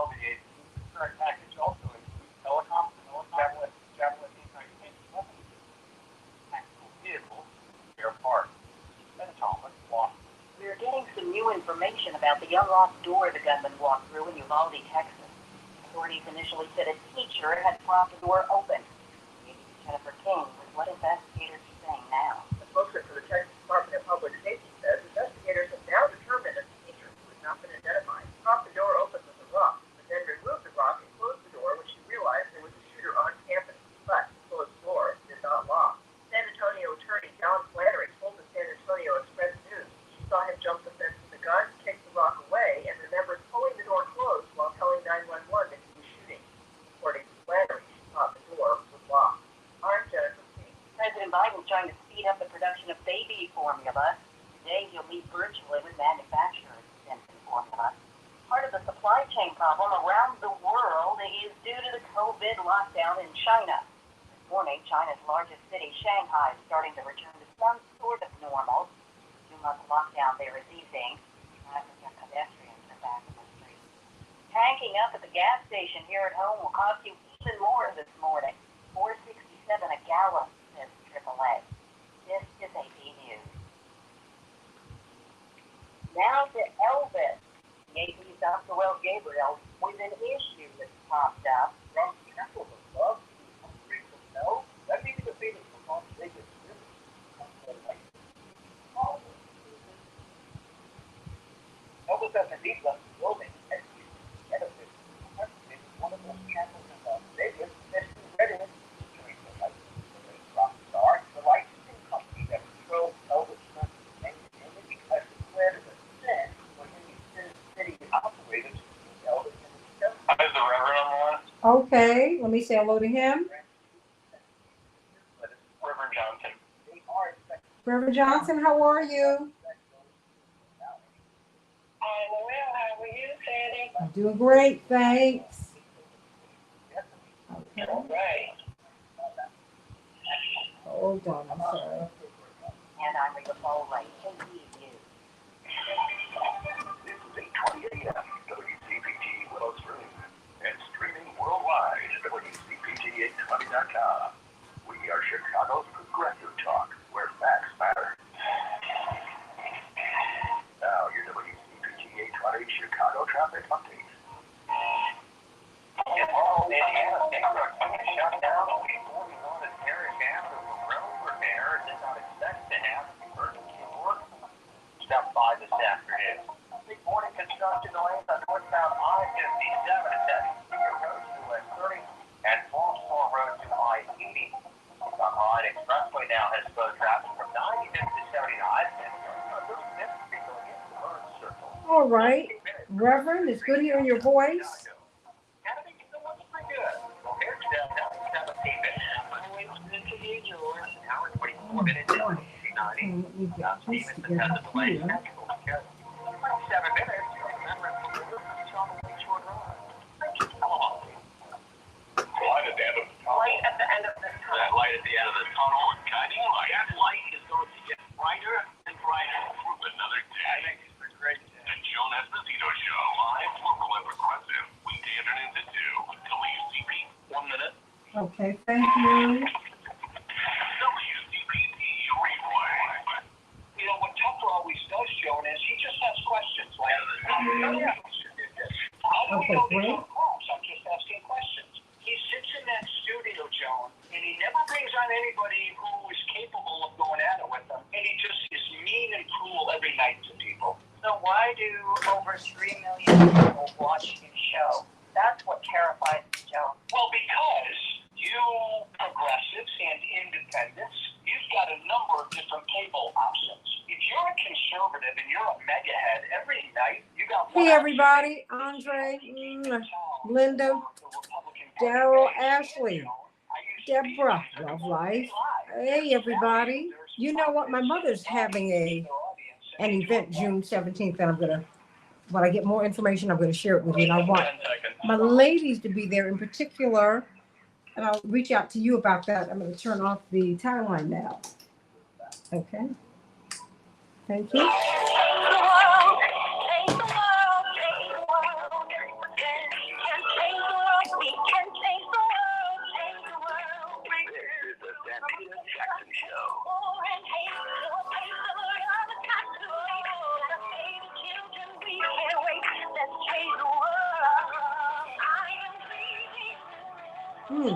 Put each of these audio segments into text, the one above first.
current package also includes telecom, tablet, anti-tank weapons, tactical vehicles, spare parts, and atomic bombs. We're getting some new information about the unlocked door the gunman walked through in Uvalde, Texas. Authorities initially said a teacher had propped the door open. Jennifer King with what investigators are saying now. The spokesman for the Texas Department of Public Safety says investigators have now determined that the teacher, who has not been identified, propped the door open with a rock, but then removed the rock and closed the door when she realized there was a shooter on campus. But the closed door did not lock. San Antonio attorney John Flannery told the San Antonio Express News she saw him jump the fence with a gun, kick the rock away, and remembers pulling the door closed while telling 911 that he was shooting. According to Flannery, she thought the door was locked. I'm Jennifer King. President Biden is trying to speed up the production of baby formula. Today, he'll meet virtually with manufacturers of infant formula. Part of the supply chain problem around the world is due to the COVID lockdown in China. This morning, China's largest city, Shanghai, is starting to return to some sort of normal. The 2-month lockdown there is easing. African pedestrians are back in the streets. Tanking up at the gas station here at home will cost you even more this morning. $4.67 a gallon, says AAA. This is AP News. Now to Elvis. AP's Dr. Will Gabriel with an issue that's popped up. From Temple of Love to Hungry for Snow, that may be the famous Las Vegas River. Elvis has indeed left the building and he's benefit from one of those chapels in Las Vegas that is ready during the life of the rock star. The licensing company that controls Elvis' name because declared it a sin when any city operated to keep Elvis in the show. Is the Reverend on the line? Okay, let me say hello to him. Reverend Johnson. Reverend Johnson, how are you? I'm well. How are you, Sandy? I'm doing great, thanks. Okay. All right. Hold on, I'm sorry. And I'm Rita Foley. AP News. This is 8:20 a.m. WCPT 103 and streaming worldwide at WCPT820.com. We are Chicago's progressive talk, where facts matter. Now your WCPT 820 Chicago traffic update. In Laurel, Indiana, neighborhood shut down on 841 at Terrace Avenue for road repair. Did not expect to have emergency work. Stop by this afternoon. Big morning construction delays on northbound I-57 at Cedar Road to I-30 and Falls Road to I-80. Sunline Expressway now has slow traffic from 95th to 79th and 35th Street going into Burns Circle. All right, Reverend, it's good hearing your voice. I think it looks pretty good. Well, here's now 17 minutes. Always good to hear yours. An hour and 24 minutes into C90. Let me get this Stevenson together has a delay. here. 7 minutes. Remember, it's on the Lakeshore Drive. Light at the end of the tunnel. Light at the end of the tunnel. That light at the end of the tunnel is guiding light. That light is going to get brighter and brighter through another day. I think it's a great day. The Joan Esposito Show, live, local, and progressive, weekday afternoons at 2. WCP. 1 minute. Okay, thank you. WCPT replay. You know, what Tucker always does, Joan, is he just asks questions like, how do we Okay, know these great. are close? I'm just asking questions. He sits in that studio, Joan, and he never brings on anybody who is capable of going at it with them. And he just is mean and cruel every night to people. So why do over 3 million people watch your show? That's what terrifies me, Joe. Well, because you progressives and independents, you've got a number of different cable options. If you're a conservative and you're a mega head, every night you got one Hey, option. everybody. Andre, Linda, Daryl, Ashley, Deborah, Love Life. Hey, everybody. You know what? My mother's having an event June 17th, and when I get more information, I'm going to share it with you. And I want my ladies to be there in particular, and I'll reach out to you about that. I'm going to turn off the timeline now. Okay. Thank you. Hmm.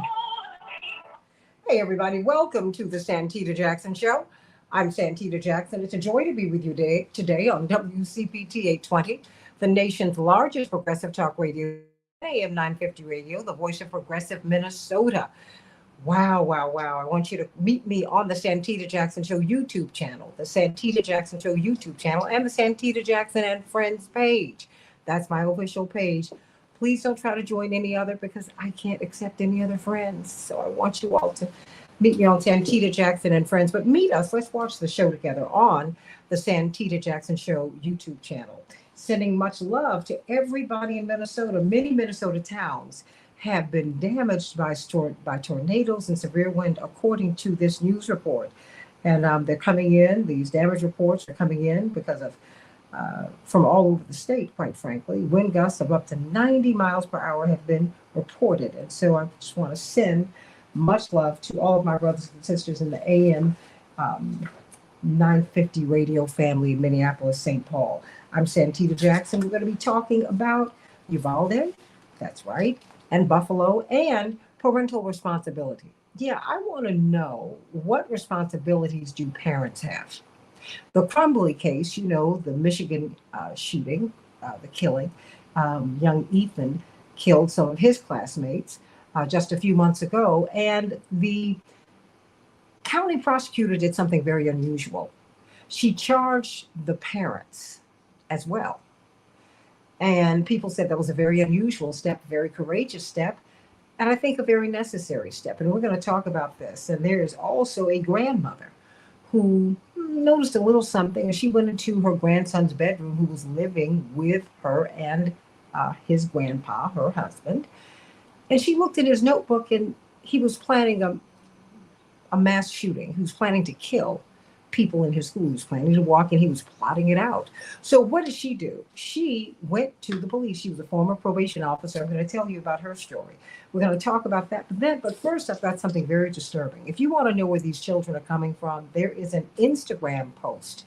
Hey, everybody. Welcome to the Santita Jackson Show. I'm Santita Jackson. It's a joy to be with you today on WCPT 820, the nation's largest progressive talk radio, AM 950 radio, the voice of progressive Minnesota. Wow, wow, wow. I want you to meet me on the Santita Jackson Show YouTube channel, the Santita Jackson Show YouTube channel, and the Santita Jackson and Friends page. That's my official page. Please don't try to join any other because I can't accept any other friends. So I want you all to meet me on Santita Jackson and Friends. But meet us. Let's watch the show together on the Santita Jackson Show YouTube channel. Sending much love to everybody in Minnesota. Many Minnesota towns have been damaged by tornadoes and severe wind, according to this news report. And they're coming in, these damage reports are coming in because of from all over the state, quite frankly. Wind gusts of up to 90 miles per hour have been reported. And so I just want to send much love to all of my brothers and sisters in the AM 950 radio family in Minneapolis, St. Paul. I'm Santita Jackson. We're going to be talking about Uvalde, that's right, and Buffalo, and parental responsibility. Yeah, I want to know, what responsibilities do parents have? The Crumbly case, you know, the Michigan shooting, the killing, young Ethan killed some of his classmates just a few months ago, and the county prosecutor did something very unusual. She charged the parents as well. And people said that was a very unusual step, very courageous step, and I think a very necessary step. And we're going to talk about this. And there is also a grandmother who noticed a little something, and she went into her grandson's bedroom, who was living with her and his grandpa, her husband. And she looked in his notebook, and he was planning a mass shooting. He was planning to kill people in his school. He was planning to walk in. He was plotting it out. So what did she do? She went to the police. She was a former probation officer. I'm going to tell you about her story. We're going to talk about that. But first, I've got something very disturbing. If you want to know where these children are coming from, there is an Instagram post,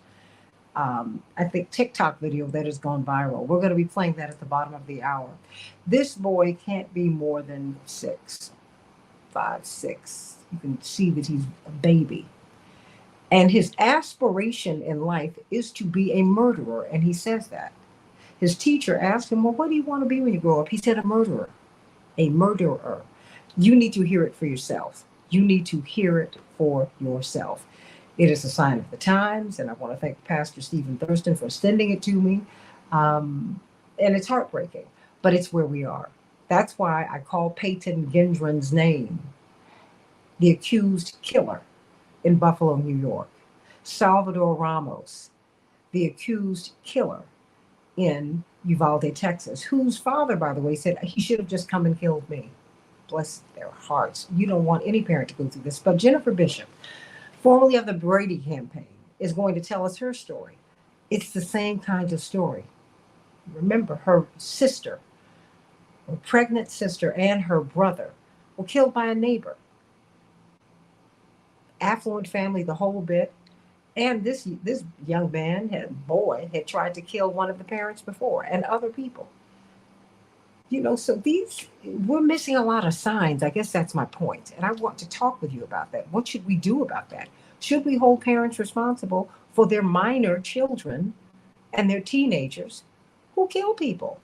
I think TikTok video that has gone viral. We're going to be playing that at the bottom of the hour. This boy can't be more than 5, 6. You can see that he's a baby. And his aspiration in life is to be a murderer. And he says that. His teacher asked him, well, what do you want to be when you grow up? He said, a murderer. A murderer. You need to hear it for yourself. You need to hear it for yourself. It is a sign of the times. And I want to thank Pastor Stephen Thurston for sending it to me. And it's heartbreaking, but it's where we are. That's why I call Peyton Gendron's name the accused killer in Buffalo, New York. Salvador Ramos, the accused killer in Uvalde, Texas, whose father, by the way, said he should have just come and killed me. Bless their hearts. You don't want any parent to go through this. But Jennifer Bishop, formerly of the Brady campaign, is going to tell us her story. It's the same kind of story. Remember, her sister, her pregnant sister, and her brother were killed by a neighbor. Affluent family, the whole bit. And this young boy had tried to kill one of the parents before, and other people. You know, so we're missing a lot of signs. I guess that's my point. And I want to talk with you about that. What should we do about that? Should we hold parents responsible for their minor children and their teenagers who kill people?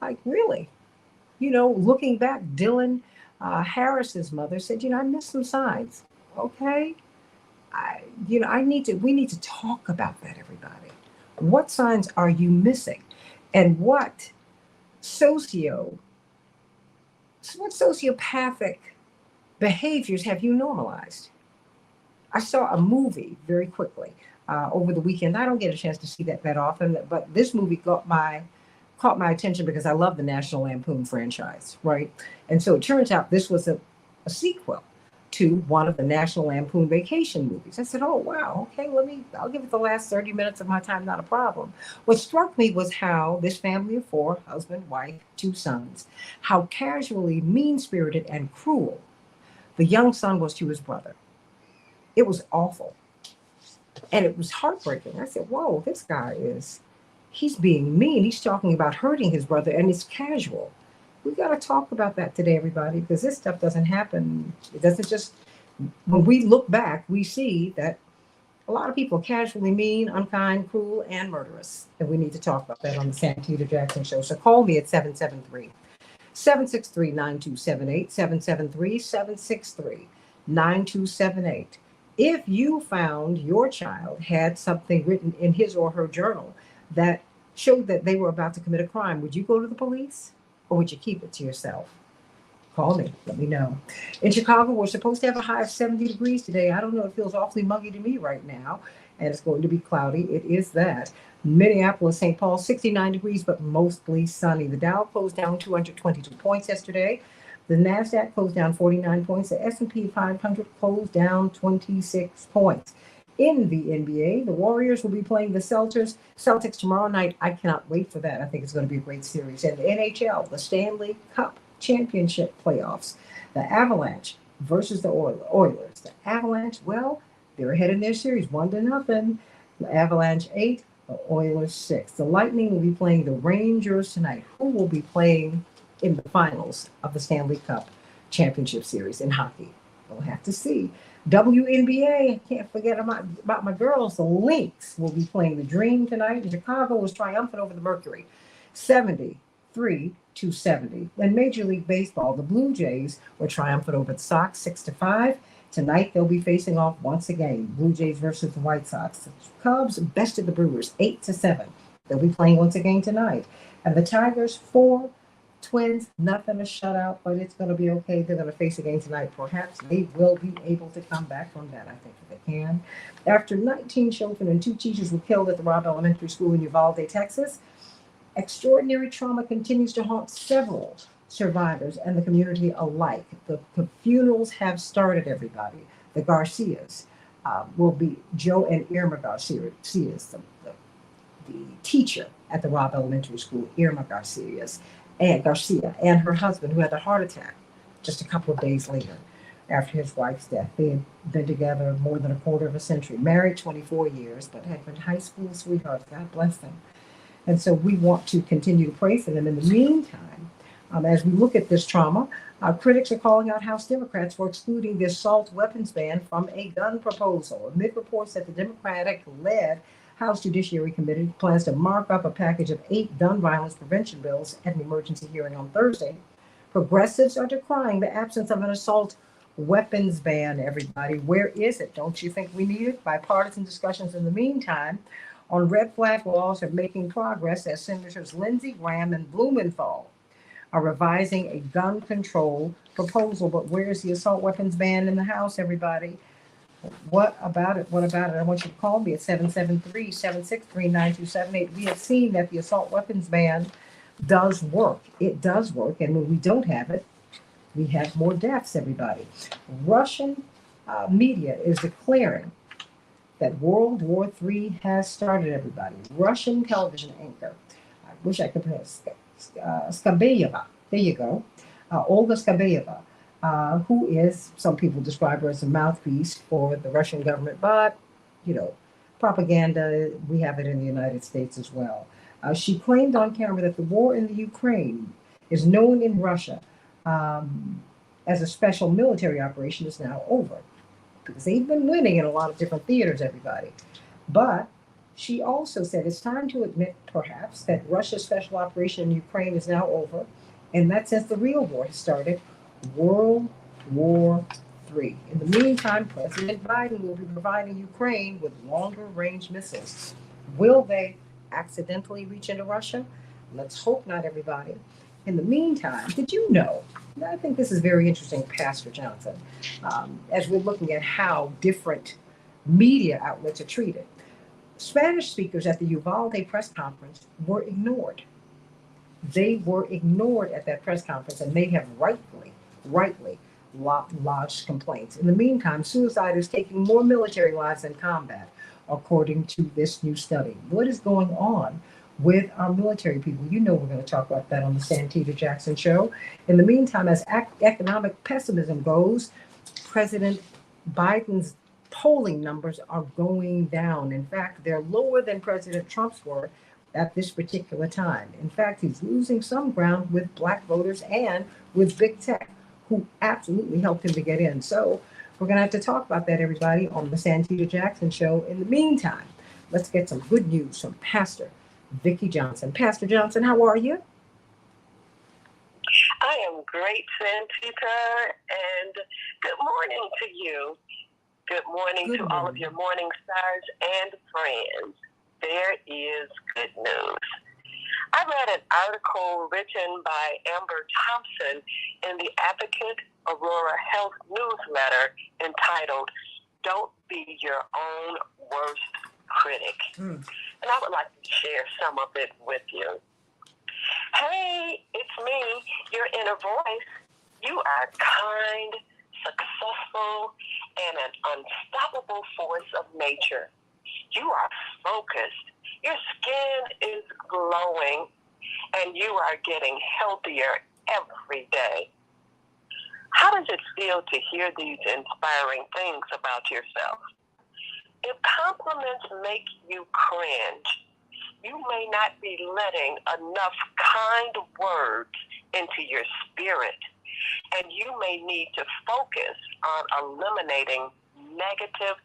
Like, really? You know, looking back, Dylan Harris's mother said, I missed some signs. Okay. We need to talk about that, everybody. What signs are you missing? And what sociopathic behaviors have you normalized? I saw a movie very quickly over the weekend. I don't get a chance to see that often, but this movie caught my attention because I love the National Lampoon franchise, right? And so it turns out this was a sequel to one of the National Lampoon Vacation movies. I said, oh, wow, okay, I'll give it the last 30 minutes of my time, not a problem. What struck me was how this family of 4, husband, wife, 2 sons, how casually mean-spirited and cruel the young son was to his brother. It was awful. And it was heartbreaking. I said, whoa, this guy he's being mean. He's talking about hurting his brother, and it's casual. We got to talk about that today, everybody, because this stuff doesn't happen. It doesn't just, when we look back, we see that a lot of people are casually mean, unkind, cruel, and murderous. And we need to talk about that on the Santita Jackson Show. So call me at 773-763-9278, 773-763-9278. If you found your child had something written in his or her journal that showed that they were about to commit a crime, would you go to the police or would you keep it to yourself? Call me. Let me know. In Chicago, we're supposed to have a high of 70 degrees today. I don't know. It feels awfully muggy to me right now. And it's going to be cloudy. It is that. Minneapolis, St. Paul, 69 degrees, but mostly sunny. The Dow closed down 222 points yesterday. The NASDAQ closed down 49 points. The S&P 500 closed down 26 points. In the NBA, the Warriors will be playing the Celtics tomorrow night. I cannot wait for that. I think it's going to be a great series. And the NHL, the Stanley Cup Championship playoffs. The Avalanche versus the Oilers. The Avalanche, well, they're ahead in their series, 1-0. The Avalanche 8, the Oilers 6. The Lightning will be playing the Rangers tonight. Who will be playing in the finals of the Stanley Cup Championship Series in hockey? We'll have to see. WNBA, I can't forget about my girls. The Lynx will be playing the Dream tonight. And Chicago was triumphant over the Mercury, 73-70. In Major League Baseball, the Blue Jays were triumphant over the Sox, 6-5. Tonight they'll be facing off once again. Blue Jays versus the White Sox. The Cubs bested the Brewers, 8-7. They'll be playing once again tonight. And the Tigers, 4 Twins, nothing to shut out, but it's going to be okay. They're going to face again tonight. Perhaps they will be able to come back from that. I think they can. After 19 children and 2 teachers were killed at the Robb Elementary School in Uvalde, Texas, extraordinary trauma continues to haunt several survivors and the community alike. The funerals have started, everybody. The Garcias will be Joe and Irma Garcia, the teacher at the Robb Elementary School, Irma Garcia, and her husband, who had a heart attack just a couple of days later after his wife's death. They had been together more than a quarter of a century, married 24 years, but had been high school sweethearts. God bless them. And so we want to continue to pray for them. In the meantime, as we look at this trauma, critics are calling out House Democrats for excluding the assault weapons ban from a gun proposal, amid reports that the Democratic-led House Judiciary Committee plans to mark up a package of 8 gun violence prevention bills at an emergency hearing on Thursday. Progressives are decrying the absence of an assault weapons ban, everybody. Where is it? Don't you think we need it? Bipartisan discussions in the meantime on red flag laws are making progress as Senators Lindsey Graham and Blumenthal are revising a gun control proposal. But where's the assault weapons ban in the House, everybody? What about it? What about it? I want you to call me at 773-763-9278. We have seen that the assault weapons ban does work. It does work. And when we don't have it, we have more deaths, everybody. Russian media is declaring that World War III has started, everybody. Russian television anchor, I wish I could pronounce Skabeyeva, there you go, Olga Skabeyeva, who is, some people describe her as a mouthpiece for the Russian government, but, propaganda, we have it in the United States as well. She claimed on camera that the war in the Ukraine is known in Russia as a special military operation is now over, because they've been winning in a lot of different theaters, everybody. But she also said it's time to admit, perhaps, that Russia's special operation in Ukraine is now over, and that since the real war has started, World War III. In the meantime, President Biden will be providing Ukraine with longer-range missiles. Will they accidentally reach into Russia? Let's hope not, everybody. In the meantime, did you know, and I think this is very interesting, Pastor Johnson, as we're looking at how different media outlets are treated. Spanish speakers at the Uvalde press conference were ignored. They were ignored at that press conference, and they have rightly lodged complaints. In the meantime, suicide is taking more military lives than combat, according to this new study. What is going on with our military people? You know we're going to talk about that on the Santita Jackson Show. In the meantime, as economic pessimism goes, President Biden's polling numbers are going down. In fact, they're lower than President Trump's were at this particular time. In fact, he's losing some ground with black voters and with big tech, who absolutely helped him to get in. So we're going to have to talk about that, everybody, on the Santita Jackson Show. In the meantime, let's get some good news from Pastor Vicki Johnson. Pastor Johnson, how are you? I am great, Santita, and good morning to you. Good morning to all of your morning stars and friends. There is good news. I read an article written by Amber Thompson in the Advocate Aurora Health newsletter entitled, "Don't Be Your Own Worst Critic." And I would like to share some of it with you. Hey, it's me, your inner voice. You are kind, successful, and an unstoppable force of nature. You are focused. Your skin is glowing, and you are getting healthier every day. How does it feel to hear these inspiring things about yourself? If compliments make you cringe, you may not be letting enough kind words into your spirit, and you may need to focus on eliminating negative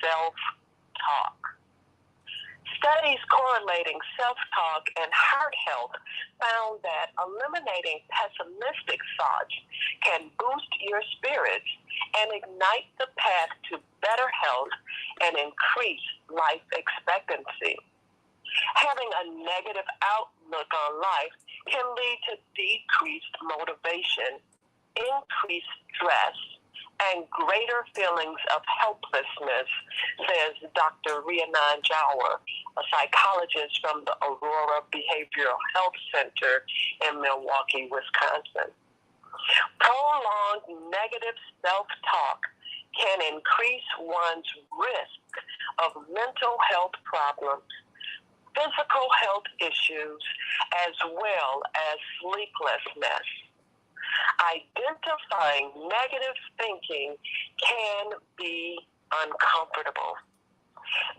self-talk. Studies correlating self-talk and heart health found that eliminating pessimistic thoughts can boost your spirits and ignite the path to better health and increase life expectancy. Having a negative outlook on life can lead to decreased motivation, increased stress, and greater feelings of helplessness, says Dr. Rhiannon Jower, a psychologist from the Aurora Behavioral Health Center in Milwaukee, Wisconsin. Prolonged negative self-talk can increase one's risk of mental health problems, physical health issues, as well as sleeplessness. Identifying negative thinking can be uncomfortable.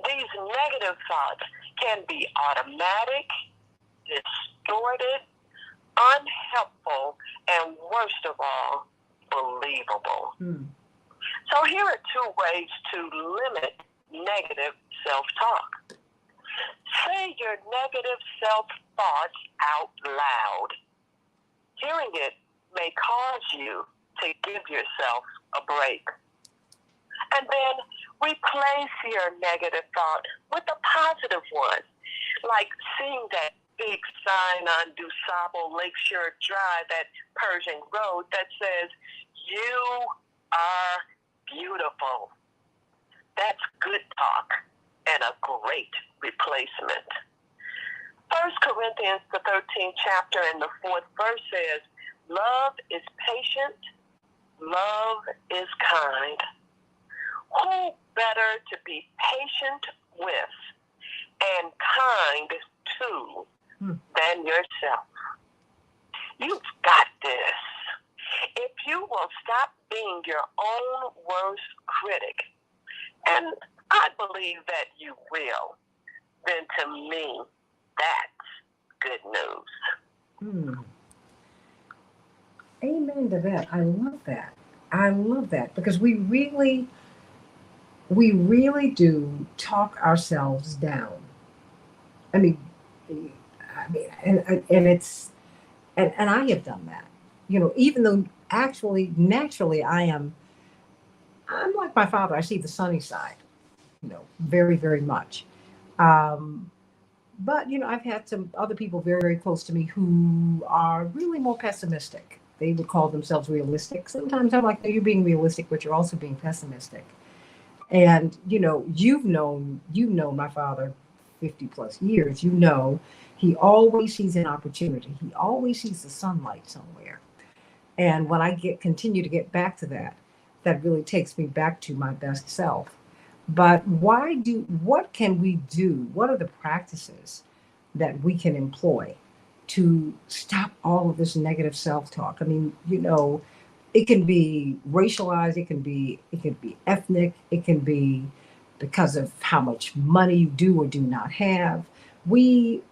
These negative thoughts can be automatic, distorted, unhelpful, and worst of all, believable. So here are 2 ways to limit negative self-talk. Say your negative self-thoughts out loud. Hearing it may cause you to give yourself a break. And then replace your negative thought with a positive one, like seeing that big sign on DuSable Lakeshore Drive at Pershing Road that says, "You are beautiful." That's good talk and a great replacement. 1 Corinthians, the 13th chapter and the 4th verse says, "Love is patient, love is kind." Who better to be patient with and kind to than yourself? You've got this. If you will stop being your own worst critic, and I believe that you will, then to me, that's good news. Amen to that. I love that. I love that because we really do talk ourselves down. I mean, and it's, and I have done that, even though naturally I'm like my father. I see the sunny side, very, very much. But, I've had some other people very, very close to me who are really more pessimistic. They would call themselves realistic. Sometimes I'm like, no, you're being realistic, but you're also being pessimistic. And, you've known my father 50 plus years. He always sees an opportunity. He always sees the sunlight somewhere. And when I continue to get back to that really takes me back to my best self. But what can we do? What are the practices that we can employ to stop all of this negative self-talk? I mean, it can be racialized, it can be ethnic, it can be because of how much money you do or do not have. We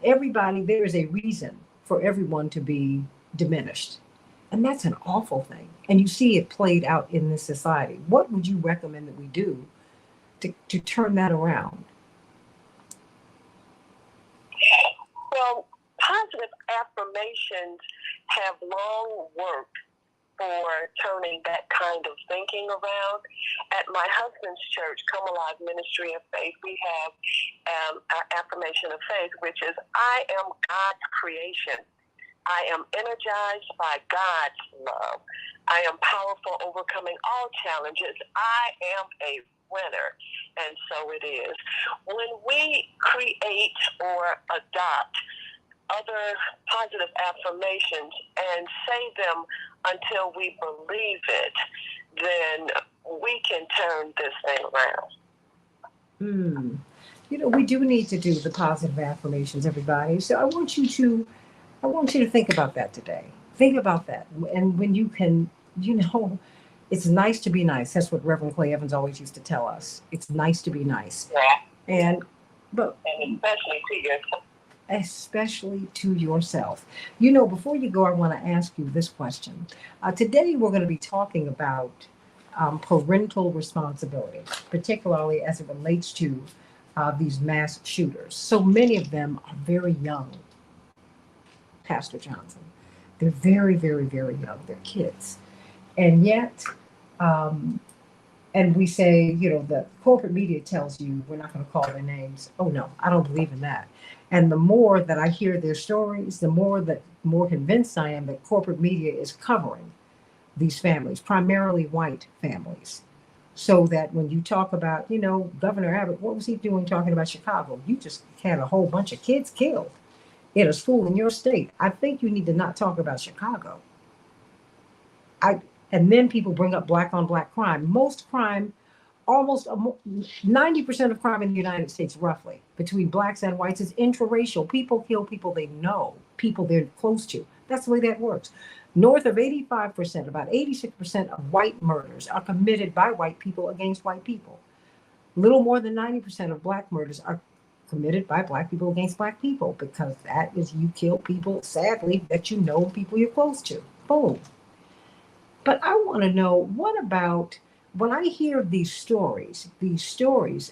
everybody, there is a reason for everyone to be diminished. And that's an awful thing. And you see it played out in this society. What would you recommend that we do to turn that around? Well, positive affirmations have long worked for turning that kind of thinking around. At my husband's church, Come Alive Ministry of Faith, we have our affirmation of faith, which is, I am God's creation. I am energized by God's love. I am powerful, overcoming all challenges. I am a winner. And so it is. When we create or adopt other positive affirmations and say them until we believe it, then we can turn this thing around. You know, we do need to do the positive affirmations, everybody. So I want you to think about that today. Think about that. And when you can, it's nice to be nice. That's what Reverend Clay Evans always used to tell us. It's nice to be nice. Yeah. But especially to yourself. Especially to yourself. You know, before you go, I want to ask you this question. Today, we're going to be talking about parental responsibility, particularly as it relates to these mass shooters. So many of them are very young, Pastor Johnson. They're very, very, very young. They're kids. And yet, and we say, the corporate media tells you we're not going to call their names. Oh, no, I don't believe in that. And the more that I hear their stories, the more convinced I am that corporate media is covering these families, primarily white families. So that when you talk about, Governor Abbott, what was he doing talking about Chicago? You just had a whole bunch of kids killed in a school in your state. I think you need to not talk about Chicago. And then people bring up black on black crime. Most crime, almost 90% of crime in the United States, roughly, between blacks and whites, is intraracial. People kill people they know, people they're close to. That's the way that works. North of 85%, about 86% of white murders are committed by white people against white people. Little more than 90% of black murders are committed by black people against black people, because that is, you kill people, sadly, that you know, people you're close to. Boom. But I want to know, what about when I hear these stories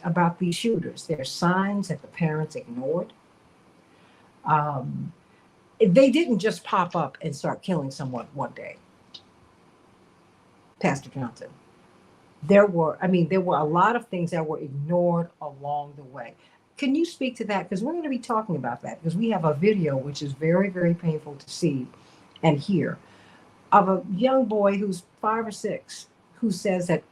about these shooters? There are signs that the parents ignored. They didn't just pop up and start killing someone one day, Pastor Johnson. There were a lot of things that were ignored along the way. Can you speak to that? Because we're going to be talking about that, because we have a video which is very, very painful to see and hear, of a young boy who's 5 or 6, who says that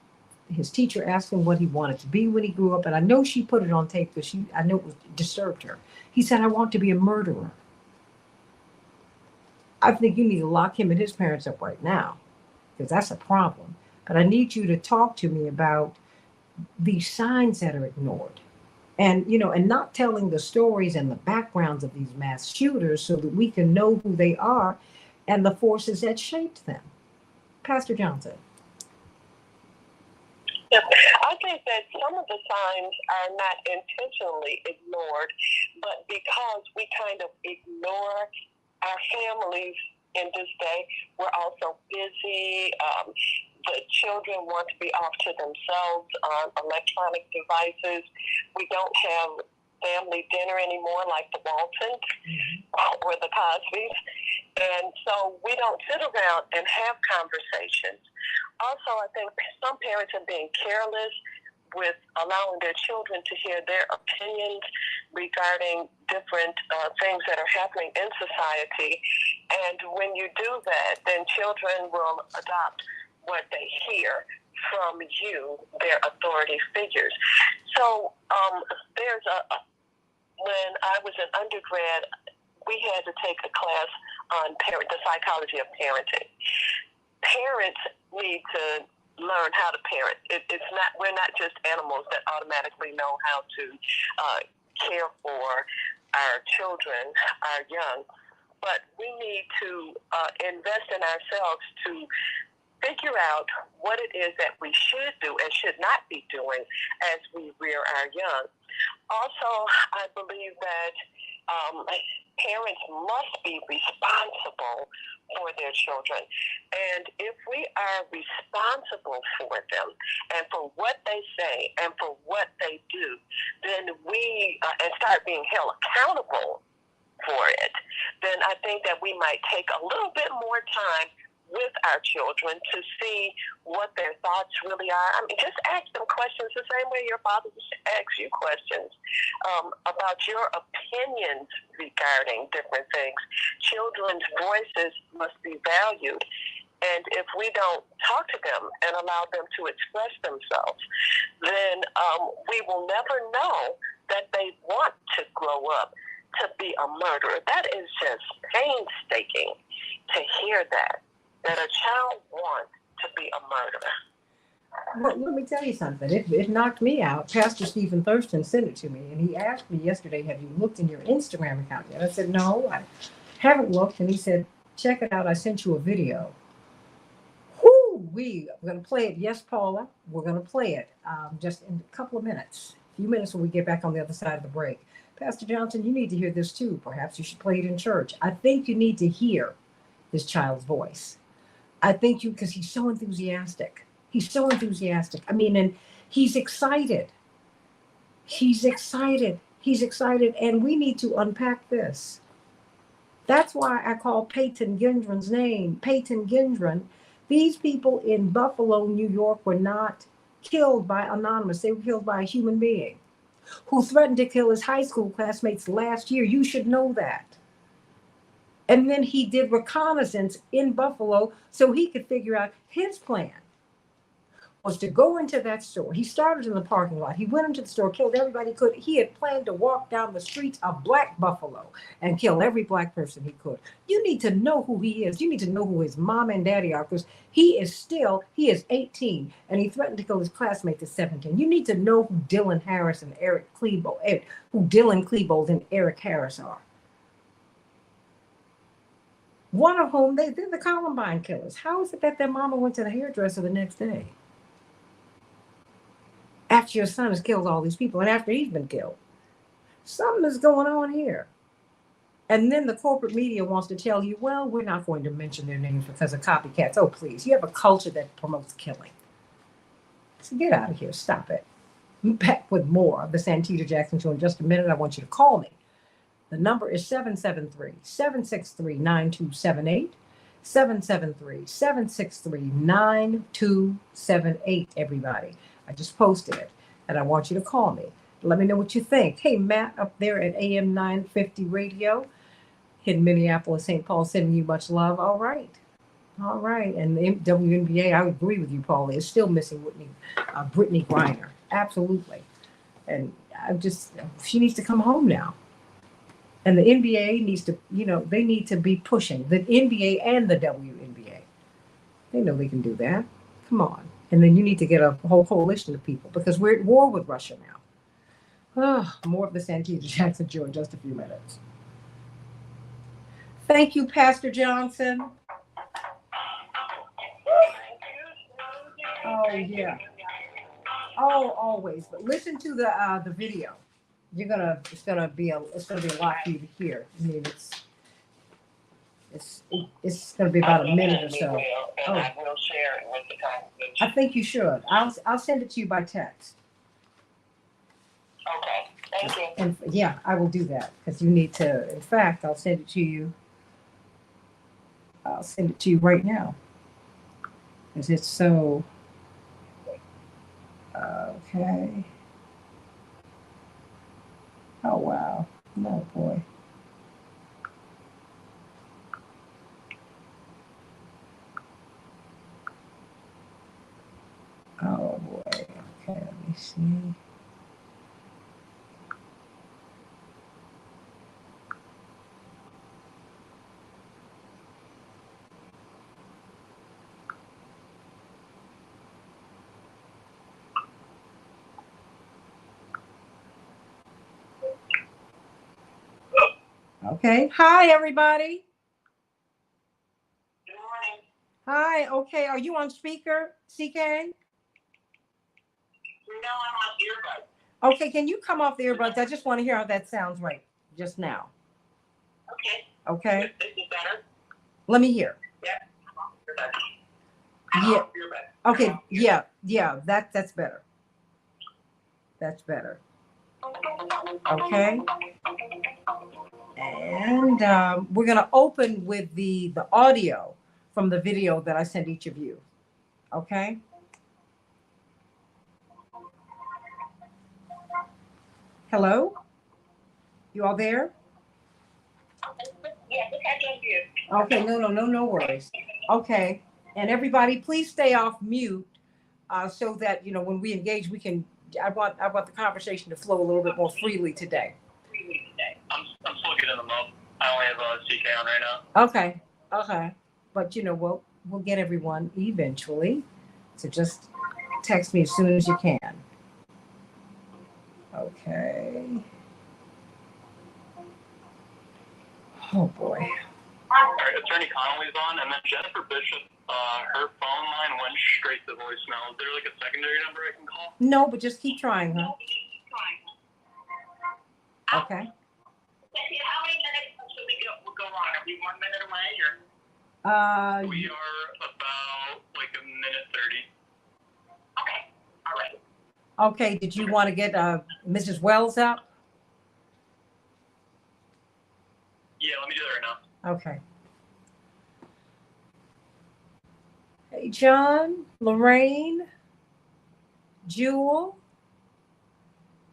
his teacher asked him what he wanted to be when he grew up. And I know she put it on tape because I know it disturbed her. He said, I want to be a murderer. I think you need to lock him and his parents up right now, because that's a problem. But I need you to talk to me about these signs that are ignored. And, and not telling the stories and the backgrounds of these mass shooters so that we can know who they are and the forces that shaped them. Pastor Johnson. Yeah, I think that some of the signs are not intentionally ignored, but because we kind of ignore our families in this day, we're also busy. The children want to be off to themselves on electronic devices. We don't have family dinner anymore like the Waltons or the Cosbys. And so we don't sit around and have conversations. Also, I think some parents are being careless with allowing their children to hear their opinions regarding different things that are happening in society. And when you do that, then children will adopt what they hear from you, their authority figures. So when I was an undergrad, we had to take a class on the psychology of parenting. Parents need to learn how to parent. We're not just animals that automatically know how to care for our children, our young, but we need to invest in ourselves to figure out what it is that we should do and should not be doing as we rear our young. Also, I believe that Parents must be responsible for their children. And if we are responsible for them and for what they say and for what they do, then we, and start being held accountable for it, then I think that we might take a little bit more time with our children to see what their thoughts really are. I mean, just ask them questions the same way your father used to ask you questions about your opinions regarding different things. Children's voices must be valued. And if we don't talk to them and allow them to express themselves, then we will never know that they want to grow up to be a murderer. That is just painstaking to hear that a child wants to be a murderer. Well, let me tell you something. It knocked me out. Pastor Stephen Thurston sent it to me, and he asked me yesterday, have you looked in your Instagram account yet? I said, no, I haven't looked. And he said, check it out. I sent you a video. We're going to play it. Yes, Paula, we're going to play it just in a couple of minutes. A few minutes when we get back on the other side of the break. Pastor Johnson, you need to hear this too. Perhaps you should play it in church. I think you need to hear this child's voice. I think because he's so enthusiastic. He's so enthusiastic. I mean, and he's excited. He's excited. He's excited. And we need to unpack this. That's why I call Peyton Gendron's name Peyton Gendron. These people in Buffalo, New York were not killed by anonymous. They were killed by a human being who threatened to kill his high school classmates last year. You should know that. And then he did reconnaissance in Buffalo so he could figure out his plan was to go into that store. He started in the parking lot. He went into the store, killed everybody he could. He had planned to walk down the streets of Black Buffalo and kill every Black person he could. You need to know who he is. You need to know who his mom and daddy are, because he is 18 and he threatened to kill his classmates at 17. You need to know who Dylan Harris and Eric Klebold, who Dylan Klebold and Eric Harris are. One of whom, they're the Columbine killers. How is it that their mama went to the hairdresser the next day? After your son has killed all these people and after he's been killed. Something is going on here. And then the corporate media wants to tell you, well, we're not going to mention their names because of copycats. Oh, please. You have a culture that promotes killing. So get out of here. Stop it. I'm back with more of the Santita Jackson Show in just a minute. I want you to call me. The number is 773-763-9278. 773-763-9278, everybody. I just posted it, and I want you to call me. Let me know what you think. Hey, Matt up there at AM 950 Radio in Minneapolis, St. Paul, sending you much love. All right. And the WNBA, I agree with you, Paula, is still missing Brittany Griner. Absolutely. And she needs to come home now. And the NBA needs to, they need to be pushing the NBA and the WNBA. They know they can do that. Come on. And then you need to get a whole coalition of people because we're at war with Russia now. More of the Santita Jackson Show in just a few minutes. Thank you, Pastor Johnson. Oh, yeah. Oh, always. But listen to the video. It's gonna be a lot for you to hear. I mean, it's gonna be about a minute or so. I will share it with the congregation. I think you should. I'll send it to you by text. Okay, thank you. And yeah, I will do that because you need to. In fact, I'll send it to you. I'll send it to you right now because it's so. Okay. Oh, wow. No, boy. Oh, boy. Okay, let me see. Okay. Hi, everybody. Good morning. Hi. Okay. Are you on speaker, CK? No, I'm on earbuds. Okay. Can you come off the earbuds? I just want to hear how that sounds right just now. Okay. Okay. This is better? Let me hear. Yeah. You're better. Yeah. You're better. Okay. Yeah. That's better. That's better. Okay. And we're going to open with the audio from the video that I sent each of you. Okay. Hello? You all there? Yeah, look at you. Okay. No worries. Okay. And everybody, please stay off mute so that, when we engage, I want the conversation to flow a little bit more freely today. I'm still getting them up. I only have CK on right now. Okay. But we'll get everyone eventually. So just text me as soon as you can. Okay. Oh boy. All right, Attorney Connolly's on, and then Jennifer Bishop, her phone line went straight to voicemail. Is there like a secondary number I can call? No, but just keep trying, huh? Okay. How many minutes until we'll go on? Are we 1 minute away or? We are about like a minute 30. Okay. All right. Okay. Did you want to get Mrs. Wells out? Yeah, let me do that right now. Okay. Hey, John, Lorraine, Jewel.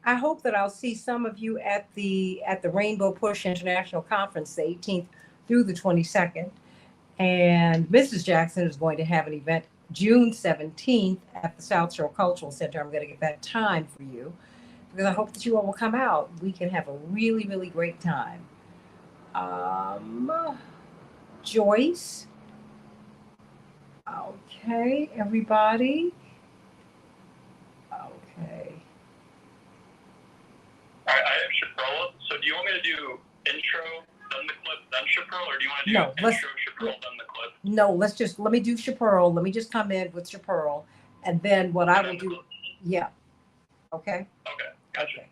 I hope that I'll see some of you at the Rainbow Push International Conference, the 18th through the 22nd. And Mrs. Jackson is going to have an event June 17th at the South Shore Cultural Center. I'm going to get that time for you because I hope that you all will come out. We can have a really, really great time. Joyce. Okay, everybody. Okay. All right, I have Chaparral. So do you want me to do intro, then the clip, then Chaparral, or do you want to do intro, Chaparral, then the clip? No, let me do Chaparral. Let me just come in with Chaparral. And then what I will do. Yeah. Okay. Okay, gotcha. Okay.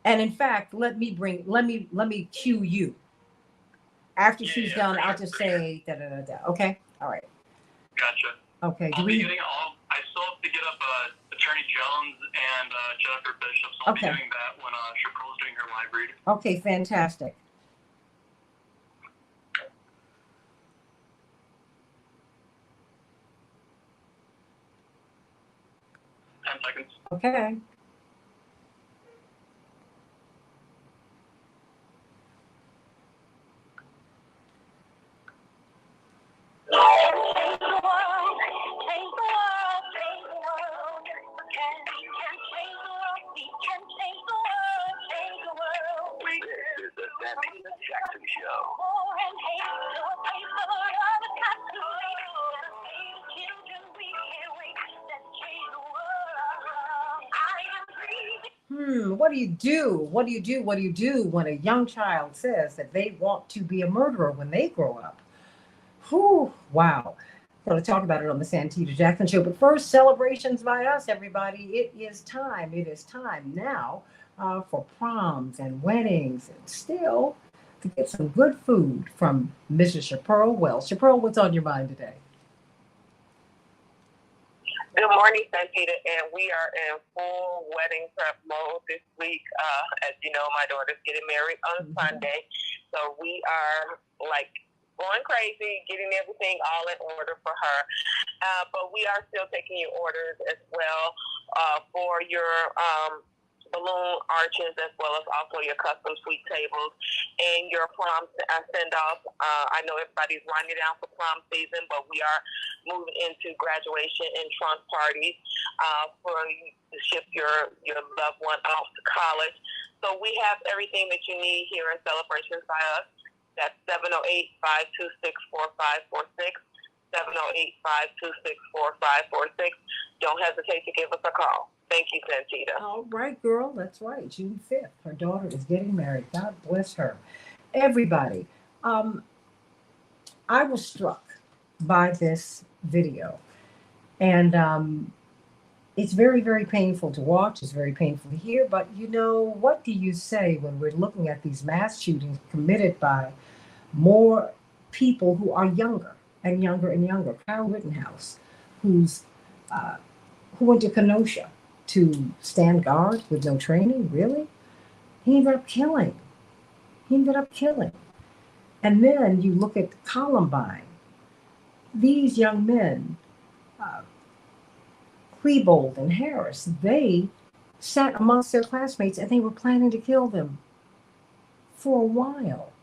And in fact, let me cue you. After she's done, I'll just say da da da da. Okay. All right. Gotcha. Okay. I still have to get up Attorney Jones and Jennifer Bishop, so I'll be doing that when Chaparral's doing her live read. Okay, fantastic. Seconds. Okay. This is the Santita Jackson Show. What do you do? What do you do? What do you do when a young child says that they want to be a murderer when they grow up? Whew, wow. I'm going to talk about it on the Santita Jackson Show. But first, celebrations by us, everybody. It is time now for proms and weddings and still to get some good food from Mrs. Chaparral Wells. Chaparral, what's on your mind today? Good morning, Santita, and we are in full wedding prep mode this week. As you know, my daughter's getting married on Sunday, so we are like going crazy, getting everything all in order for her. But we are still taking your orders as well for your balloon arches, as well as also your custom suite tables and your prom send-off. I know everybody's winding down for prom season, but we are moving into graduation and trunk parties for you to ship your loved one off to college. So we have everything that you need here in Celebrations by Us. That's 708-526-4546. 708-526-4546. Don't hesitate to give us a call. Thank you, Santita. All right, girl. That's right. June 5th. Her daughter is getting married. God bless her. Everybody, I was struck by this video. And It's very, very painful to watch. It's very painful to hear. But what do you say when we're looking at these mass shootings committed by more people who are younger and younger and younger? Kyle Rittenhouse, who's who went to Kenosha to stand guard with no training, really? He ended up killing. He ended up killing. And then you look at Columbine. These young men, uh, Klebold and Harris, they sat amongst their classmates and they were planning to kill them for a while.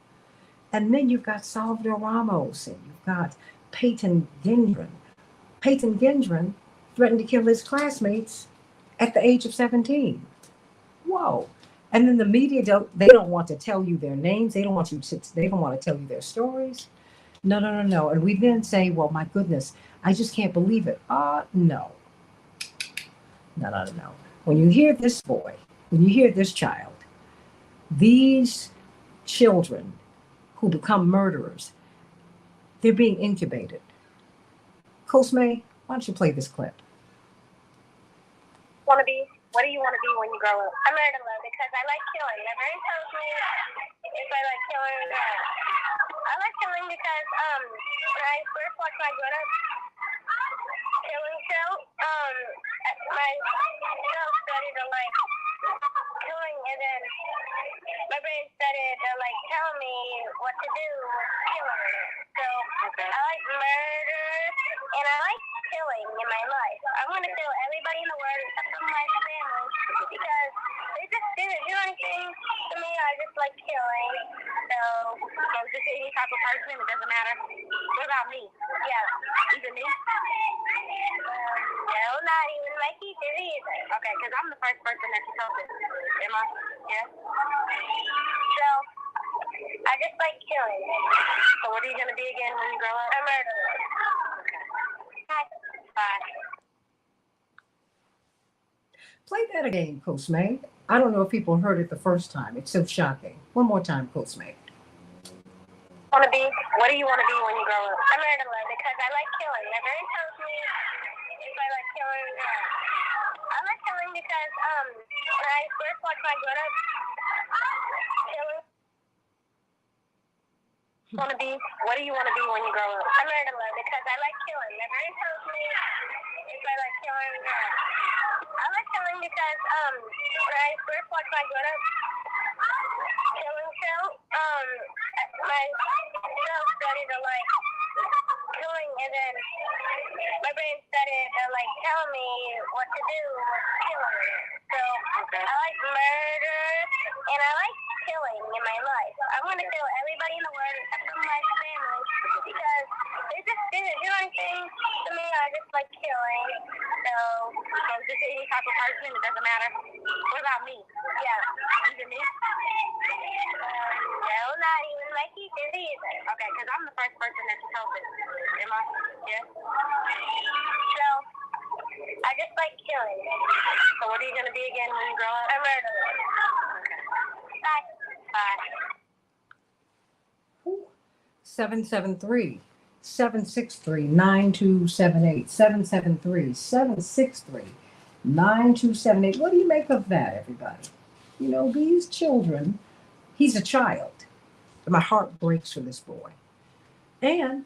And then you've got Salvador Ramos and you've got Peyton Gendron. Peyton Gendron threatened to kill his classmates at the age of 17. Whoa. And then the media they don't want to tell you their names. They don't want to tell you their stories. No, no, no, no. And we then say, well, my goodness, I just can't believe it. No. No, no, no, no. When you hear this boy, when you hear this child, these children who become murderers, they're being incubated. Coach May, why don't you play this clip? What do you want to be when you grow up? A murderer because I like killing. My brain tells me if I like killing or not. I like killing because when I first watched my grown up killing show, my show started to like killing and then my brain started to like tell me what to do with killing. So I like murder and I like killing in my life. I'm gonna kill everybody in the world except for my family because they just didn't do anything to me. I just like killing. So just any type of person, it doesn't matter. What about me? Yeah, even me. No, not even my teachers either. Okay, because I'm the first person that you told this. Am I? Yeah. So I just like killing. So what are you gonna be again when you grow up? A murderer. Okay. Bye. Play that again, Coach May. I don't know if people heard it the first time. It's so shocking. One more time, Coach May. What do you want to be when you grow up? A murderer because I like killing. My brain tells me if I like killing or not. I like killing because when I first watched my grown up killing. What do you want to be when you grow up? A murderer because I like killing. My brain tells me if I like killing or not. I like killing because when I first watched my grown up killing show, my show started to like killing and then my brain started to like tell me what to do with killing. So I like murder and I like killing in my life. I'm gonna kill everybody in the world except for my family because they just didn't do anything to me. I just like killing. So just any type of person, it doesn't matter. What about me? Yeah, even me. No, not even my teachers either. Okay, because I'm the first person that you told this. Am I? Yeah. So I just like killing. So what are you gonna be again when you grow up? A murderer. Okay. Bye. Bye. 773 763 9278. 773 763 9278. What do you make of that, everybody? These children, he's a child. My heart breaks for this boy. And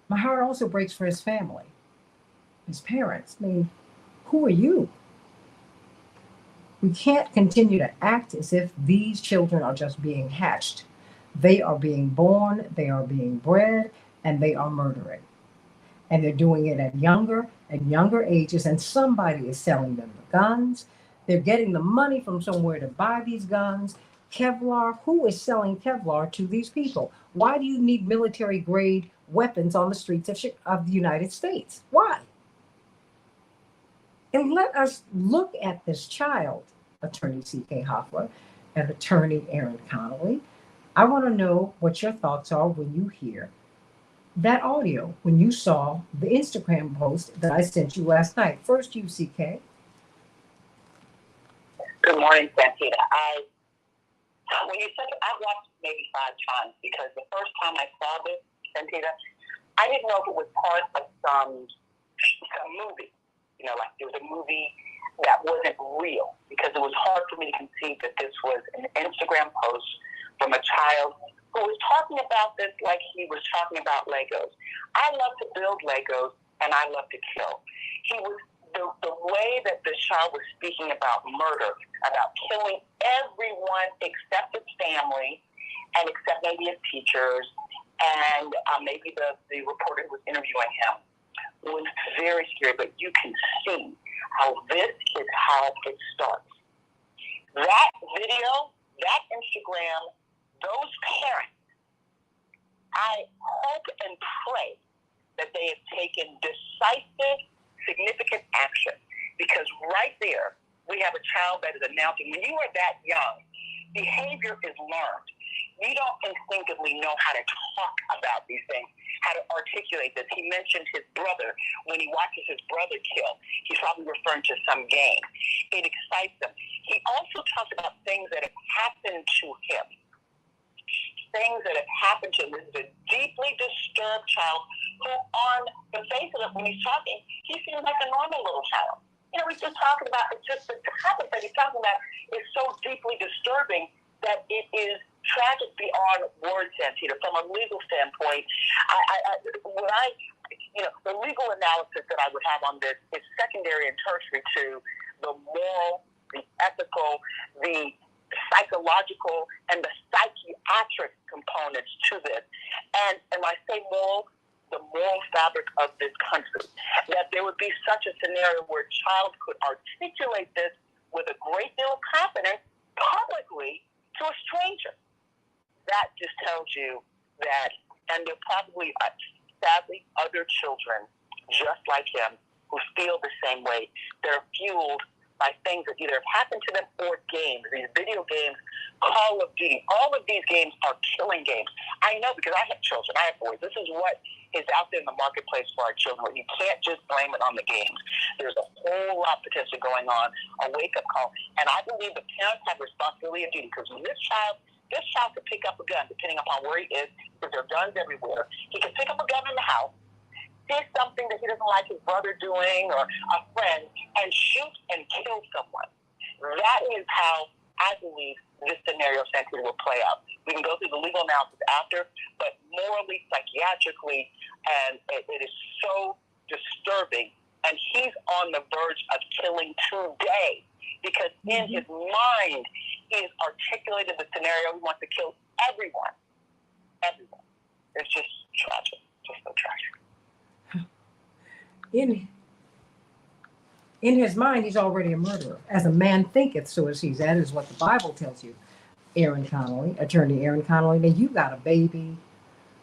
my heart also breaks for his family, his parents. I mean, who are you? We can't continue to act as if these children are just being hatched. They are being born, they are being bred, and they are murdering. And they're doing it at younger and younger ages, and somebody is selling them the guns. They're getting the money from somewhere to buy these guns. Kevlar, who is selling Kevlar to these people? Why do you need military grade weapons on the streets of the United States? Why? And let us look at this child, Attorney C.K. Hoffler and Attorney Aaron Connolly. I want to know what your thoughts are when you hear that audio, when you saw the Instagram post that I sent you last night. First, you, C.K. Good morning, Santita. When you said it, I watched maybe 5 times because the first time I saw this, Santita, I didn't know if it was part of some movie. like it was a movie that wasn't real, because it was hard for me to conceive that this was an Instagram post from a child who was talking about this like he was talking about Legos. I love to build Legos, and I love to kill. He was the way that the child was speaking about murder, about killing everyone except his family, and except maybe his teachers, and maybe the reporter who was interviewing him, was very scary. But you can see how this is how it starts. That video, that Instagram, those parents, I hope and pray that they have taken decisive, significant action, because right there we have a child that is announcing, when you are that young, behavior is learned. You don't instinctively know how to talk about these things, how to articulate this. He mentioned his brother. When he watches his brother kill, he's probably referring to some game. It excites him. He also talks about things that have happened to him. Things that have happened to him. This is a deeply disturbed child who, on the face of it, when he's talking, he seems like a normal little child. He's just talking about, it's just the topic that he's talking about is so deeply disturbing that it is tragic beyond words, Santita. From a legal standpoint, the legal analysis that I would have on this is secondary and tertiary to the moral, the ethical, the psychological, and the psychiatric components to this. And when I say moral, the moral fabric of this country, that there would be such a scenario where a child could articulate this with a great deal of confidence publicly to a stranger. That just tells you that, and there are probably, sadly, other children just like him who feel the same way. They're fueled by things that either have happened to them or games. These video games, Call of Duty, all of these games are killing games. I know, because I have children, I have boys. This is what is out there in the marketplace for our children. You can't just blame it on the games. There's a whole lot potentially going on, a wake-up call. And I believe the parents have responsibility and duty, because when this child could pick up a gun, depending upon where he is, because there are guns everywhere. He can pick up a gun in the house, see something that he doesn't like his brother doing or a friend, and shoot and kill someone. That is how I believe this scenario, Santita, will play out. We can go through the legal analysis after, but morally, psychiatrically, and it is so disturbing. And he's on the verge of killing today, because in his mind, he has articulated the scenario. He wants to kill everyone. Everyone. It's just tragic. Just so tragic. In his mind, he's already a murderer. As a man thinketh, so is he. That is what the Bible tells you. Attorney Aaron Connolly. Now, you got a baby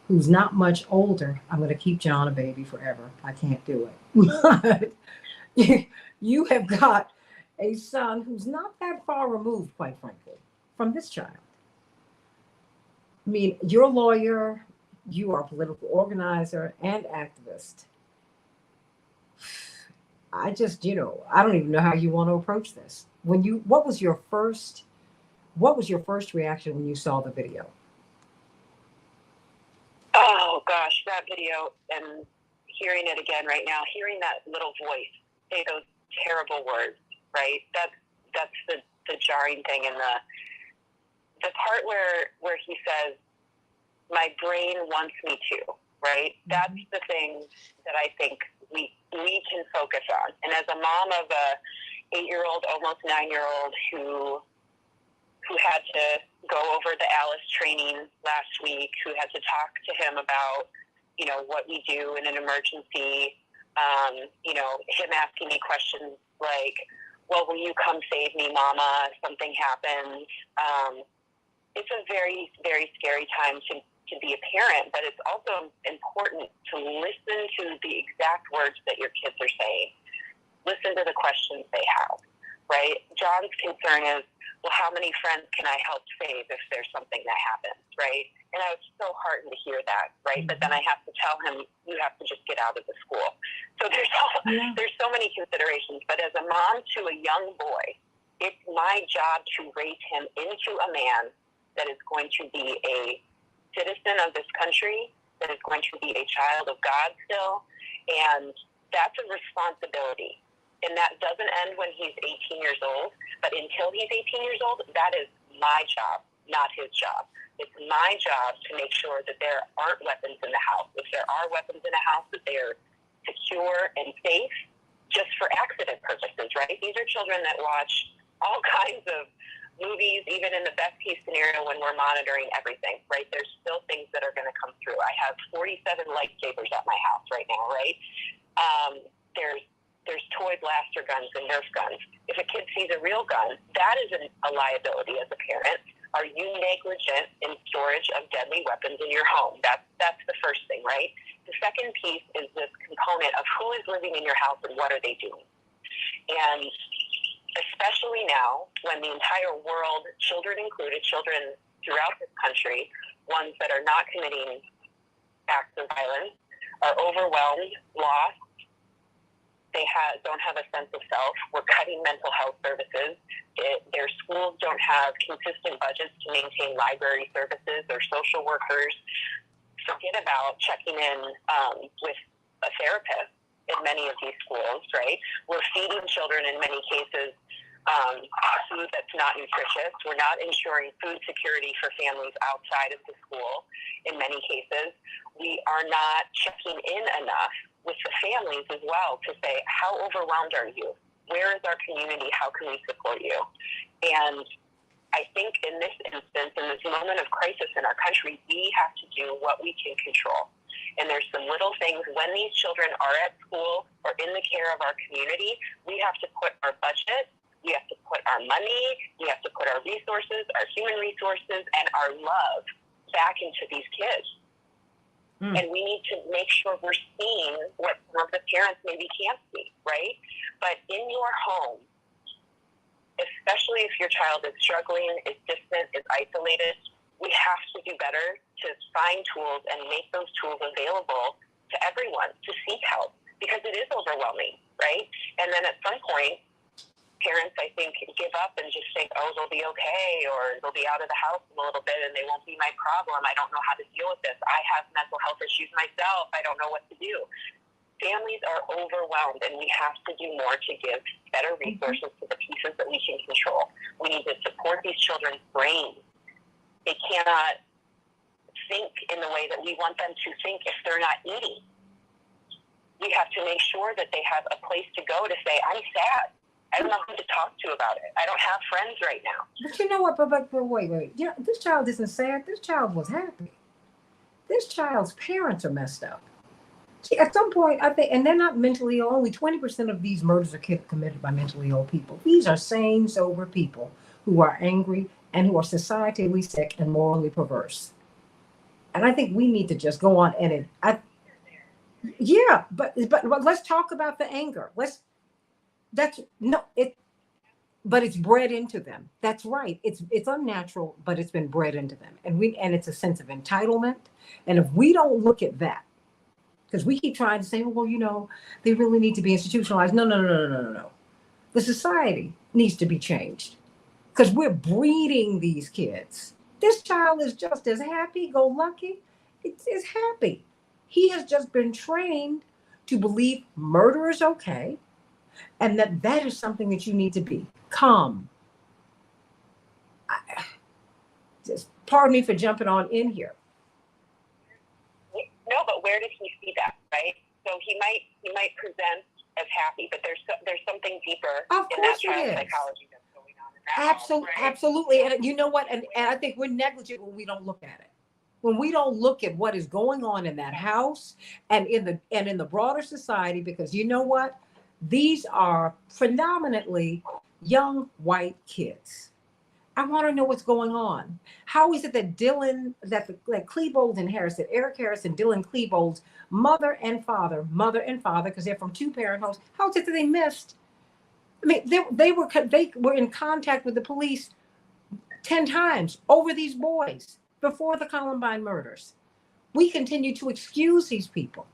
who's not much older. I'm going to keep John a baby forever. I can't do it. You have got a son who's not that far removed, quite frankly, from this child. I mean, you're a lawyer, you are a political organizer and activist. I just, I don't even know how you want to approach this. What was your first reaction when you saw the video? Oh gosh, that video, and hearing it again right now, hearing that little voice say those terrible words, right? That's the jarring thing, and the part where he says, "My brain wants me to," right? Mm-hmm. That's the thing that I think we can focus on. And as a mom of a 8-year-old, almost 9-year-old who had to go over the Alice training last week, who had to talk to him about, what we do in an emergency, him asking me questions like, well, will you come save me, Mama, if something happens? It's a very, very scary time to be a parent, but it's also important to listen to the exact words that your kids are saying. Listen to the questions they have, right? John's concern is, well, how many friends can I help save if there's something that happens, right? And I was so heartened to hear that, right? But then I have to tell him, you have to just get out of the school. So there's so many considerations. But as a mom to a young boy, it's my job to raise him into a man that is going to be a citizen of this country, that is going to be a child of God still. And that's a responsibility. And that doesn't end when he's 18 years old. But until he's 18 years old, that is my job, not his job. It's my job to make sure that there aren't weapons in the house. If there are weapons in the house, that they are secure and safe just for accident purposes, right? These are children that watch all kinds of movies, even in the best case scenario when we're monitoring everything, right? There's still things that are going to come through. I have 47 lightsabers at my house right now, right? There's toy blaster guns and Nerf guns. If a kid sees a real gun, that is a liability as a parent. Are you negligent in storage of deadly weapons in your home? That's the first thing, right? The second piece is this component of who is living in your house and what are they doing. And especially now, when the entire world, children included, children throughout this country, ones that are not committing acts of violence, are overwhelmed, lost, they don't have a sense of self. We're cutting mental health services. Their schools don't have consistent budgets to maintain library services or social workers. Forget about checking in with a therapist in many of these schools, right? We're feeding children in many cases food that's not nutritious. We're not ensuring food security for families outside of the school in many cases. We are not checking in enough with the families as well to say, how overwhelmed are you? Where is our community? How can we support you? And I think in this instance, in this moment of crisis in our country, we have to do what we can control. And there's some little things when these children are at school or in the care of our community, we have to put our budget, we have to put our money, we have to put our resources, our human resources, and our love back into these kids. And we need to make sure we're seeing what some of the parents maybe can't see, right? But in your home, especially if your child is struggling, is distant, is isolated, we have to do better to find tools and make those tools available to everyone to seek help, because it is overwhelming, right? And then at some point, parents, I think, give up and just think, oh, they'll be okay, or they'll be out of the house in a little bit and they won't be my problem. I don't know how to deal with this. I have mental health issues myself. I don't know what to do. Families are overwhelmed, and we have to do more to give better resources to the pieces that we can control. We need to support these children's brains. They cannot think in the way that we want them to think if they're not eating. We have to make sure that they have a place to go to say, I'm sad. I don't know who to talk to about it. I don't have friends right now. But you know what? But wait. You know, this child isn't sad. This child was happy. This child's parents are messed up. At some point, I think, and they're not mentally ill. Only 20% of these murders are committed by mentally ill people. These are sane, sober people who are angry and who are societally sick and morally perverse. And I think we need to just go on and but let's talk about the anger. But it's bred into them. That's right. It's unnatural, but it's been bred into them. And it's a sense of entitlement. And if we don't look at that, because we keep trying to say, well, you know, they really need to be institutionalized. No. The society needs to be changed, because we're breeding these kids. This child is just as happy-go-lucky. It's happy. He has just been trained to believe murder is okay, and that is something that you need to be calm. Just pardon me for jumping on in here. No, but where did he see that, right? So he might present as happy, but there's something deeper in that child psychology that's going on in that home, right? Absolutely. And you know what? And I think we're negligent when we don't look at it. When we don't look at what is going on in that house and in the broader society, because you know what? These are predominantly young white kids. I want to know what's going on. How is it that Klebold and Harrison, Eric Harrison, Dylan Klebold's mother and father, because they're from two-parent homes, how is it that they missed? I mean, they were in contact with the police 10 times over these boys before the Columbine murders. We continue to excuse these people.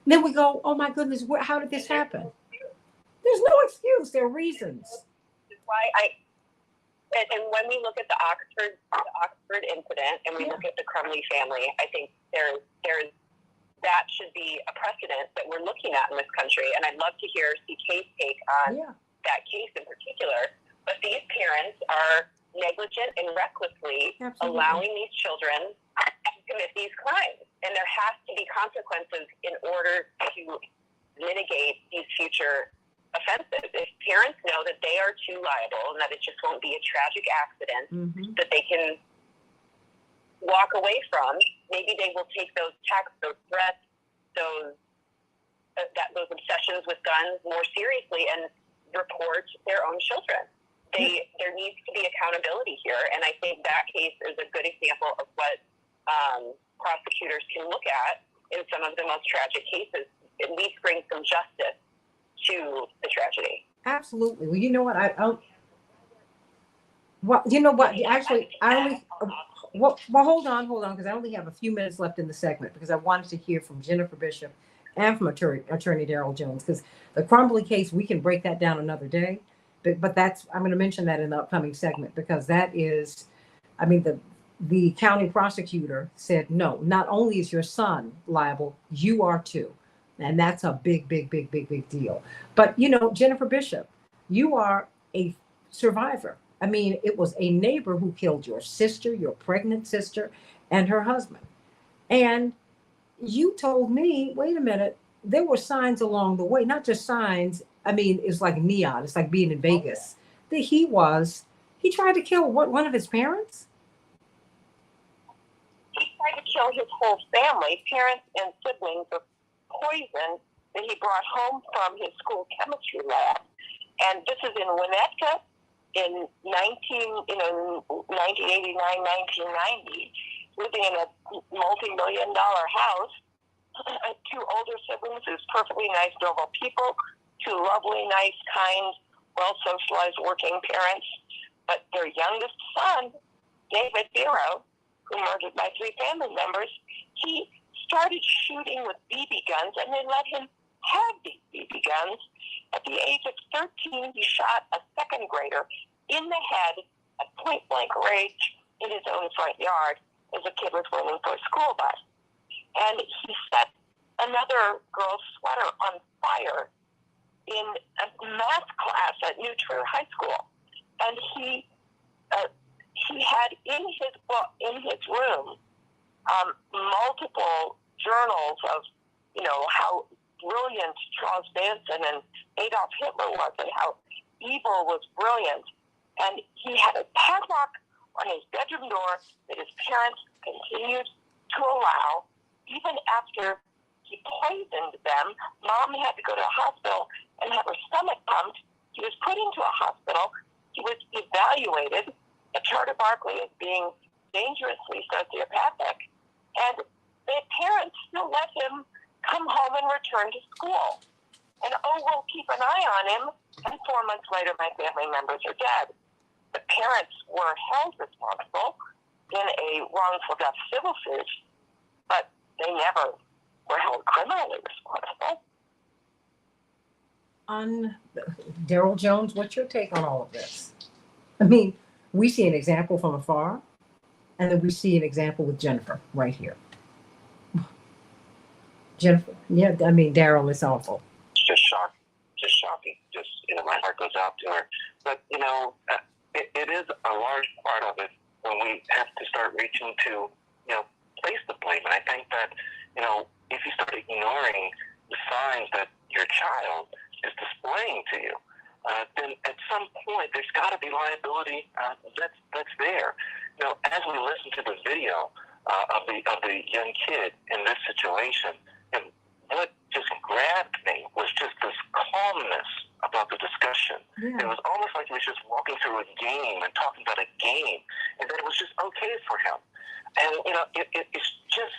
Then we go, oh my goodness, how did this happen? There's no excuse. There are reasons. And when we look at the Oxford incident and we look at the Crumley family, I think there's that should be a precedent that we're looking at in this country. And I'd love to hear CK's take on that case in particular. But these parents are negligent and recklessly allowing these children to commit these crimes. And there has to be consequences in order to mitigate these future offenses. If parents know that they are too liable and that it just won't be a tragic accident that they can walk away from, maybe they will take those texts, those threats, those obsessions with guns more seriously and report their own children. There needs to be accountability here, and I think that case is a good example of what prosecutors can look at in some of the most tragic cases, at least bring some justice to the tragedy. Absolutely. Well, you know what? You know what? Actually, I only. Well, hold on, because I only have a few minutes left in the segment because I wanted to hear from Jennifer Bishop and from Attorney Darrell Jones, because the Crumbly case, we can break that down another day. But I'm going to mention that in the upcoming segment, because that is, I mean, the county prosecutor said, no, not only is your son liable, you are too. And that's a big, big, big, big, big deal. But, you know, Jennifer Bishop, you are a survivor. I mean, it was a neighbor who killed your sister, your pregnant sister, and her husband. And you told me, wait a minute, there were signs along the way, not just signs. I mean, it's like neon. It's like being in Vegas. That he tried to kill one of his parents? He tried to kill his whole family, parents and siblings, of poison that he brought home from his school chemistry lab. And this is in Winnetka in 1989, 1990, living in a multi-million-dollar house. Two older siblings who's perfectly nice, normal people, two lovely, nice, kind, well-socialized working parents. But their youngest son, David Biro, who murdered my three family members, he started shooting with BB guns, and they let him have these BB guns. At the age of 13, he shot a second grader in the head at point-blank range in his own front yard as a kid was waiting for a school bus. And he set another girl's sweater on fire in a math class at New Trier High School. And he had in his room multiple journals of, you know, how brilliant Charles Manson and Adolf Hitler was and how evil was brilliant. And he had a padlock on his bedroom door that his parents continued to allow. Even after he poisoned them, Mom had to go to a hospital and have her stomach pumped. He was put into a hospital. He was evaluated at Charter Barkley as being dangerously sociopathic. And the parents still let him come home and return to school. And, we'll keep an eye on him. And 4 months later, my family members are dead. The parents were held responsible in a wrongful death civil suit, but they never were held criminally responsible. Darrell Jones, what's your take on all of this? I mean, we see an example from afar, and then we see an example with Jennifer right here. Jennifer, yeah, I mean, Darrell, is awful. It's just shocking. Just, you know, my heart goes out to her. But, you know, it is a large part of it when we have to start reaching to, you know, place the blame. And I think that, you know, if you start ignoring the signs that your child is displaying to you, then at some point there's got to be liability that's there. You know, as we listen to the video of the young kid in this situation, and what just grabbed me was just this calmness about the discussion. Yeah. It was almost like he was just walking through a game and talking about a game, and that it was just okay for him. And, you know, it's just,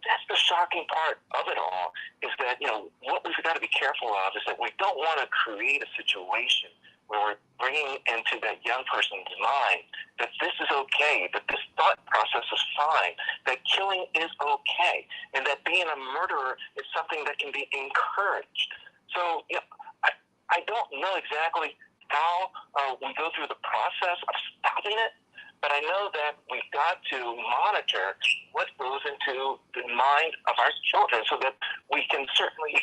that's the shocking part of it all, is that, you know, what we've got to be careful of is that we don't want to create a situation where we're bringing into that young person's mind that this is okay, that this thought process is fine, that killing is okay, and that being a murderer is something that can be encouraged. So, you know, I don't know exactly how we go through the process of stopping it, But I know that we've got to monitor what goes into the mind of our children so that we can certainly,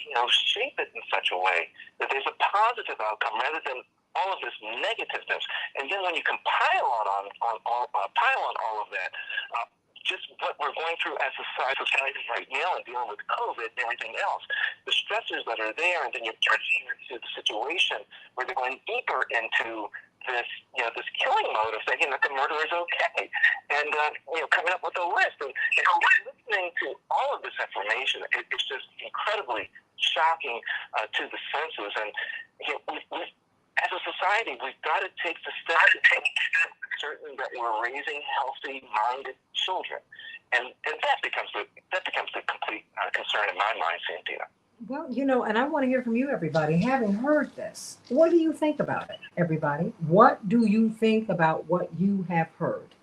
shape it in such a way that there's a positive outcome rather than all of this negativeness. And then when you compile on all of that, just what we're going through as a society right now and dealing with COVID and everything else, the stressors that are there, and then you get into the situation where they're going deeper into this killing mode of saying that the murder is okay, and coming up with a list, and listening to all of this information, it's just incredibly shocking to the senses. And we, as a society, we've got to take the steps to make certain that we're raising healthy-minded children, and that becomes the complete concern in my mind, Santita. Well, and I want to hear from you, everybody. Having heard this, what do you think about it, everybody? What do you think about what you have heard?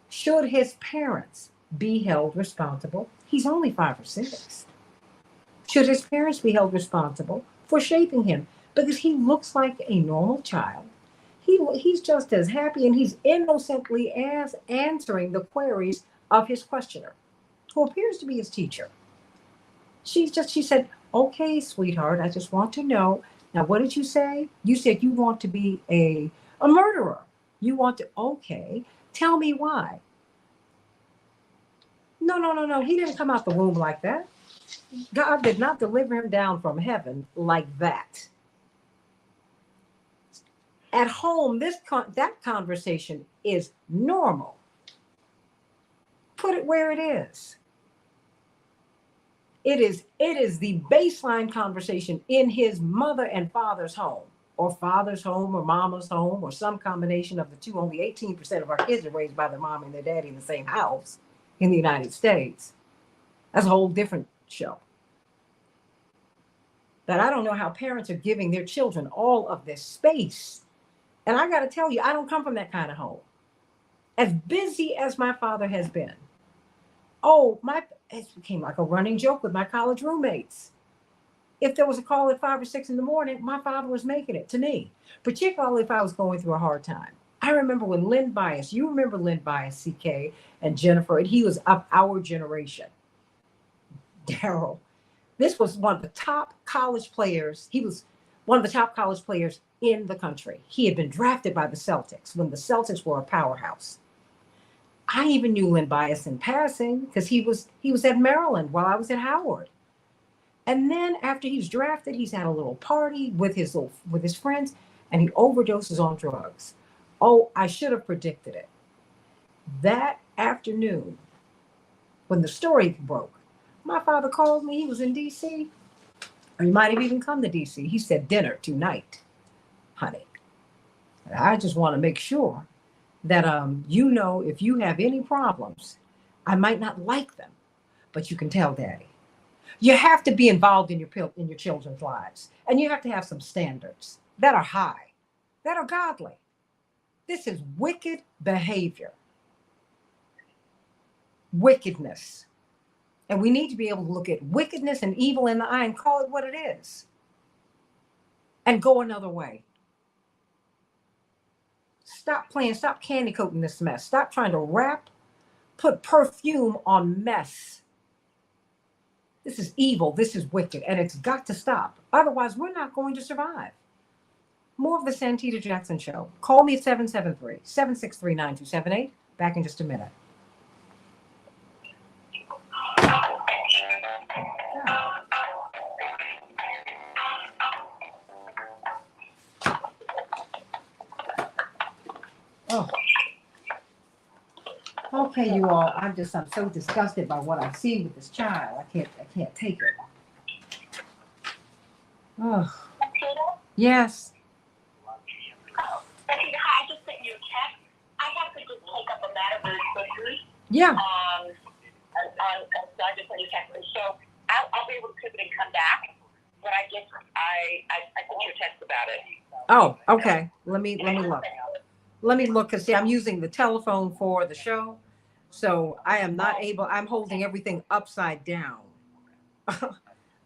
Should his parents be held responsible? He's only 5 or 6. Should his parents be held responsible for shaping him? Because he looks like a normal child. He's just as happy, and he's innocently as answering the queries of his questioner, who appears to be his teacher. She said, "Okay, sweetheart, I just want to know. Now, what did you say? You said you want to be a murderer. You want to, okay, tell me why." No. He didn't come out the womb like that. God did not deliver him down from heaven like that. At home, that conversation is normal. Put it where it is. It is the baseline conversation in his mother and father's home, or father's home, or mama's home, or some combination of the two. Only 18% of our kids are raised by their mom and their daddy in the same house in the United States. That's a whole different show. But I don't know how parents are giving their children all of this space. And I got to tell you, I don't come from that kind of home. As busy as my father has been, it became like a running joke with my college roommates. If there was a call at 5 or 6 in the morning, my father was making it to me, particularly if I was going through a hard time. I remember when Lynn Bias, you remember Lynn Bias, CK, and Jennifer, and he was of our generation. Daryl, this was one of the top college players. He was one of the top college players in the country. He had been drafted by the Celtics when the Celtics were a powerhouse. I even knew Lynn Bias in passing because he was at Maryland while I was at Howard. And then after he's drafted, he's had a little party with his friends, and he overdoses on drugs. Oh, I should have predicted it. That afternoon, when the story broke, my father called me. He was in D.C., or he might have even come to D.C. He said, "Dinner tonight, honey. And I just want to make sure that if you have any problems, I might not like them, but you can tell Daddy." You have to be involved in your children's lives, and you have to have some standards that are high, that are godly. This is wicked behavior, wickedness, and we need to be able to look at wickedness and evil in the eye and call it what it is, and go another way. Stop candy coating this mess. Stop trying to put perfume on mess. This is evil. This is wicked, and it's got to stop. Otherwise, we're not going to survive. More of the Santita Jackson Show. Call me at 773-763-9278. Back in just a minute. Oh. Okay, you all. I'm so disgusted by what I see with this child. I can't take it. Oh. Yes. I just sent you a text. I have to just take up a matter very quickly. Yeah. So I just sent you a text. So I'll be able to pivot and come back. But I guess I sent you a text about it. Oh, okay. Let me look. Let me look, because see, I'm using the telephone for the show. So I am not able, I'm holding everything upside down.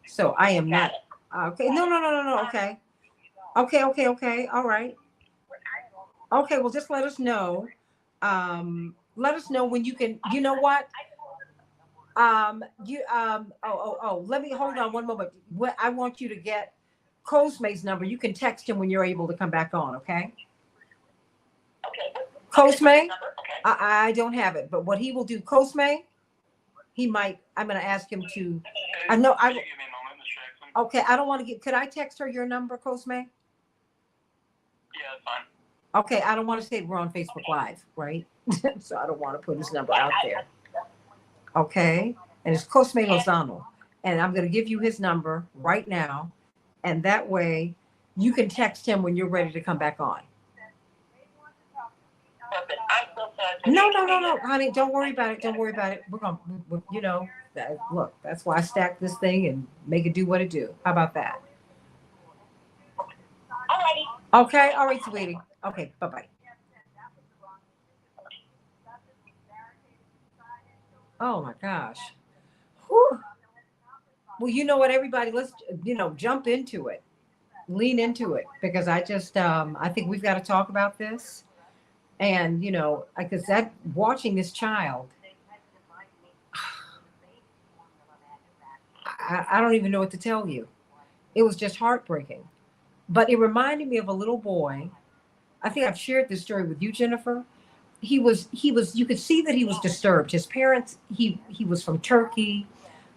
So I am not, okay. No. Okay. Okay. All right. Okay. Well, just let us know. let us know when you can. You know what? Let me hold on one moment. What I want you to get Cosmay's number. You can text him when you're able to come back on. Okay. Okay. Cosmay, Okay. I don't have it, but what he will do, Cosmay, he might. I'm going to ask him to. I know. Can you give me a moment, Ms. Jackson? Okay. I don't want to get. Could I text her your number, Cosmay? Yeah, that's fine. Okay. I don't want to say we're on Facebook Live, right? So I don't want to put his number out there. Okay. And it's Cosme Lozano. And I'm going to give you his number right now. And that way you can text him when you're ready to come back on. Perfect. I'm so sad. No, honey. Don't worry about it. Don't worry about it. We're going to, look, that's why I stack this thing and make it do what it do. How about that? Alrighty. Okay. All right, sweetie. Okay. Bye-bye. Oh my gosh. Whew. Well, you know what, everybody, let's, jump into it, lean into it, because I just, I think we've got to talk about this. And, because watching this child, I don't even know what to tell you. It was just heartbreaking, but it reminded me of a little boy. I think I've shared this story with you, Jennifer. He was, you could see that he was disturbed. His parents, he was from Turkey.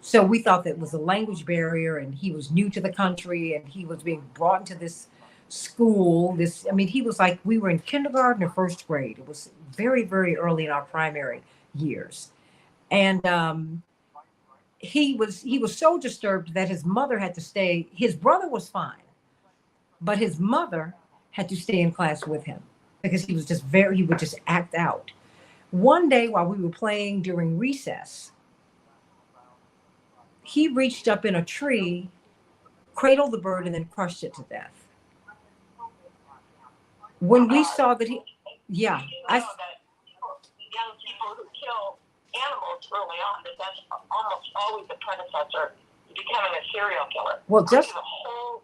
So we thought that it was a language barrier, and he was new to the country, and he was being brought into this school. He was like, we were in kindergarten or first grade. It was very, very early in our primary years. And he was so disturbed that his mother had to stay. His brother was fine, but his mother had to stay in class with him because he was just he would just act out. One day while we were playing during recess, he reached up in a tree, cradled the bird, and then crushed it to death. When we saw that that young people who kill animals early on, that's almost always the predecessor to becoming a serial killer. Well, just the whole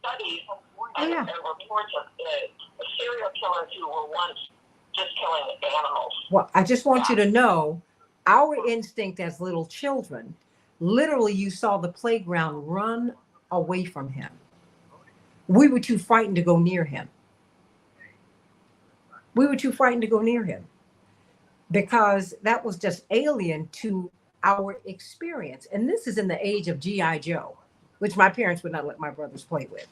studies and reports of the serial killers who were once just killing animals. Well, I just want you to know, our instinct as little children, literally, you saw the playground run away from him. We were too frightened to go near him. Because that was just alien to our experience. And this is in the age of G.I. Joe, which my parents would not let my brothers play with.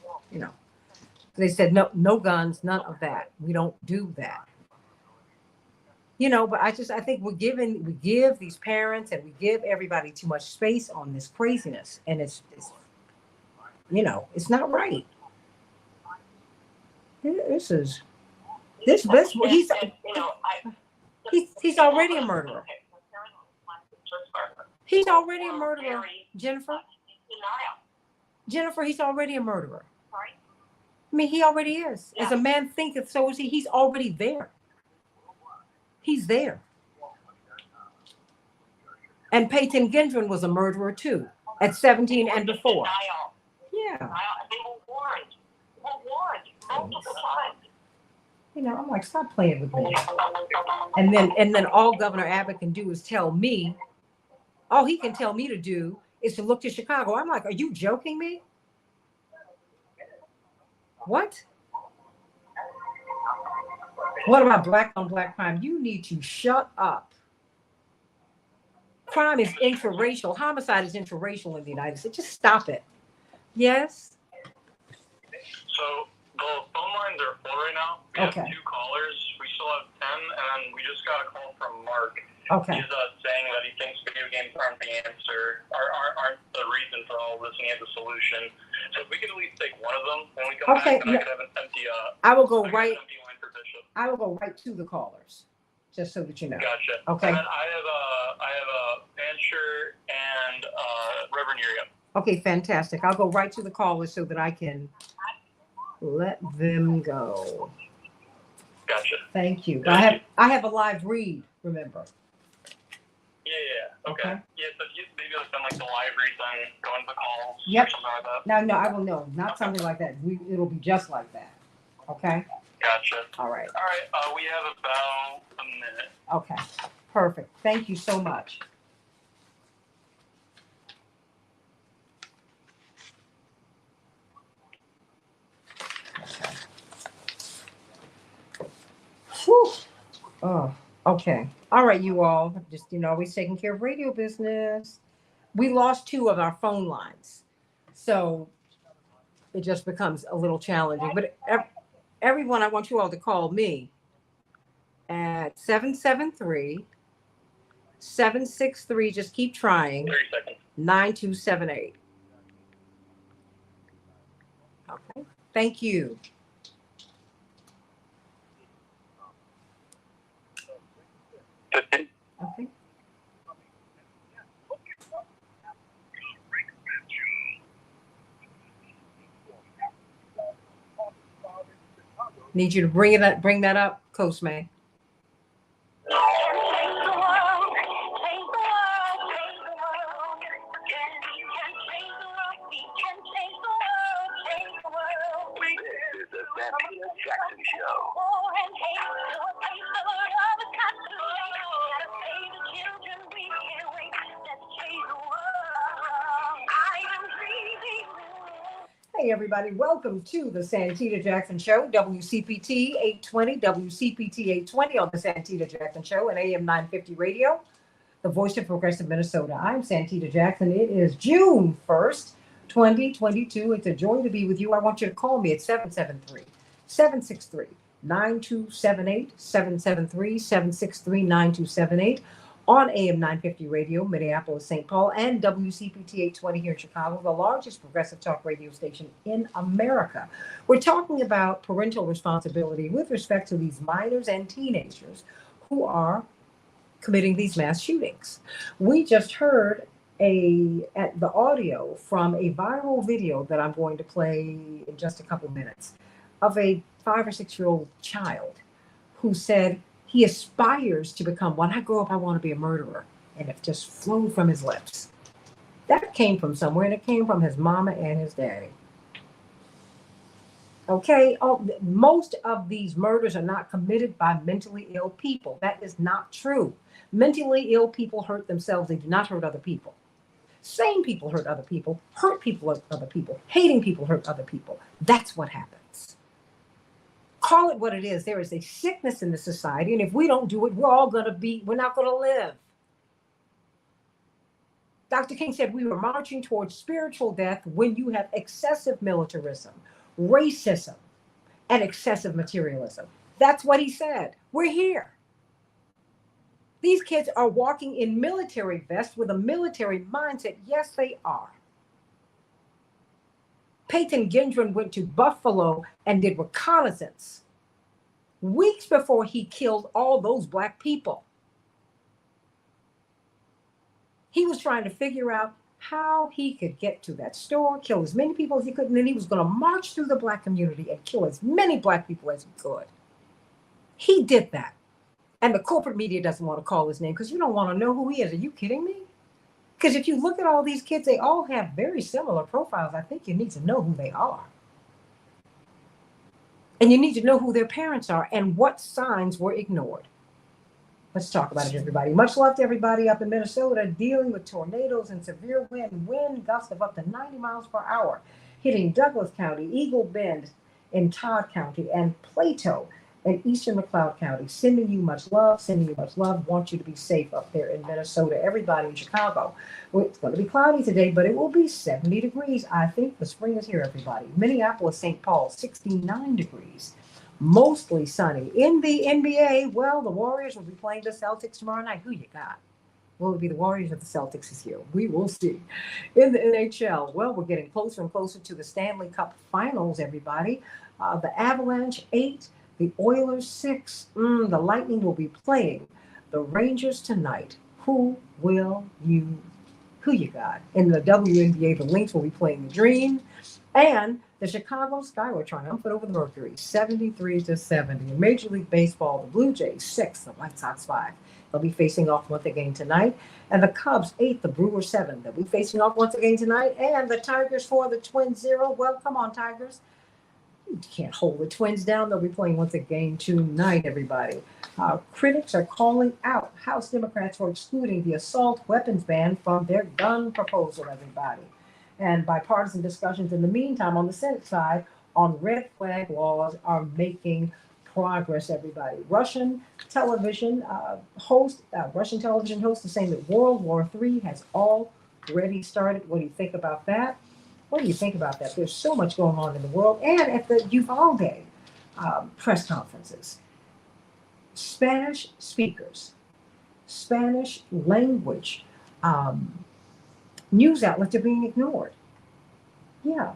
They said, no guns, none of that. We don't do that. But I think we give these parents and we give everybody too much space on this craziness. And it's not right. He's already a murderer. He's already a murderer, Jennifer. Jennifer, he's already a murderer. He already is. As a man thinketh, so is he. He's already there. He's there. And Peyton Gendron was a murderer too, at 17 and before. Yeah. They were warned multiple times. I'm like, stop playing with me. And then all Governor Abbott can do is tell me, all he can tell me to do is to look to Chicago. I'm like, are you joking me? What? What about black on black crime? You need to shut up. Crime is interracial. Homicide is interracial in the United States. Just stop it. Yes? So the phone lines are full right now. We have 2 callers. We still have 10, and then we just got a call from Mark. Okay. He's saying that he thinks video games aren't the answer, aren't the reason for all this, and he has a solution. So if we could at least take one of them when we come back, then I could have an empty. I will go right. Empty line for Bishop. I will go right to the callers, just so that you know. Gotcha. Okay. And then I have a Fancher and Reverend Uriah. Okay, fantastic. I'll go right to the callers so that I can let them go. Gotcha. Thank you. But I have a live read, remember. Yeah. Okay. Yeah, so maybe like send like the live reads on going to the calls. Yep. Or something like that. No, I will know. Not something like that. It'll be just like that. Okay. Gotcha. All right. We have about a minute. Okay, perfect. Thank you so much. Okay. Whew. Oh, okay. All right, you all. Just, always taking care of radio business. We lost 2 of our phone lines. So it just becomes a little challenging. But everyone, I want you all to call me at 773, just keep trying, 30 seconds. 9278. Okay. Thank you. Okay. Need you to bring that up, Coach May. This is the Santita Jackson Show. Hey, everybody. Welcome to the Santita Jackson Show, WCPT 820, WCPT 820 on the Santita Jackson Show and AM 950 Radio, the voice of progressive Minnesota. I'm Santita Jackson. It is June 1st, 2022. It's a joy to be with you. I want you to call me at 773-763-9278, 773-763-9278 on AM 950 Radio, Minneapolis, St. Paul, and WCPT 820 here in Chicago, the largest progressive talk radio station in America. We're talking about parental responsibility with respect to these minors and teenagers who are committing these mass shootings. We just heard the audio from a viral video that I'm going to play in just a couple minutes of a 5 or 6-year-old child who said he aspires to become, when I grow up, I want to be a murderer. And it just flowed from his lips. That came from somewhere, and it came from his mama and his daddy. Okay, most of these murders are not committed by mentally ill people. That is not true. Mentally ill people hurt themselves. They do not hurt other people. Sane people hurt other people. Hurt people hurt other people. Hating people hurt other people. That's what happens. Call it what it is. There is a sickness in the society, and if we don't do it, we're not going to live. Dr. King said we were marching towards spiritual death when you have excessive militarism, racism, and excessive materialism. That's what he said. We're here. These kids are walking in military vests with a military mindset. Yes, they are. Peyton Gendron went to Buffalo and did reconnaissance weeks before he killed all those Black people. He was trying to figure out how he could get to that store, kill as many people as he could, and then he was going to march through the Black community and kill as many Black people as he could. He did that. And the corporate media doesn't want to call his name because you don't want to know who he is. Are you kidding me? Because if you look at all these kids, they all have very similar profiles. I think you need to know who they are. And you need to know who their parents are and what signs were ignored. Let's talk about it, everybody. Much love to everybody up in Minnesota dealing with tornadoes and severe wind gusts of up to 90 miles per hour, hitting Douglas County, Eagle Bend in Todd County, and Plato in eastern McLeod County. Sending you much love. Want you to be safe up there in Minnesota. Everybody in Chicago. Well, it's going to be cloudy today, but it will be 70 degrees. I think the spring is here, everybody. Minneapolis, St. Paul, 69 degrees. Mostly sunny. In the NBA, well, the Warriors will be playing the Celtics tomorrow night. Who you got? Will it be the Warriors or the Celtics this year? We will see. In the NHL, well, we're getting closer and closer to the Stanley Cup Finals, everybody. The Avalanche 8, the Oilers 6. The Lightning will be playing the Rangers tonight. Who you got? In the WNBA, the Lynx will be playing the Dream. And the Chicago Sky were triumphant over the Mercury, 73-70. In Major League Baseball, the Blue Jays 6, the White Sox 5. They'll be facing off once again tonight. And the Cubs 8, the Brewers 7. They'll be facing off once again tonight. And the Tigers 4, the Twins 0. Well, come on, Tigers. You can't hold the Twins down. They'll be playing once again tonight, everybody. Critics are calling out House Democrats for excluding the assault weapons ban from their gun proposal, everybody. And bipartisan discussions in the meantime on the Senate side on red flag laws are making progress, everybody. Russian television host is saying that World War III has already started. What do you think about that? What do you think about that? There's so much going on in the world. And at the Uvalde press conferences, Spanish speakers, Spanish language news outlets are being ignored. Yeah,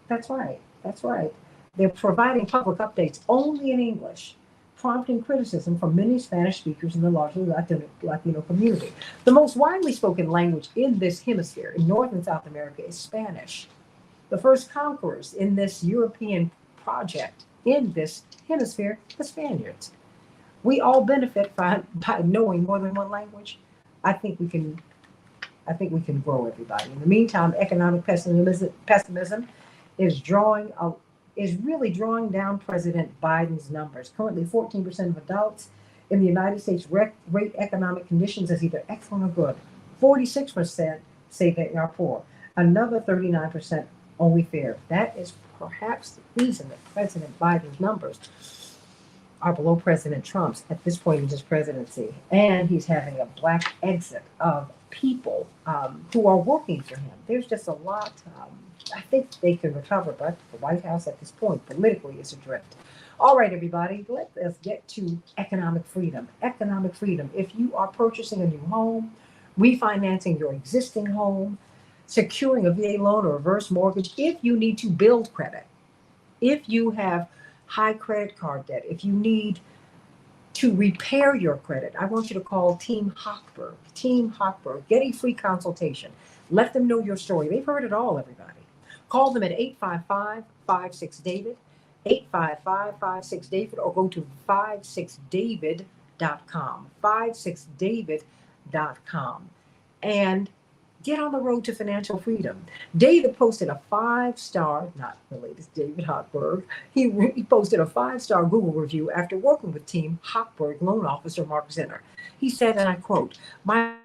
that's right. That's right. They're providing public updates only in English, prompting criticism from many Spanish speakers in the largely Latino community. The most widely spoken language in this hemisphere, in North and South America, is Spanish. The first conquerors in this European project in this hemisphere, the Spaniards. We all benefit by knowing more than one language. I think we can grow, everybody. In the meantime, economic pessimism is really drawing down President Biden's numbers. Currently, 14% of adults in the United States rate economic conditions as either excellent or good. 46% say they are poor. Another 39% only fair. That is perhaps the reason that President Biden's numbers are below President Trump's at this point in his presidency. And he's having a black exit of people who are working for him. There's just a lot. I think they can recover, but the White House at this point politically is adrift. All right, everybody, let us get to economic freedom. Economic freedom. If you are purchasing a new home, refinancing your existing home, securing a VA loan or reverse mortgage, if you need to build credit, if you have high credit card debt, if you need to repair your credit, I want you to call Team Hochberg. Team Hochberg. Get a free consultation. Let them know your story. They've heard it all, everybody. Call them at 855-56-DAVID, 855-56-DAVID, or go to 56david.com, 56david.com, and get on the road to financial freedom. David posted a 5-star, not the latest David Hochberg, he posted a 5-star Google review after working with Team Hochberg loan officer Mark Zinner. He said, and I quote, "My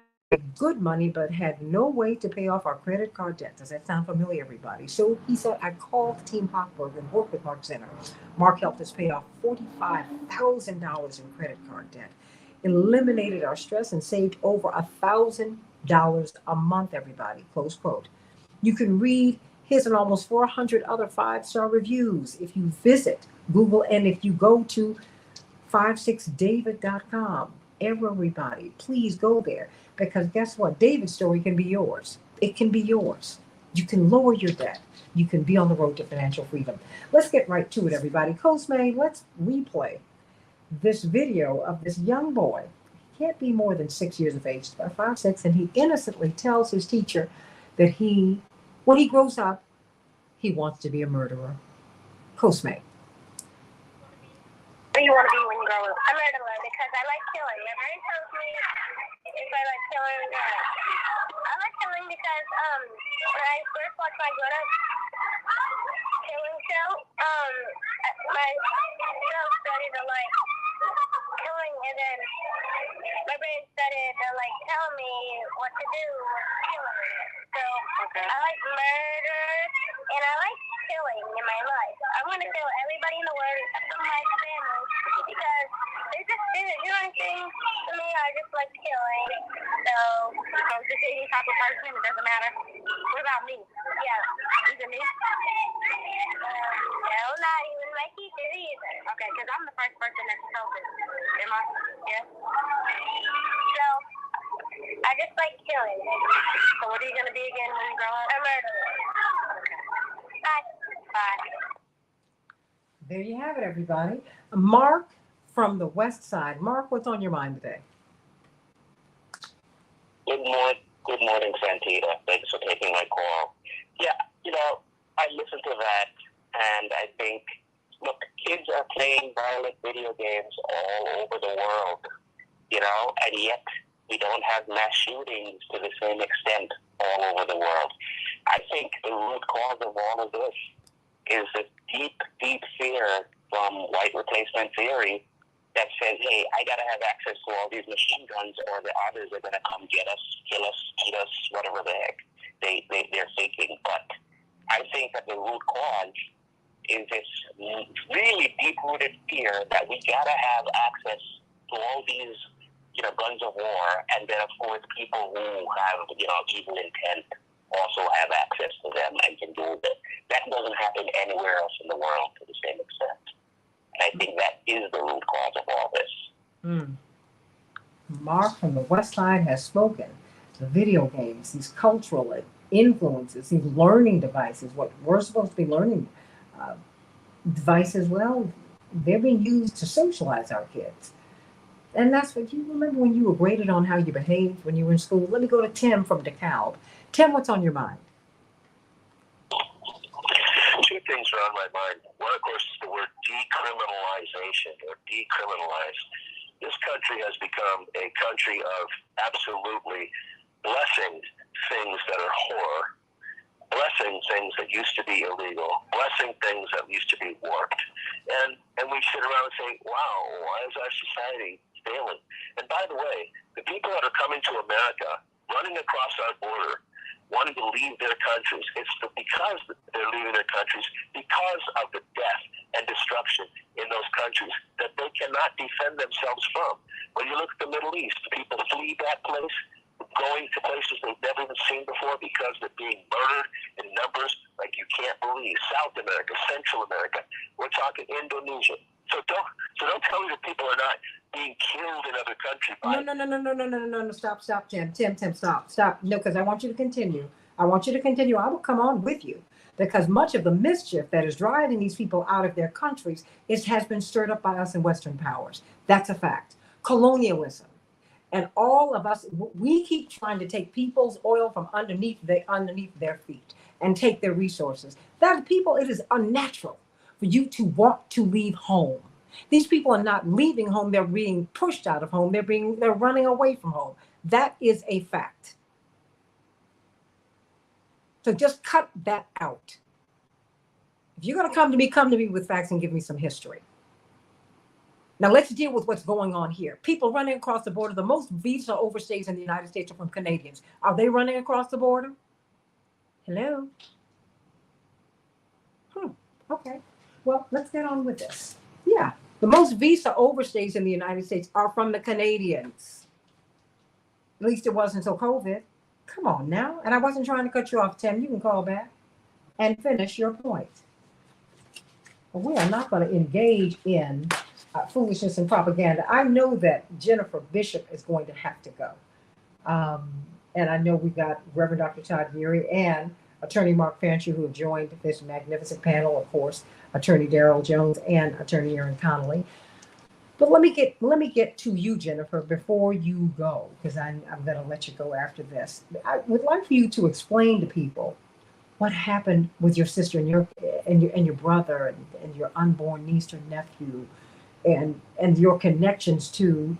good money, but had no way to pay off our credit card debt." Does that sound familiar, everybody? So he said, I called Team Hochberg and worked with Mark Zinner. Mark helped us pay off $45,000 in credit card debt, eliminated our stress, and saved over $1,000 a month, everybody, close quote. You can read his and almost 400 other 5-star reviews if you visit Google and if you go to 56david.com. Everybody, please go there, because guess what? David's story can be yours. It can be yours. You can lower your debt. You can be on the road to financial freedom. Let's get right to it, everybody. Postmate, let's replay this video of this young boy. He can't be more than 6 years of age, about 5, 6, and he innocently tells his teacher that when he grows up, he wants to be a murderer. Postmate. What do you want to be when you grow up? A murderer, because I like killing. My brain tells me if I like killing, I like killing because when I first watched my grown-up killing show, my show started to like killing, and then my brain started to like tell me what to do with killing. So I like murder and I like killing in my life. I want to kill everybody in the world except for my family, because they just didn't do anything to me. I just like killing. So just any type of person, it doesn't matter. What about me? Yeah. Is it me? No, not even my teacher either. Okay, because I'm the first person that you told this. Am I? Yeah. So I just like killing. So what are you gonna be again when you grow up? A murderer. Bye. Bye. There you have it, everybody. Mark from the West Side. Mark, what's on your mind today? Good morning, Santita. Thanks for taking my call. Yeah, I listened to that, and I think, look, kids are playing violent video games all over the world, and yet we don't have mass shootings to the same extent all over the world. I think the root cause of all of this is the deep, deep fear from white replacement theory that says, hey, I got to have access to all these machine guns or the others are going to come get us, kill us, eat us, whatever the heck they're thinking. But I think that the root cause is this really deep-rooted fear that we got to have access to all these, guns of war, and then, of course, people who have, evil intent also have access to them and can do it. That doesn't happen anywhere else in the world to the same extent. And I think that is the root cause of all this. Mark from the West Side has spoken. The video games, these cultural influences, these learning devices, what we're supposed to be learning devices, well, they're being used to socialize our kids. And that's what you remember when you were graded on how you behaved when you were in school. Let me go to Tim from DeKalb. Tim, what's on your mind? Two things are on my mind. One, of course, is the word decriminalization or decriminalize. This country has become a country of absolutely blessing things that are horror, blessing things that used to be illegal, blessing things that used to be warped. And we sit around and say, wow, why is our society failing? And by the way, the people that are coming to America, running across our border, wanting to leave their countries, it's because they're leaving their countries because of the death and destruction in those countries that they cannot defend themselves from. When you look at the Middle East, people flee that place, going to places they've never even seen before because they're being murdered in numbers like you can't believe. South America, Central America, we're talking Indonesia. So don't tell me that people are not being killed in other countries. No. Stop, Tim. Tim, stop. No, because I want you to continue. I will come on with you because much of the mischief that is driving these people out of their countries has been stirred up by us and Western powers. That's a fact. Colonialism. And all of us, we keep trying to take people's oil from underneath their feet and take their resources. That people, it is unnatural for you to want to leave home. These people are not leaving home. They're being pushed out of home. They're running away from home. That is a fact. So just cut that out. If you're going to come to me with facts and give me some history. Now let's deal with what's going on here. People running across the border. The most visa overstays in the United States are from Canadians. Are they running across the border? Hello? Okay. Well, let's get on with this. Yeah. The most visa overstays in the United States are from the Canadians. At least it was until COVID. Come on now. And I wasn't trying to cut you off, Tim. You can call back and finish your point. But we are not going to engage in foolishness and propaganda. I know that Jennifer Bishop is going to have to go. And I know we've got Reverend Dr. Todd Geary and Attorney Mark Fancher, who have joined this magnificent panel, of course, Attorney Darrell Jones and Attorney Aaron Connolly. But let me get to you, Jennifer, before you go, because I'm going to let you go after this. I would like for you to explain to people what happened with your sister and your brother and your unborn niece or nephew, and your connections to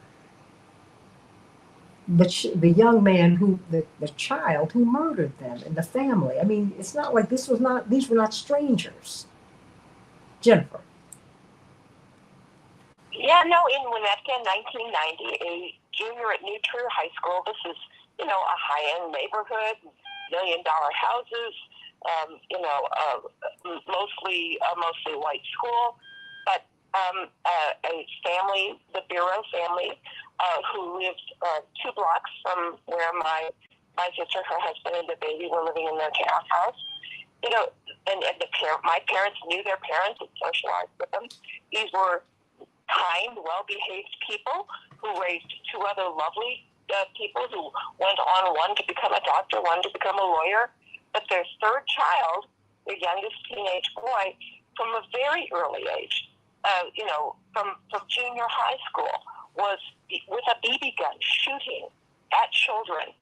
the young man the child who murdered them and the family. I mean, it's not like these were not strangers. Jennifer. Yeah, no, in Winnetka, 1990, a junior at New Trier High School. This is, a high-end neighborhood, $1 million houses, mostly white school, but a family, the Bureau family, who lived 2 blocks from where my sister, her husband, and the baby were living in their townhouse. And my parents knew their parents and socialized with them. These were kind, well-behaved people who raised 2 other lovely people who went on, one to become a doctor, one to become a lawyer. But their 3rd child, their youngest teenage boy, from a very early age, from junior high school, was with a BB gun shooting at children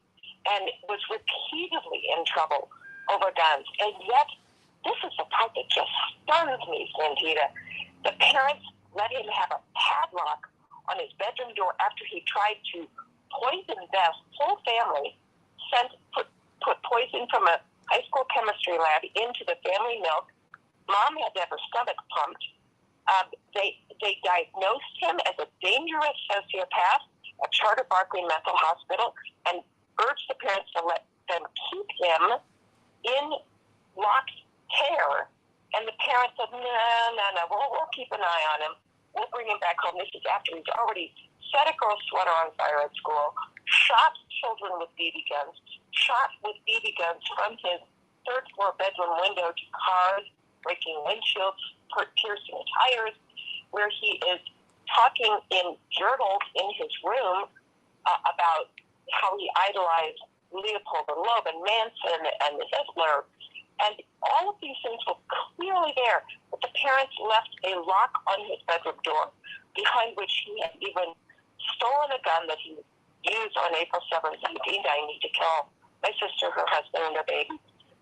and was repeatedly in trouble over guns. And yet, this is the part that just stuns me, Santita. The parents let him have a padlock on his bedroom door after he tried to poison Beth's whole family, put poison from a high school chemistry lab into the family milk, Mom had to have her stomach pumped. They diagnosed him as a dangerous sociopath at Charter Barkley Mental Hospital and urged the parents to let them keep him in locked care. And the parents said, no, we'll keep an eye on him. We'll bring him back home. This is after he's already set a girl's sweater on fire at school, shot children with BB guns, shot with BB guns from his third-floor bedroom window to cars, breaking windshields, piercing tires, where he is talking in journals in his room about how he idolized Leopold and Loeb and Manson and Hitler. And all of these things were clearly there, but the parents left a lock on his bedroom door, behind which he had even stolen a gun that he used on April 7th, 1990 to kill my sister, her husband, and their baby,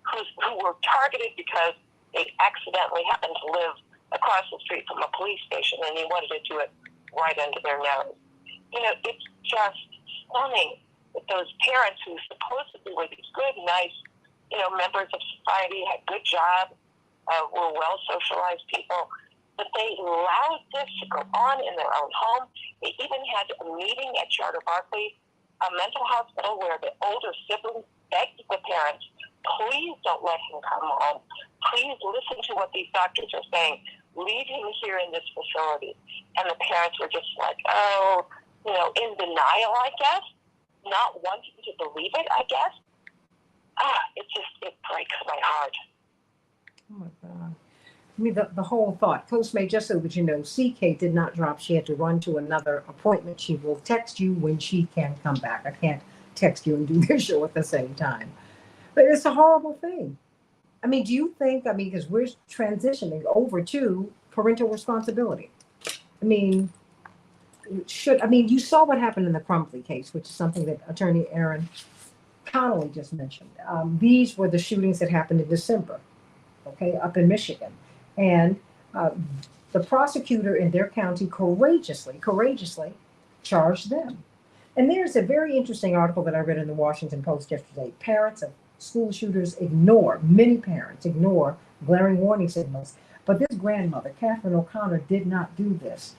who were targeted because they accidentally happened to live across the street from a police station, and he wanted to do it right under their nose. You know, it's just stunning that those parents who supposedly were these good, nice, members of society, had good jobs, were well-socialized people, but they allowed this to go on in their own home. They even had a meeting at Charter Barkley, a mental hospital, where the older siblings begged the parents, please don't let him come home. Please listen to what these doctors are saying. Leave him here in this facility. And the parents were just like, in denial, I guess, not wanting to believe it, I guess. It breaks my heart. Oh, my God. I mean, the whole thought. Postmate, just so that you know, CK did not drop. She had to run to another appointment. She will text you when she can come back. I can't text you and do this show at the same time. But it's a horrible thing. I mean, do you think, because we're transitioning over to parental responsibility. I mean, you saw what happened in the Crumpley case, which is something that Attorney Aaron Connolly just mentioned. These were the shootings that happened in December, up in Michigan. And the prosecutor in their county courageously charged them. And there's a very interesting article that I read in the Washington Post yesterday. Parents of school shooters many parents ignore glaring warning signals. But this grandmother, Catherine O'Connor, did not do this.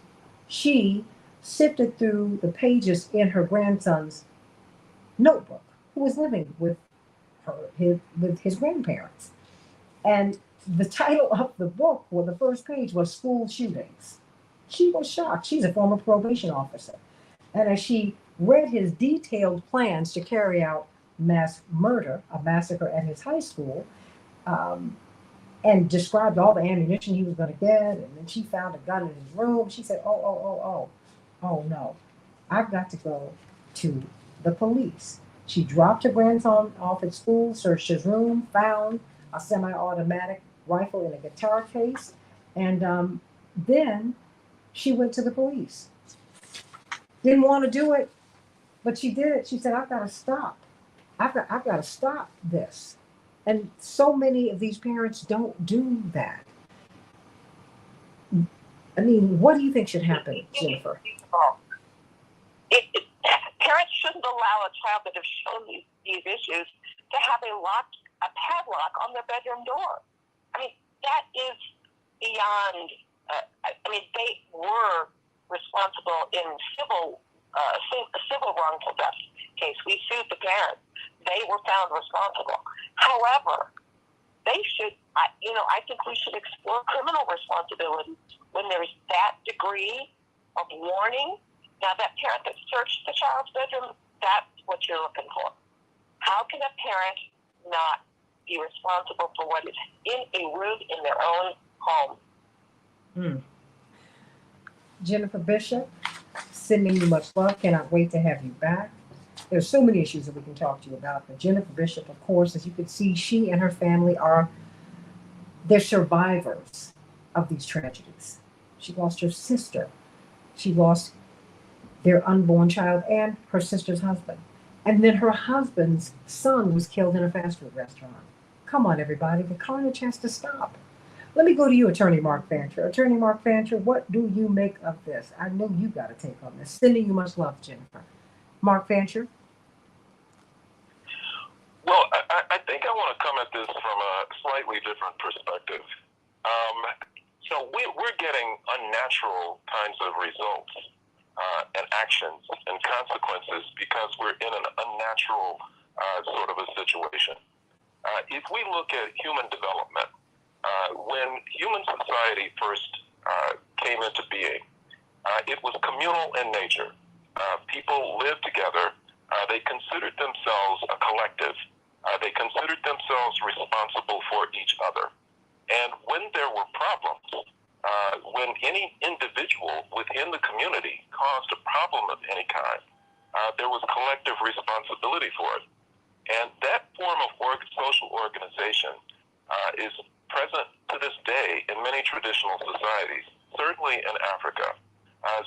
She sifted through the pages in her grandson's notebook, who was living with his grandparents. And the title of the book, the first page, was School Shootings. She was shocked. She's a former probation officer. And as she read his detailed plans to carry out mass murder, a massacre at his high school, and described all the ammunition he was going to get, and then she found a gun in his room, she said, oh no, I've got to go to the police. She dropped her grandson off at school, searched his room, found a semi-automatic rifle in a guitar case, and then she went to the police. Didn't want to do it, but she did it. She said, I've got to stop. I've got to stop this. And so many of these parents don't do that. I mean, what do you think should happen, Jennifer? Parents shouldn't allow a child that has shown these issues to have a padlock on their bedroom door. I mean, that is beyond. They were responsible in a civil wrongful death case. We sued the parents. They were found responsible. However, they should, I think we should explore criminal responsibility when there's that degree of warning. Now, that parent that searched the child's bedroom, that's what you're looking for. How can a parent not be responsible for what is in a room in their own home? Jennifer Bishop, sending you much love. Cannot wait to have you back. There's so many issues that we can talk to you about. But Jennifer Bishop, of course, as you can see, she and her family they're survivors of these tragedies. She lost her sister. She lost their unborn child and her sister's husband. And then her husband's son was killed in a fast food restaurant. Come on, everybody. The carnage has to stop. Let me go to you, Attorney Mark Fancher. Attorney Mark Fancher, what do you make of this? I know you got to take on this. Sending you much love, Jennifer. Mark Fancher? Well, I think I want to come at this from a slightly different perspective. We're getting unnatural kinds of results and actions and consequences because we're in an unnatural sort of a situation. If we look at human development, when human society first came into being, it was communal in nature. People lived together. They considered themselves a collective. They considered themselves responsible for each other. And when there were problems, when any individual within the community caused a problem of any kind, there was collective responsibility for it. And that form of social organization is present to this day in many traditional societies, certainly in Africa.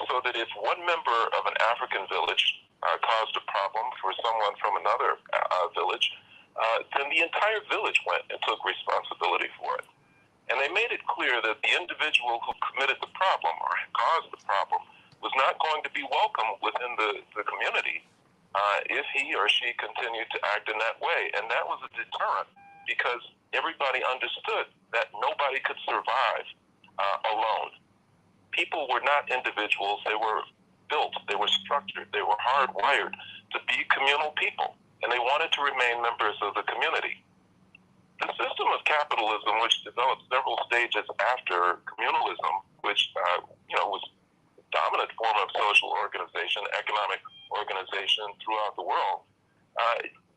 So that if one member of an African village caused a problem for someone from another village, then the entire village went and took responsibility for it. And they made it clear that the individual who committed the problem or caused the problem was not going to be welcome within the community if he or she continued to act in that way. And that was a deterrent because everybody understood that nobody could survive alone. People were not individuals. They were built. They were structured. They were hardwired to be communal people. And they wanted to remain members of the community. The system of capitalism, which developed several stages after communalism, which was the dominant form of social organization, economic organization throughout the world,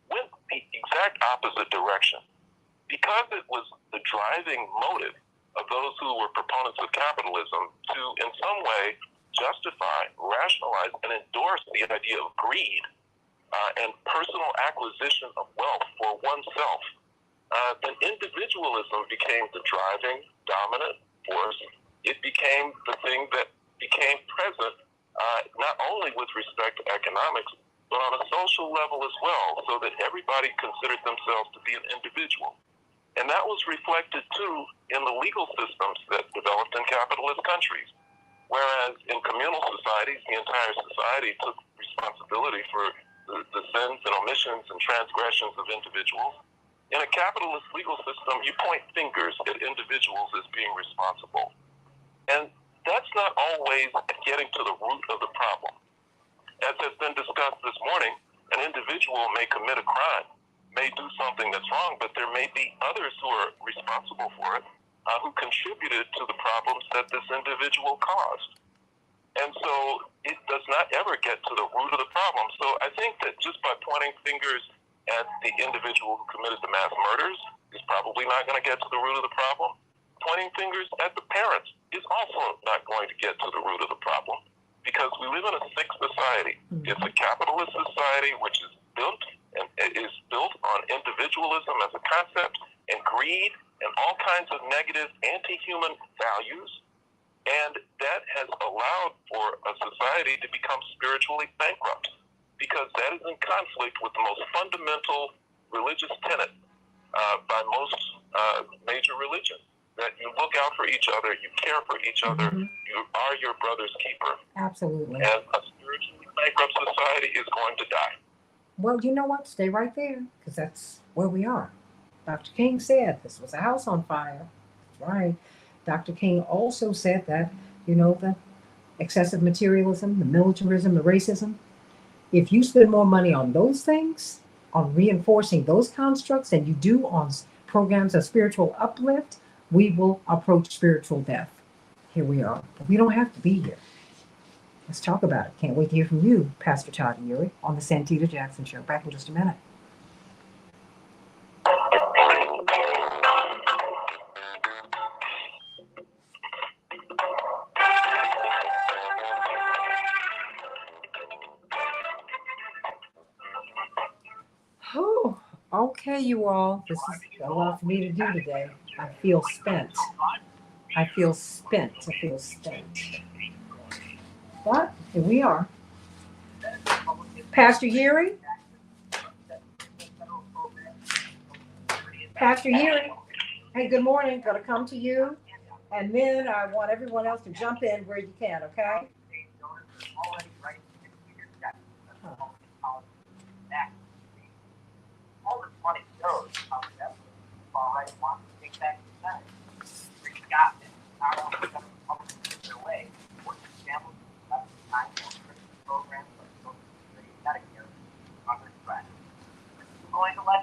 went the exact opposite direction. Because it was the driving motive of those who were proponents of capitalism to, in some way, justify, rationalize, and endorse the idea of greed and personal acquisition of wealth for oneself, then individualism became the driving, dominant force. It became the thing that became present not only with respect to economics, but on a social level as well, so that everybody considered themselves to be an individual. And that was reflected, too, in the legal systems that developed in capitalist countries. Whereas in communal societies, the entire society took responsibility for the sins and omissions and transgressions of individuals. In a capitalist legal system, you point fingers at individuals as being responsible. And that's not always getting to the root of the problem. As has been discussed this morning, an individual may commit a crime, may do something that's wrong, but there may be others who are responsible for it, who contributed to the problems that this individual caused. And so it does not ever get to the root of the problem. So I think that just by pointing fingers at the individual who committed the mass murders is probably not going to get to the root of the problem. Pointing fingers at the parents is also not going to get to the root of the problem, because we live in a sick society. It's a capitalist society which is built on individualism as a concept and greed and all kinds of negative anti-human values. And that has allowed for a society to become spiritually bankrupt, because that is in conflict with the most fundamental religious tenet by most major religions, that you look out for each other, you care for each other, you are your brother's keeper. Absolutely. And a spiritually bankrupt society is going to die. Well, you know what? Stay right there, because that's where we are. Dr. King said this was a house on fire. Right. Dr. King also said that, the excessive materialism, the militarism, the racism, if you spend more money on those things, on reinforcing those constructs than you do on programs of spiritual uplift, we will approach spiritual death. Here we are. But we don't have to be here. Let's talk about it. Can't wait to hear from you, Pastor Todd Uri, on the Santita Jackson Show. Back in just a minute. Oh, okay, you all. This is a lot for me to do today. I feel spent. But here we are. Pastor Uri? Pastor Uri? Hey, good morning. Going to come to you. And then I want everyone else to jump in where you can, okay? All this money goes, how the far right wants to take back the Senate.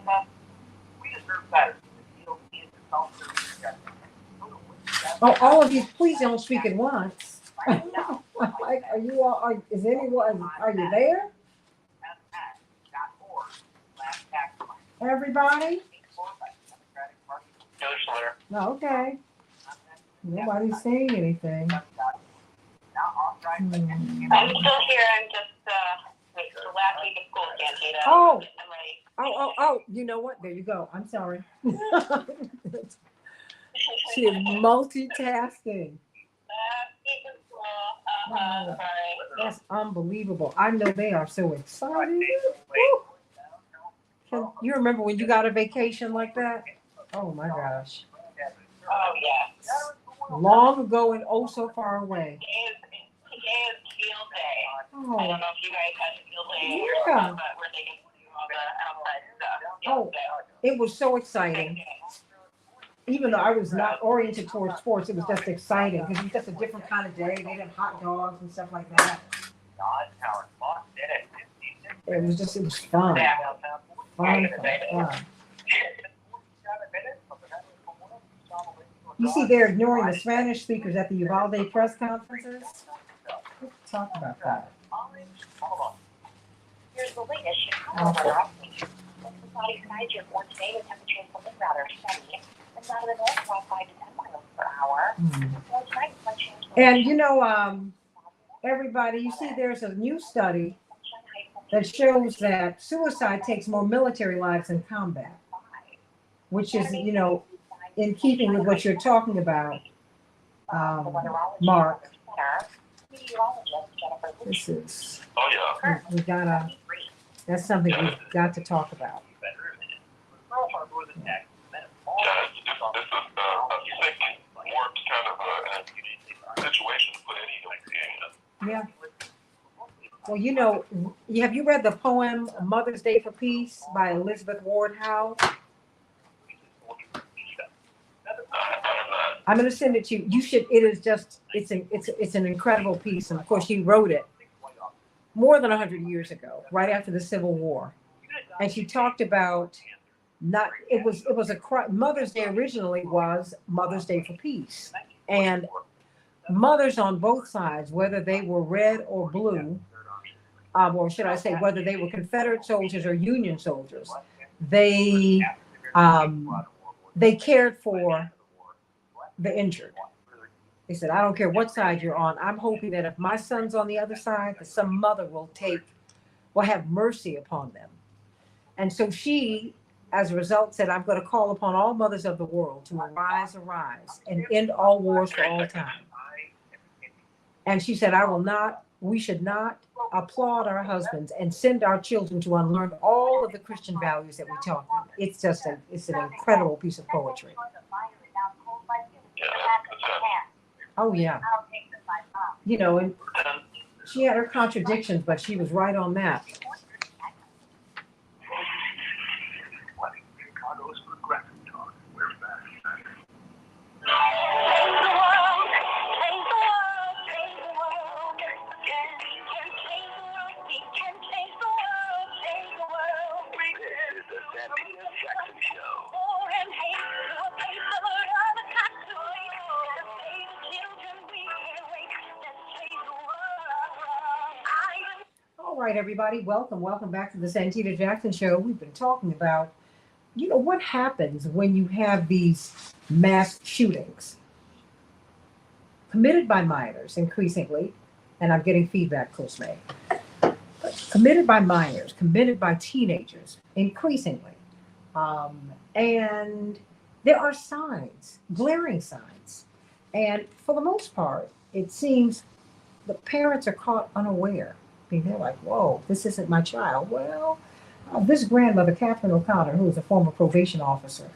but we deserve better. The DOC is the self-service justice. Oh, all of you, please don't speak at once. Like, are you all? Is anyone? Are you there? Everybody? Oh, okay. Nobody's saying anything. I'm still here. I'm just the last week of school, Santita. Oh. I'm ready. Oh, you know what? There you go. I'm sorry. She is multitasking. Oh, that's unbelievable. I know they are so excited. Woo. You remember when you got a vacation like that? Oh my gosh. Oh, yeah. Long ago and oh so far away. Today is field day. Oh. I don't know if you guys had a field day Yeah. but where they can do all the outside stuff. Oh, it was so exciting. Even though I was not oriented towards sports, it was just exciting because it was just a different kind of day. They had hot dogs and stuff like that. It was fun. Fun. You see, they're ignoring the Spanish speakers at the Uvalde press conferences. Let's talk about that. Here's the latest Chicago weather update. The body side for today, the temperature is looking rather steady. It's out of the north about 5 to 10 miles per hour. So tonight, sunshine. And you know, everybody, you see, there's a new study that shows that suicide takes more military lives than combat, which is, you know, in keeping with what you're talking about, Mark. This is, we gotta, that's something we've got to talk about. This is a sick, warped kind of situation to put any Yeah. Well, you know, have you read the poem Mother's Day for Peace by Elizabeth Ward Howe? I'm going to send it to you. You should. It is just. It's an incredible piece, and of course, she wrote it more than 100 years ago, right after the Civil War, and she talked about not. It was Mother's Day originally was Mother's Day for Peace, and mothers on both sides, whether they were red or blue, or should I say, whether they were Confederate soldiers or Union soldiers, they cared for the injured. They said, I don't care what side you're on. I'm hoping that if my son's on the other side, that some mother will have mercy upon them. And so she, as a result, said, I'm going to call upon all mothers of the world to arise, and end all wars for all time. And she said, we should not applaud our husbands and send our children to unlearn all of the Christian values that we taught them. It's just it's an incredible piece of poetry. Oh, yeah. You know, and she had her contradictions, but she was right on that. All right, everybody, welcome back to the Santita Jackson Show. We've been talking about, you know, what happens when you have these mass shootings committed by minors increasingly, and I'm getting feedback, Coach May, committed by minors, committed by teenagers increasingly. And there are signs, glaring signs. And for the most part, it seems the parents are caught unaware. I mean, they're like, whoa, this isn't my child. Well, this grandmother, Catherine O'Connor, who is a former probation officer,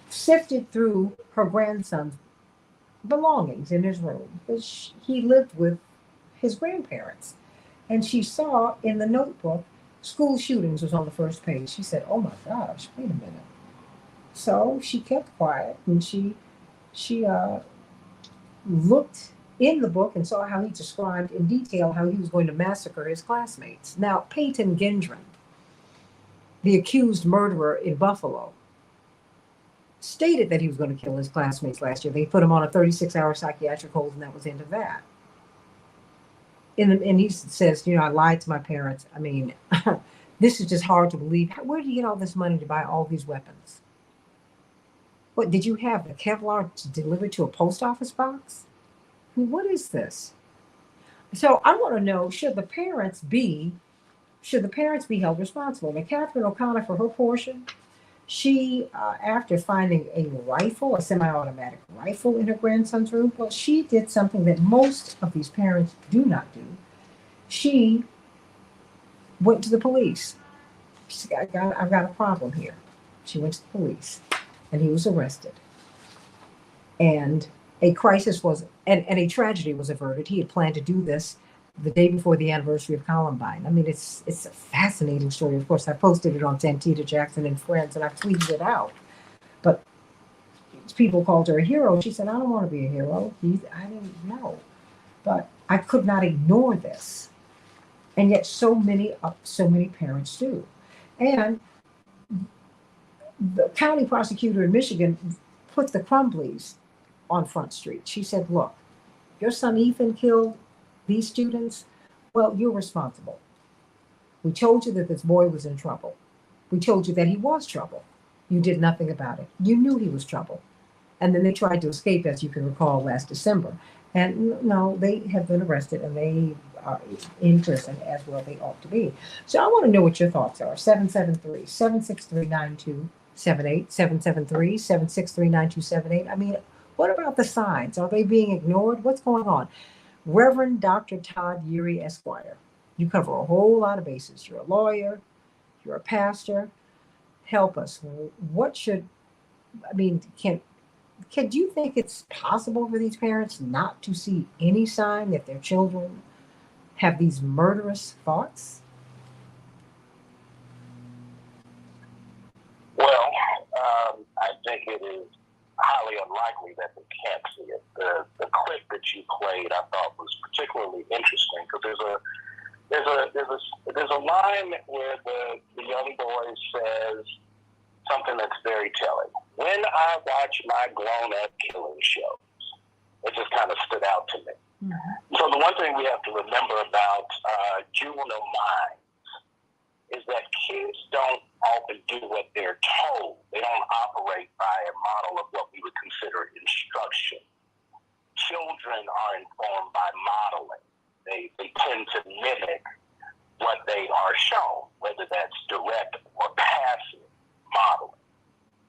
sifted through her grandson's belongings in his room. He lived with his grandparents. And she saw in the notebook, school shootings was on the first page. She said, oh my gosh, wait a minute. So she kept quiet, and she looked in the book and saw how he described in detail how he was going to massacre his classmates. Now, Peyton Gendron the accused murderer in Buffalo, stated that he was going to kill his classmates last year. They put him on a 36-hour psychiatric hold, and that was the end of that. And he says, I lied to my parents. I mean, this is just hard to believe. Where did you get all this money to buy all these weapons? What, did you have the Kevlar delivered to a post office box? What is this? So I want to know, should the parents be held responsible? Now, Catherine O'Connor, for her portion, she, after finding a semi-automatic rifle in her grandson's room, well, she did something that most of these parents do not do. She went to the police. She said, I've got a problem here. She went to the police, and he was arrested. And a tragedy was averted. He had planned to do this the day before the anniversary of Columbine. I mean, it's a fascinating story. Of course, I posted it on Santita, Jackson, and Friends, and I tweeted it out. But people called her a hero. She said, I don't want to be a hero. I didn't know. But I could not ignore this. And yet so many parents do. And the county prosecutor in Michigan put the Crumblies on Front Street. She said, look, your son Ethan killed these students. Well, you're responsible. We told you that this boy was in trouble. We told you that he was trouble. You did nothing about it. You knew he was trouble. And then they tried to escape, as you can recall, last December. And no, they have been arrested and they are in prison, as well they ought to be. So I want to know what your thoughts are. 773-763-9278, 773-763-9278. I mean, what about the signs? Are they being ignored? What's going on? Reverend Dr. Todd Yeary, Esquire. You cover a whole lot of bases. You're a lawyer. You're a pastor. Help us. Do you think it's possible for these parents not to see any sign that their children have these murderous thoughts? Well, I think it is highly unlikely that they can't see it. The clip that you played, I thought, was particularly interesting because there's a line where the young boy says something that's very telling. When I watch my grown-up killing shows, it just kind of stood out to me. Mm-hmm. So the one thing we have to remember about juvenile minds is that kids don't often do what they're told. They don't operate by a model of what we would consider instruction. Children are informed by modeling. They tend to mimic what they are shown, whether that's direct or passive modeling.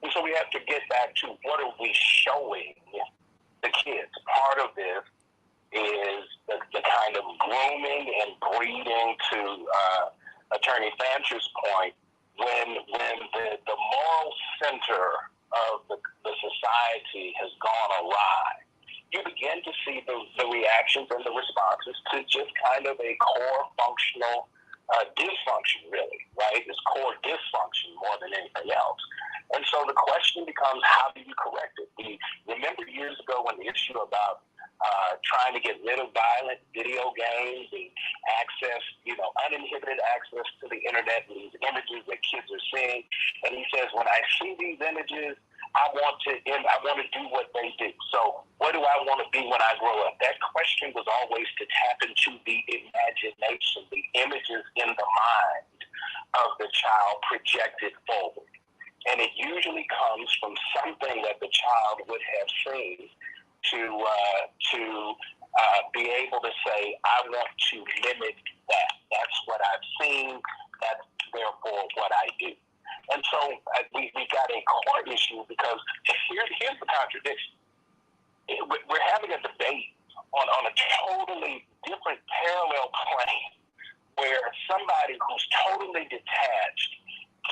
And so we have to get back to what are we showing the kids. Part of this is the kind of grooming and breeding, to Attorney Fancher's point, when the moral center of the society has gone awry, you begin to see the reactions and the responses to just kind of a core functional dysfunction, really, right? It's core dysfunction more than anything else. And so the question becomes, how do you correct it? Remember years ago when the issue about trying to get rid of violent video games and access, uninhibited access to the internet and these images that kids are seeing. And he says, when I see these images, I want to do what they do. So what do I want to be when I grow up? That question was always to tap into the imagination, the images in the mind of the child projected forward. And it usually comes from something that the child would have seen to be able to say, I want to mimic that. That's what I've seen. That's therefore what I do. And so we got a core issue because here's the contradiction. We're having a debate on a totally different parallel plane where somebody who's totally detached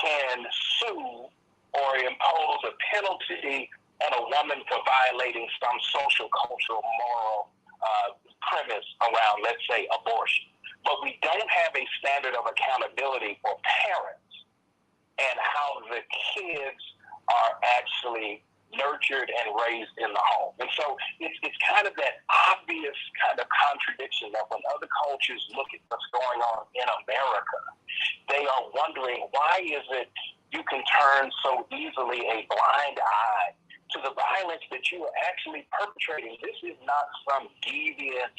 can sue or impose a penalty on a woman for violating some social, cultural, moral premise around, let's say, abortion. But we don't have a standard of accountability for parents and how the kids are actually nurtured and raised in the home. And so it's kind of that obvious kind of contradiction that when other cultures look at what's going on in America, they are wondering, why is it you can turn so easily a blind eye to the violence that you are actually perpetrating? This is not some deviant,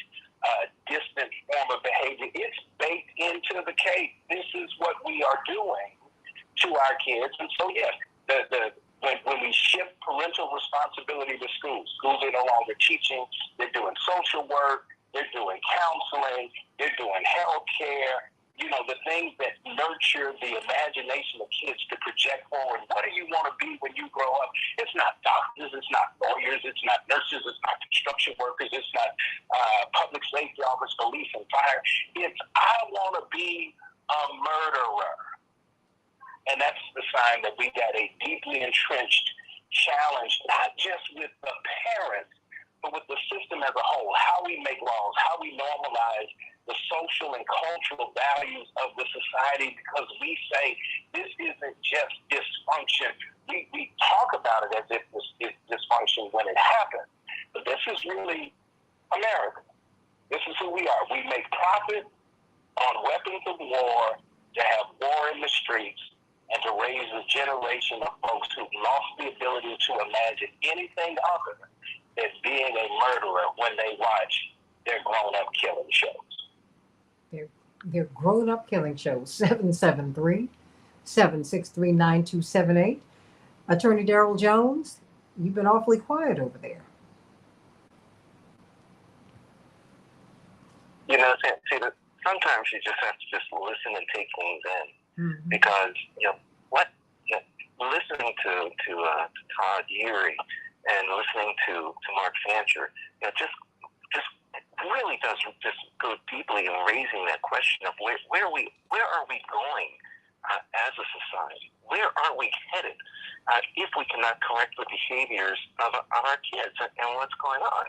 distant form of behavior. It's baked into the cake. This is what we are doing to our kids. And so, yes, when we shift parental responsibility to schools are no longer teaching. They're doing social work. They're doing counseling. They're doing health care. You know, the things that nurture the imagination of kids to project forward. What do you want to be when you grow up? It's not doctors. It's not lawyers. It's not nurses. It's not construction workers. It's not public safety officers, police, and fire. It's, I want to be a murderer. And that's the sign that we got a deeply entrenched challenge, not just with the parents, but with the system as a whole. How we make laws, how we normalize the social and cultural values of the society, because we say this isn't just dysfunction. We talk about it as if this is dysfunction when it happens. But this is really America. This is who we are. We make profit on weapons of war, to have war in the streets, and to raise a generation of folks who've lost the ability to imagine anything other than being a murderer when they watch their grown-up killing shows. Their grown-up killing shows. 773-763-9278. Attorney Darrell Jones, you've been awfully quiet over there. You know, Santita, sometimes you just have to just listen and take things in. Mm-hmm. Because, listening to Todd Yeary and listening to Mark Fancher, just really does just go deeply in raising that question of where are we going as a society? Where are we headed if we cannot correct the behaviors of our kids and what's going on?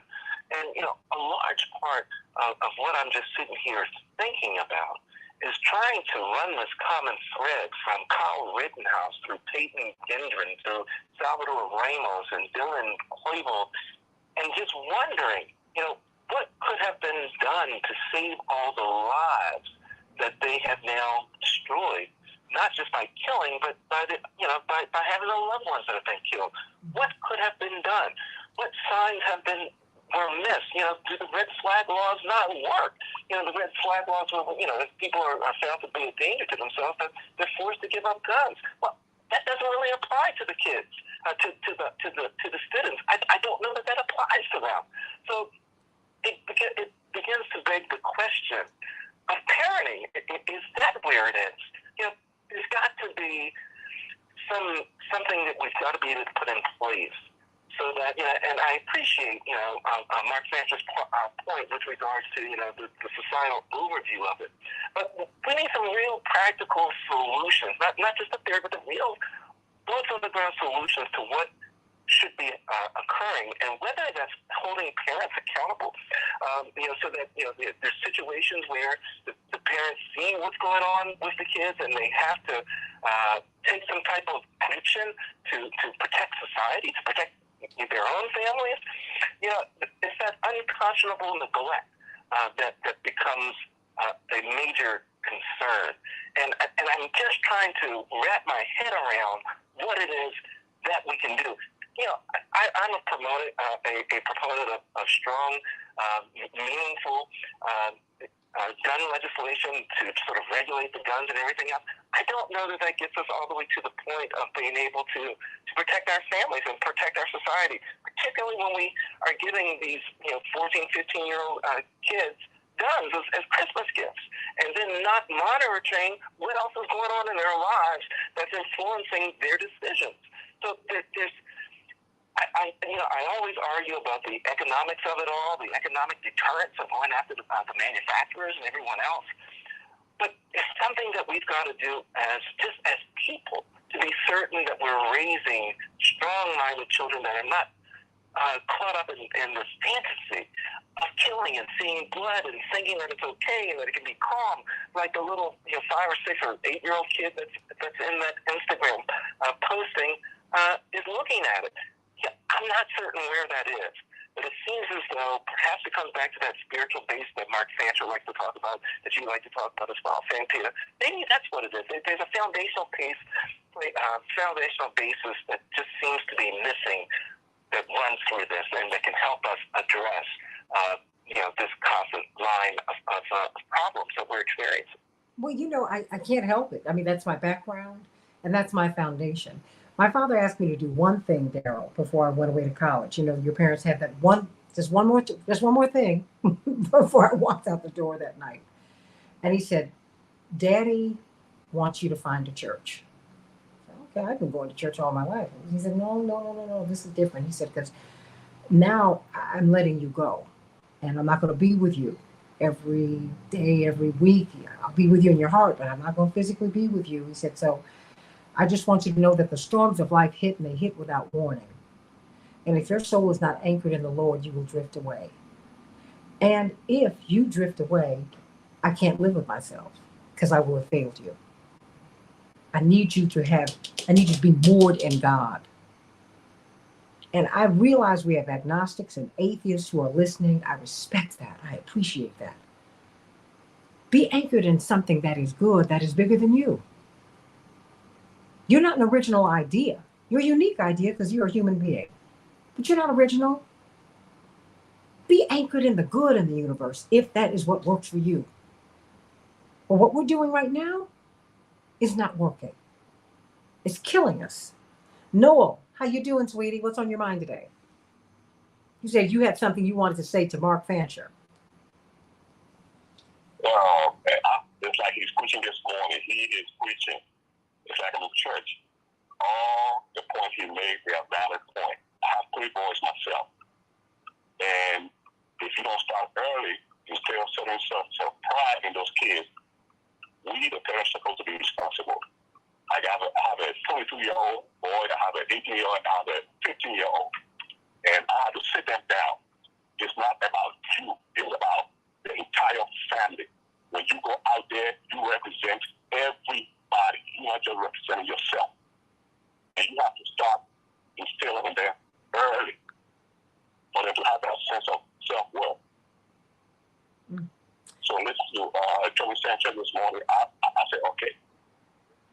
And, a large part of what I'm just sitting here thinking about is trying to run this common thread from Kyle Rittenhouse through Peyton Gendron, through Salvador Ramos and Dylan Klebold, and just wondering, what could have been done to save all the lives that they have now destroyed, not just by killing, but by having the loved ones that have been killed. What could have been done? What signs were missed? Do the red flag laws not work? The red flag laws were, if people are found to be a danger to themselves, they're forced to give up guns. Well, that doesn't really apply to the kids, to the students. I don't know that applies to them. So it begins to beg the question of parenting. Is that where it is? There's got to be something that we've got to be able to put in place. So that, and I appreciate, Mark Fancher's point with regards to, the societal overview of it. But we need some real practical solutions, not just the theory, but the real boots-on-the-ground solutions to what should be occurring, and whether that's holding parents accountable, so that, there's situations where the parents see what's going on with the kids and they have to take some type of action to protect society, to protect their own families. It's that unconscionable neglect that becomes a major concern. And I'm just trying to wrap my head around what it is that we can do. I'm a proponent of strong, meaningful gun legislation to sort of regulate the guns and everything else. I don't know that gets us all the way to the point of being able to protect our families and protect our society, particularly when we are giving these 14, 15-year-old kids guns as Christmas gifts, and then not monitoring what else is going on in their lives that's influencing their decisions. So I always argue about the economics of it all, the economic deterrence of going after the manufacturers and everyone else. But it's something that we've got to do as people, to be certain that we're raising strong-minded children that are not caught up in this fantasy of killing and seeing blood and thinking that it's okay and that it can be calm, like the little 5 or 6 or 8-year-old kid that's in that Instagram posting is looking at it. I'm not certain where that is. But it seems as though perhaps it comes back to that spiritual base that Mark Fancher likes to talk about, that you like to talk about as well, Santita. Maybe that's what it is. There's a foundational basis that just seems to be missing, that runs through this and that can help us address this constant line of problems that we're experiencing. Well, I can't help it. I mean, that's my background and that's my foundation. My father asked me to do one thing, Daryl, before I went away to college. Your parents had that just one more thing before I walked out the door that night. And he said, Daddy wants you to find a church. Okay, I've been going to church all my life. He said, no, this is different. He said, because now I'm letting you go and I'm not going to be with you every day, every week. I'll be with you in your heart, but I'm not going to physically be with you. He said, so I just want you to know that the storms of life hit and they hit without warning. And if your soul is not anchored in the Lord, you will drift away. And if you drift away, I can't live with myself because I will have failed you. I need you to be moored in God. And I realize we have agnostics and atheists who are listening. I respect that. I appreciate that. Be anchored in something that is good, that is bigger than you. You're not an original idea. You're a unique idea because you're a human being. But you're not original. Be anchored in the good in the universe if that is what works for you. But what we're doing right now is not working. It's killing us. Noel, how you doing, sweetie? What's on your mind today? You said you had something you wanted to say to Mark Fancher. It's like he's preaching this morning. He is preaching. It's like a little church. All the points he made, they are valid points. I have 3 boys myself. And if you don't start early, instead of setting some pride in those kids, we, the parents, are supposed to be responsible. I have a 22-year-old boy, I have an 18-year-old, I have a 15-year-old. And I have to sit them down. It's not about you. It's about the entire family. When you go out there, you represent everybody. You're not just representing yourself. And you have to start instilling in them early for them to have that sense of self-worth. So listen to Joey Sanchez this morning. I said, okay,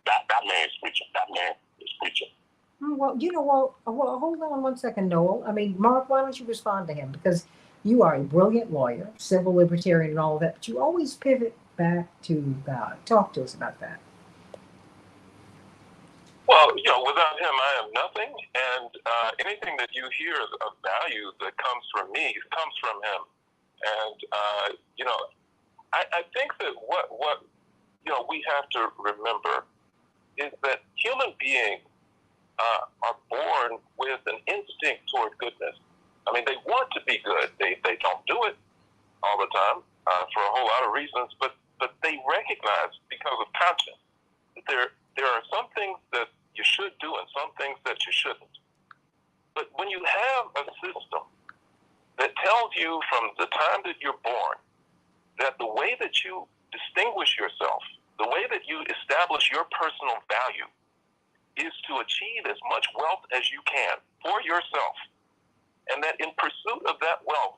that man is preaching. That man is preaching. Well, hold on one second, Noel. I mean, Mark, why don't you respond to him? Because you are a brilliant lawyer, civil libertarian and all of that, but you always pivot back to God. Talk to us about that. Well, without him, I am nothing. And anything that you hear of value that comes from me comes from him. And, I think that what we have to remember is that human beings are born with an instinct toward goodness. I mean, they want to be good. They don't do it all the time for a whole lot of reasons, but they recognize, because of conscience, that there are some things that you should do and some things that you shouldn't. But when you have a system that tells you from the time that you're born that the way that you distinguish yourself, the way that you establish your personal value, is to achieve as much wealth as you can for yourself, and that in pursuit of that wealth,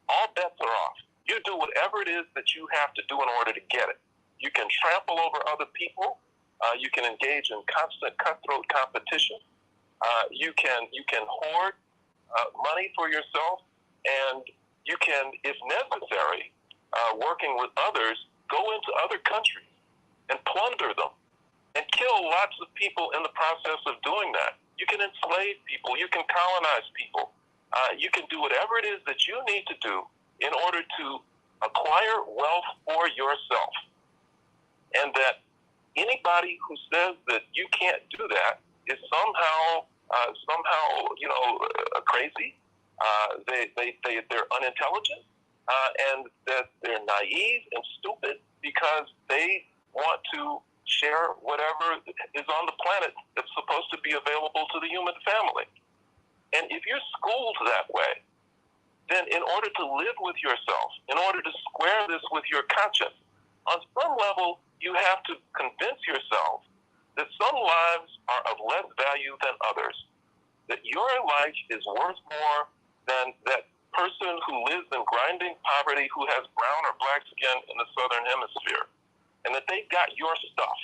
all bets are off. You do whatever it is that you have to do in order to get it. You can trample over other people. You can engage in constant cutthroat competition. You can hoard money for yourself, and you can, if necessary, working with others, go into other countries and plunder them and kill lots of people in the process of doing that. You can enslave people. You can colonize people. You can do whatever it is that you need to do in order to acquire wealth for yourself. And that anybody who says that you can't do that is somehow crazy. They're unintelligent, and that they're naive and stupid because they want to share whatever is on the planet that's supposed to be available to the human family. And if you're schooled that way, then in order to live with yourself, in order to square this with your conscience, on some level, you have to convince yourself that some lives are of less value than others, that your life is worth more than that person who lives in grinding poverty who has brown or black skin in the Southern Hemisphere, and that they've got your stuff,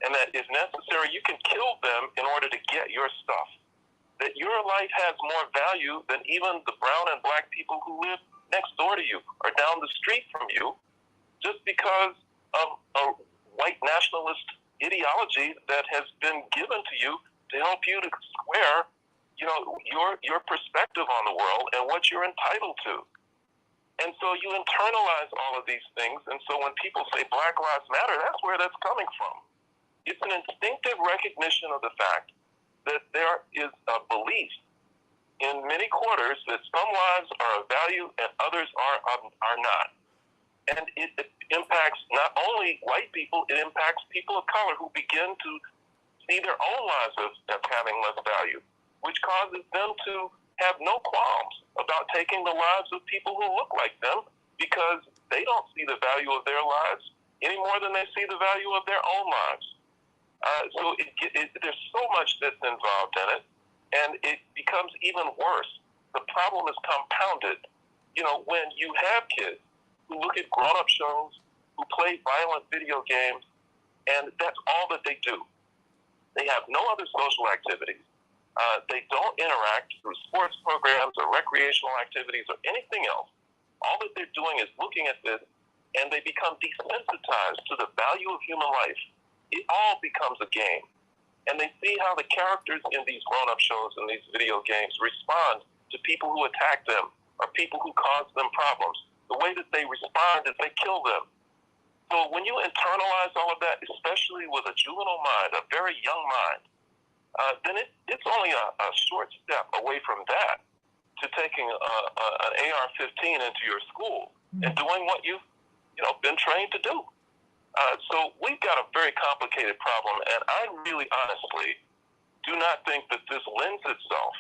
and that if necessary, you can kill them in order to get your stuff. That your life has more value than even the brown and black people who live next door to you or down the street from you, just because of a white nationalist ideology that has been given to you to help you to square, your perspective on the world and what you're entitled to. And so you internalize all of these things, and so when people say Black Lives Matter, that's where that's coming from. It's an instinctive recognition of the fact that there is a belief in many quarters that some lives are of value and others are not. And it impacts not only white people, it impacts people of color who begin to see their own lives as having less value, which causes them to have no qualms about taking the lives of people who look like them because they don't see the value of their lives any more than they see the value of their own lives. So there's so much that's involved in it, and it becomes even worse. The problem is compounded. When you have kids who look at grown-up shows, who play violent video games, and that's all that they do. They have no other social activities. They don't interact through sports programs or recreational activities or anything else. All that they're doing is looking at this, and they become desensitized to the value of human life. It all becomes a game. And they see how the characters in these grown-up shows and these video games respond to people who attack them or people who cause them problems. The way that they respond is they kill them. So when you internalize all of that, especially with a juvenile mind, a very young mind, then it's only a short step away from that to taking an AR-15 into your school and doing what you've been trained to do. So we've got a very complicated problem, and I really honestly do not think that this lends itself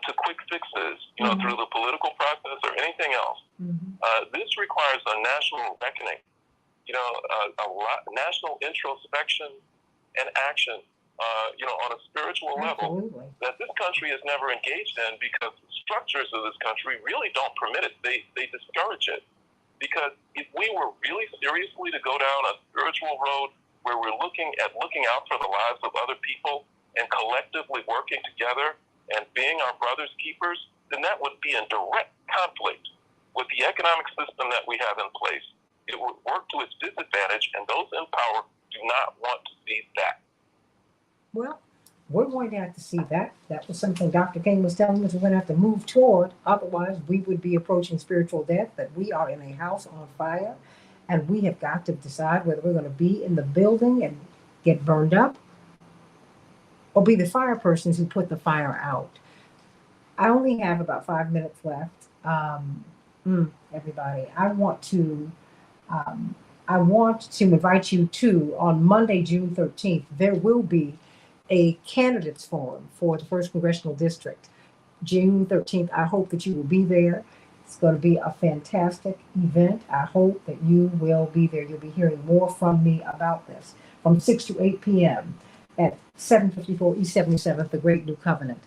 to quick fixes, through the political process or anything else. This requires a national reckoning, national introspection and action, on a spiritual level that this country has never engaged in because the structures of this country really don't permit it. They discourage it. Because if we were really seriously to go down a spiritual road where we're looking out for the lives of other people and collectively working together and being our brother's keepers, then that would be in direct conflict with the economic system that we have in place. It would work to its disadvantage, and those in power do not want to see that. Well, we're going to have to see that. That was something Dr. King was telling us we're going to have to move toward. Otherwise, we would be approaching spiritual death, that we are in a house on fire, and we have got to decide whether we're going to be in the building and get burned up or be the fire persons who put the fire out. I only have about 5 minutes left. Everybody, I want to invite you to, on Monday, June 13th, there will be a candidates forum for the 1st Congressional District. June 13th, I hope that you will be there. It's going to be a fantastic event. I hope that you will be there. You'll be hearing more from me about this from 6 to 8 p.m. at 754 East 77th, the Great New Covenant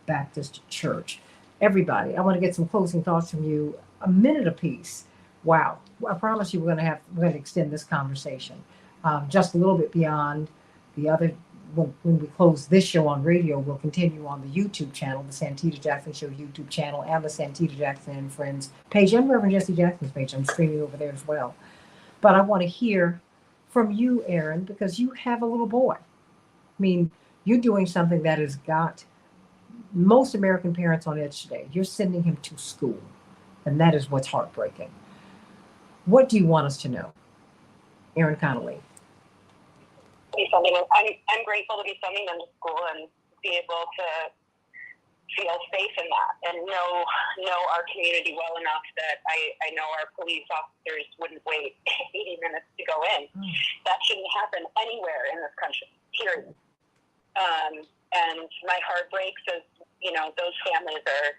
Baptist Church. Everybody, I want to get some closing thoughts from you, a minute apiece. Wow. I promise you we're going to extend this conversation just a little bit beyond the other. When we close this show on radio, we'll continue on the YouTube channel, the Santita Jackson Show YouTube channel, and the Santita Jackson and Friends page, and Reverend Jesse Jackson's page. I'm streaming over there as well. But I want to hear from you, Aaron, because you have a little boy. I mean, you're doing something that has got most American parents on edge today. You're sending him to school, and that is what's heartbreaking. What do you want us to know? Aaron Connolly. I'm grateful to be sending them to school and be able to feel safe in that and know our community well enough that I know our police officers wouldn't wait 80 minutes to go in. That shouldn't happen anywhere in this country, period. And my heart breaks as, those families are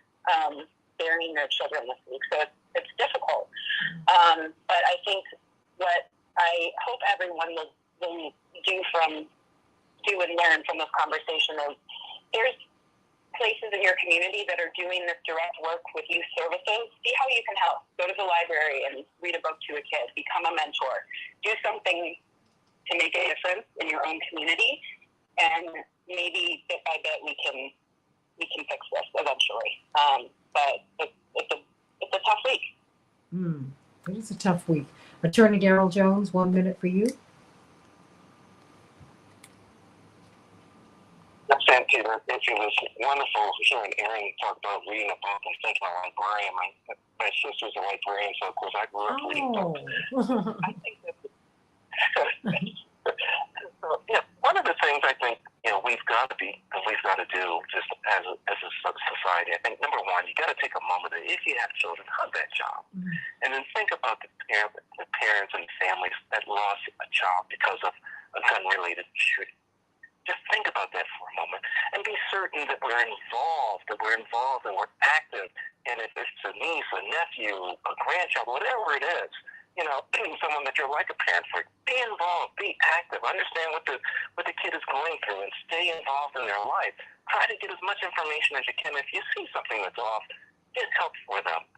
burying their children this week. So it's difficult. But I think what I hope everyone will do and learn from this conversation is there's places places in your community that are doing this direct work with youth services. See how you can help. Go to the library and read a book to a kid. Become a mentor. Do something to make a difference in your own community, and maybe bit by bit we can fix this eventually. But it's a tough week. It is a tough week. Attorney Darrell Jones, 1 minute for you. Santita, it was wonderful hearing Erin talk about reading a book and thinking a librarian. My sister's a librarian, so of course I grew up reading books. I think one of the things I think we've got to do just as a society. I think number one, you got to take a moment that if you have children, hug that child, and then think about the parents and families that lost a child because of a gun-related shooting. Just think about that for a moment and be certain that we're involved and we're active. And if it's a niece, a nephew, a grandchild, whatever it is, someone that you're like a parent for, be involved, be active, understand what the kid is going through, and stay involved in their life. Try to get as much information as you can. If you see something that's off, get help for them.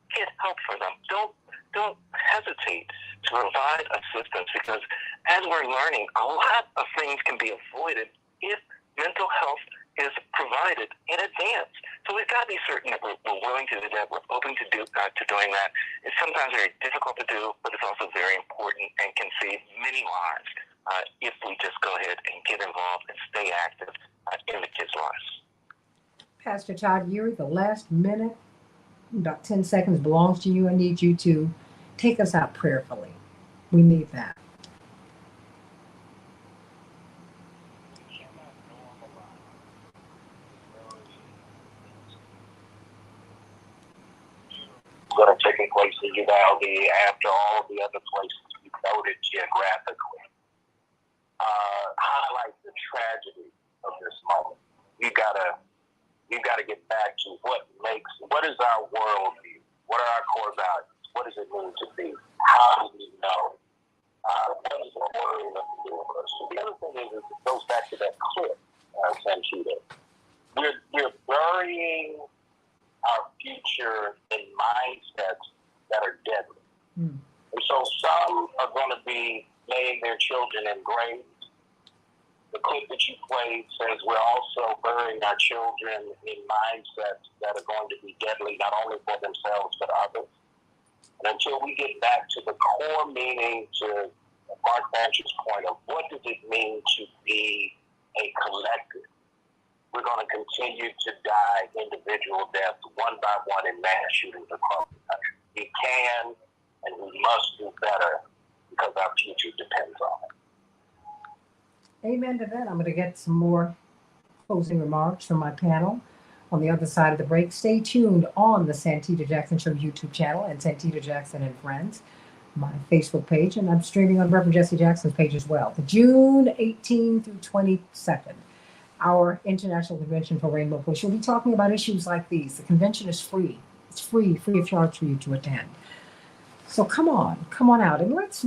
Don't hesitate to provide assistance, because as we're learning, a lot of things can be avoided if mental health is provided in advance. So we've got to be certain that we're willing to do that, we're open to doing that. It's sometimes very difficult to do, but it's also very important and can save many lives if we just go ahead and get involved and stay active in the kids' lives. Pastor Todd Urey, the last minute, about 10 seconds, belongs to you. I need you to take us out prayerfully. We need that. Going to take place in Uvalde after all the other places we noted geographically. Highlight the tragedy of this moment. We've got to get back to what is our worldview? What are our core values? What does it mean to be? How do we know? What is the word of the universe? The other thing is it goes back to that clip, Santita. We're burying our future in mindsets that are deadly. And so some are going to be laying their children in graves. The clip that you played says we're also burying our children in mindsets that are going to be deadly, not only for themselves, but others. And until we get back to the core meaning, to Mark Bancher's point of what does it mean to be a collective, we're going to continue to die individual deaths one by one in mass shootings across the country. We can and we must do better because our future depends on it. Amen to that. I'm going to get some more closing remarks from my panel on the other side of the break. Stay tuned on the Santita Jackson Show YouTube channel and Santita Jackson and Friends, my Facebook page, and I'm streaming on Reverend Jesse Jackson's page as well. The June 18th through 22nd. Our International Convention for Rainbow Push. We'll be talking about issues like these. The convention is free. It's free of charge for you to attend. So come on out, and let's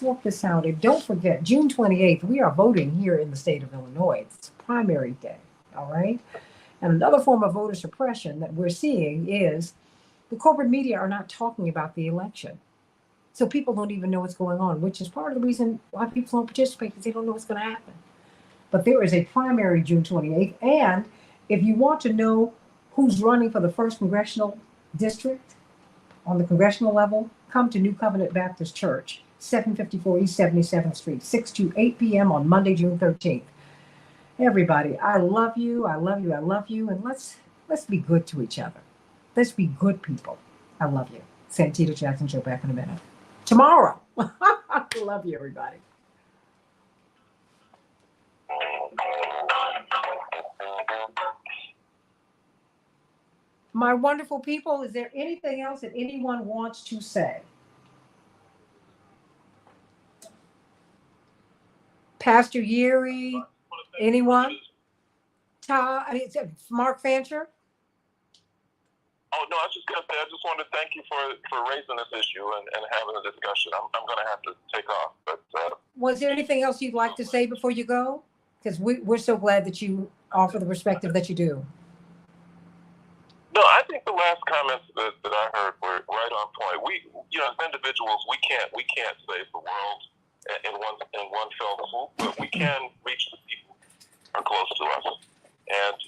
work this out. And don't forget, June 28th, we are voting here in the state of Illinois. It's primary day, all right? And another form of voter suppression that we're seeing is the corporate media are not talking about the election. So people don't even know what's going on, which is part of the reason a lot of people don't participate, because they don't know what's going to happen. But there is a primary June 28th. And if you want to know who's running for the 1st Congressional District on the congressional level, come to New Covenant Baptist Church, 754 East 77th Street, 6 to 8 p.m. on Monday, June 13th. Everybody, I love you. And let's be good to each other. Let's be good people. I love you. Santita Jackson Show back in a minute. Tomorrow. I love you, everybody. My wonderful people, is there anything else that anyone wants to say? Pastor Urey, anyone? Mark Fancher? Oh, no, I was just going to say, I just wanted to thank you for raising this issue and having a discussion. I'm going to have to take off. But was there anything else you'd like to say before you go? Because we're so glad that you offer the perspective that you do. think the last comments that I heard were right on point. We, as individuals, we can't save the world in one fell swoop, but we can reach the people who are close to us, and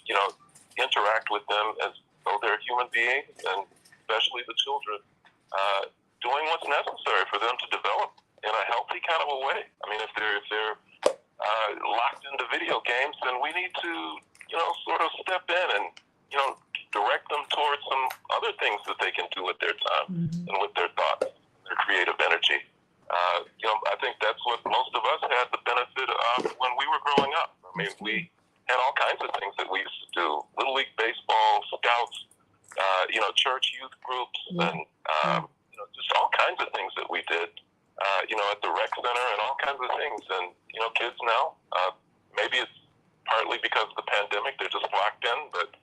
interact with them as though they're human beings, and especially the children, doing what's necessary for them to develop in a healthy kind of a way. I mean, if they're locked into video games, then we need to sort of step in and direct them towards some other things that they can do with their time and with their thoughts, their creative energy. I think that's what most of us had the benefit of when we were growing up. I mean, we had all kinds of things that we used to do: Little League baseball, scouts, church youth groups, and just all kinds of things that we did. At the rec center and all kinds of things. And kids now, maybe it's partly because of the pandemic, they're just locked in, but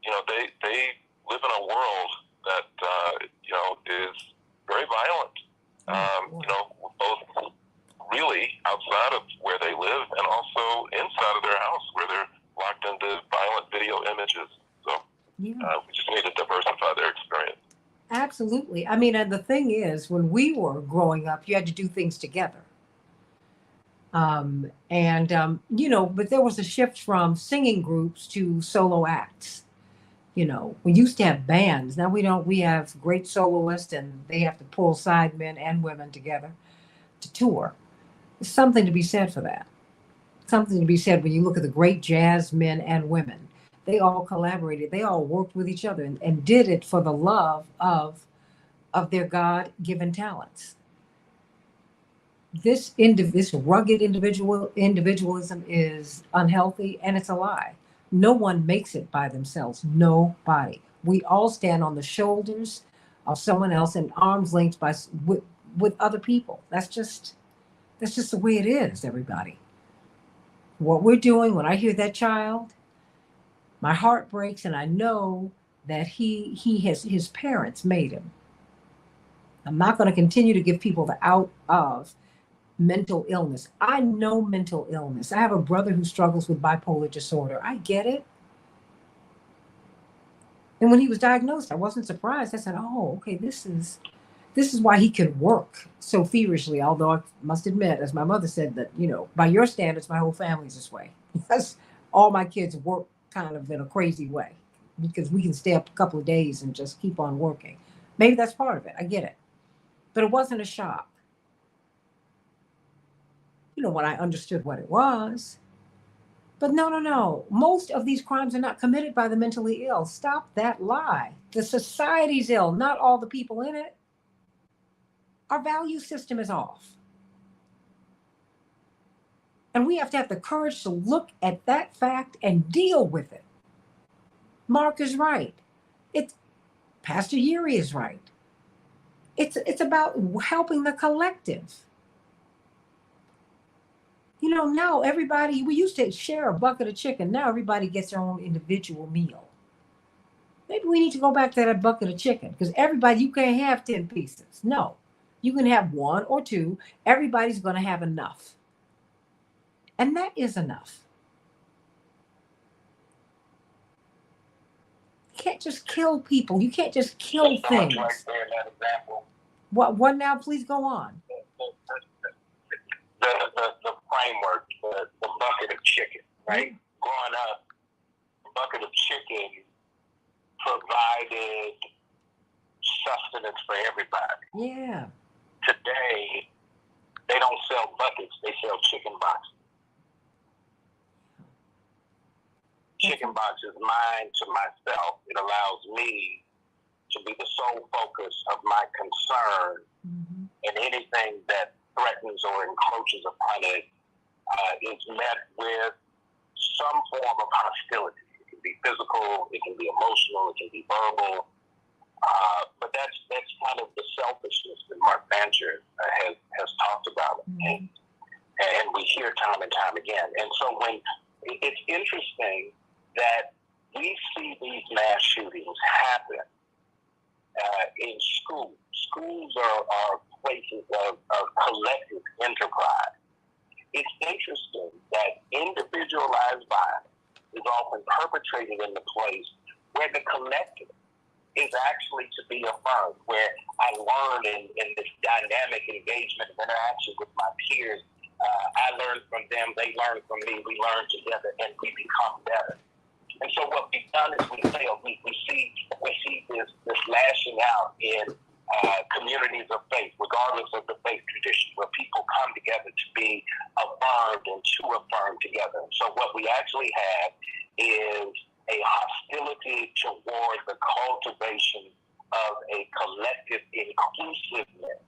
they live in a world that is very violent. Both really outside of where they live and also inside of their house where they're locked into violent video images. So we just need to diversify their experience. Absolutely. I mean, and the thing is, when we were growing up, you had to do things together. But there was a shift from singing groups to solo acts. We used to have bands. Now we don't. We have great soloists, and they have to pull sidemen and women together to tour. There's something to be said for that. Something to be said when you look at the great jazz men and women. They all collaborated. They all worked with each other and did it for the love of their God-given talents. This rugged individualism is unhealthy, and it's a lie. No one makes it by themselves. Nobody. We all stand on the shoulders of someone else and arm's length with other people. That's just the way it is, everybody. What we're doing, when I hear that child, my heart breaks, and I know that his parents made him. I'm not going to continue to give people the out of mental illness. I know mental illness. I have a brother who struggles with bipolar disorder. I get it. And when he was diagnosed, I wasn't surprised. I said, oh, okay, this is why he could work so feverishly. Although I must admit, as my mother said, that, by your standards, my whole family's this way. Because all my kids work kind of in a crazy way, because we can stay up a couple of days and just keep on working. Maybe that's part of it. I get it. But it wasn't a shock. When I understood what it was. But no. Most of these crimes are not committed by the mentally ill. Stop that lie. The society's ill, not all the people in it. Our value system is off. And we have to have the courage to look at that fact and deal with it. Mark is right. Pastor Yuri is right. It's about helping the collective. Now everybody, we used to share a bucket of chicken. Now everybody gets their own individual meal. Maybe we need to go back to that bucket of chicken, because everybody, you can't have 10 pieces. No, you can have 1 or 2. Everybody's going to have enough. And that is enough. You can't just kill people. You can't just kill things. Right there in that example. What now? Please go on. The framework, the bucket of chicken, right? Growing up, the bucket of chicken provided sustenance for everybody. Yeah. Today, they don't sell buckets, they sell chicken boxes. Chicken box is mine to myself. It allows me to be the sole focus of my concern, and anything that threatens or encroaches upon it is met with some form of hostility. It can be physical, it can be emotional, it can be verbal, but that's kind of the selfishness that Mark Bancher has talked about, and we hear time and time again. And so when it's interesting that we see these mass shootings happen in schools. Schools are places of collective enterprise. It's interesting that individualized violence is often perpetrated in the place where the collective is actually to be affirmed, where I learn in this dynamic engagement and interaction with my peers. I learn from them, they learn from me, we learn together, and we become better. And so what we've done is we see this lashing out in communities of faith, regardless of the faith tradition, where people come together to be affirmed and to affirm together. And so what we actually have is a hostility toward the cultivation of a collective inclusiveness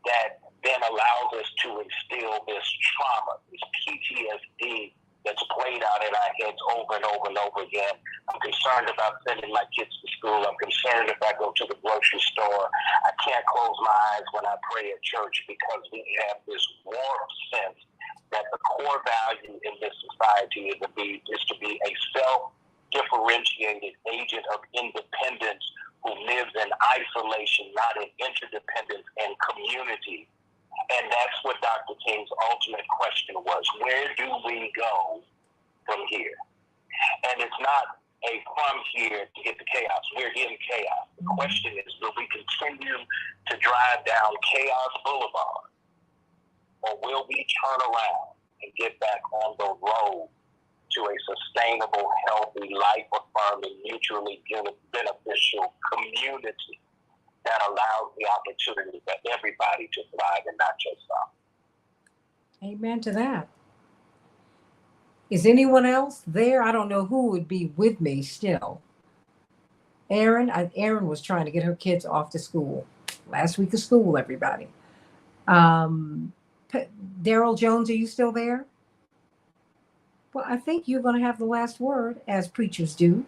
that then allows us to instill this trauma, this PTSD that's played out in our heads over and over and over again. I'm concerned about sending my kids to school. I'm concerned if I go to the grocery store. I can't close my eyes when I pray at church because we have this warped sense that the core value in this society is to be a self-differentiated agent of independence who lives in isolation, not in interdependence and community. And that's what Dr. King's ultimate question was. Where do we go from here? And it's not a from here to get to chaos. We're in chaos. The question is, will we continue to drive down Chaos Boulevard, or will we turn around and get back on the road to a sustainable, healthy, life-affirming, mutually beneficial community that allows the opportunity for everybody to thrive and not just some? Amen to that. Is anyone else there? I don't know who would be with me still. Erin was trying to get her kids off to school. Last week of school, everybody. Daryl Jones, are you still there? Well, I think you're going to have the last word, as preachers do.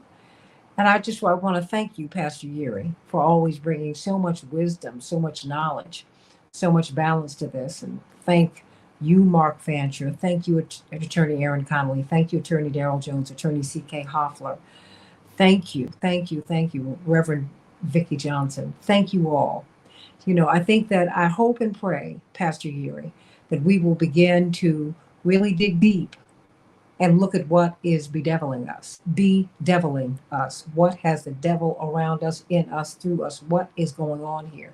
And I want to thank you, Pastor Yeri, for always bringing so much wisdom, so much knowledge, so much balance to this. And thank you, Mark Fancher. Thank you, Attorney Aaron Connolly. Thank you, Attorney Daryl Jones, Attorney C.K. Hoffler. Thank you, Reverend Vicki Johnson. Thank you all. I think that I hope and pray, Pastor Yeri, that we will begin to really dig deep and look at what is bedeviling us. What has the devil around us, in us, through us? What is going on here?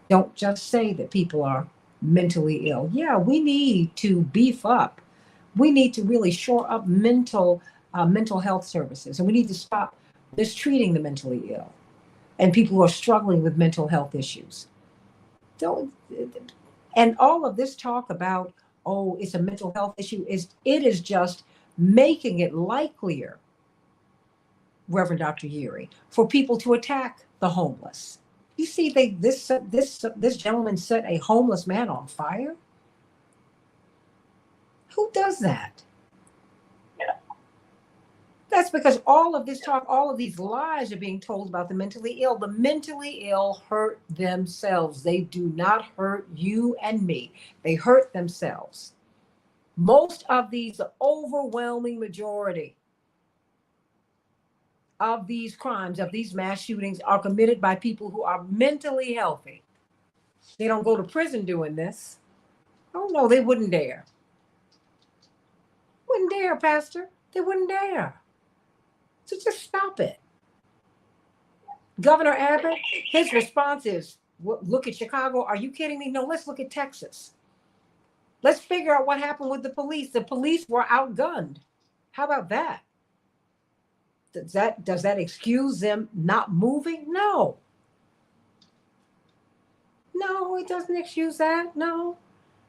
Don't just say that people are mentally ill. Yeah, we need to beef up. We need to really shore up mental health services. And we need to stop mistreating the mentally ill and people who are struggling with mental health issues. And all of this talk about, it's a mental health issue, it is just making it likelier, Reverend Dr. Yeri, for people to attack the homeless. You see, this gentleman set a homeless man on fire. Who does that? That's because all of this talk, all of these lies are being told about the mentally ill. The mentally ill hurt themselves. They do not hurt you and me. They hurt themselves. Most of these, the overwhelming majority of these crimes, of these mass shootings, are committed by people who are mentally healthy. They don't go to prison doing this. Oh no, they wouldn't dare. Wouldn't dare, Pastor. They wouldn't dare. So just stop it. Governor Abbott, his response is, look at Chicago. Are you kidding me? No, let's look at Texas. Let's figure out what happened with the police. The police were outgunned. How about that? Does that excuse them not moving? No. No, it doesn't excuse that. No.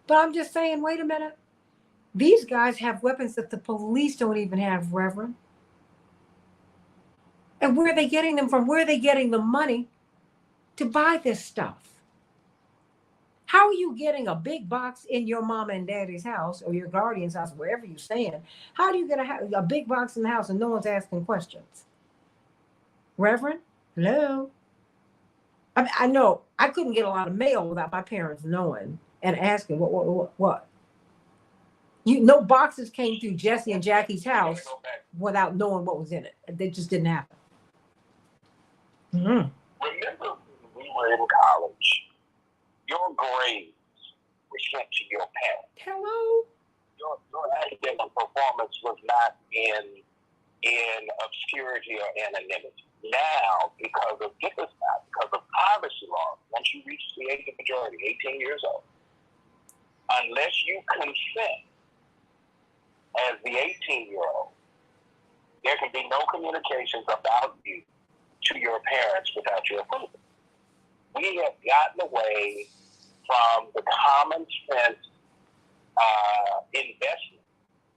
But I'm just saying, wait a minute. These guys have weapons that the police don't even have, Reverend. And where are they getting them from? Where are they getting the money to buy this stuff? How are you getting a big box in your mom and daddy's house or your guardian's house, wherever you're staying? How do you get a big box in the house and no one's asking questions? Reverend? Hello? I know I couldn't get a lot of mail without my parents knowing and asking what? No boxes came through Jesse and Jackie's house without knowing what was in it. It just didn't happen. Remember when we were in college, your grades were sent to your parents. Hello? Your academic performance was not in in obscurity or anonymity. Now, because of privacy law, once you reach the age of majority, 18 years old, unless you consent as the 18-year-old, there can be no communications about you to your parents without your approval. We have gotten away from the common sense investment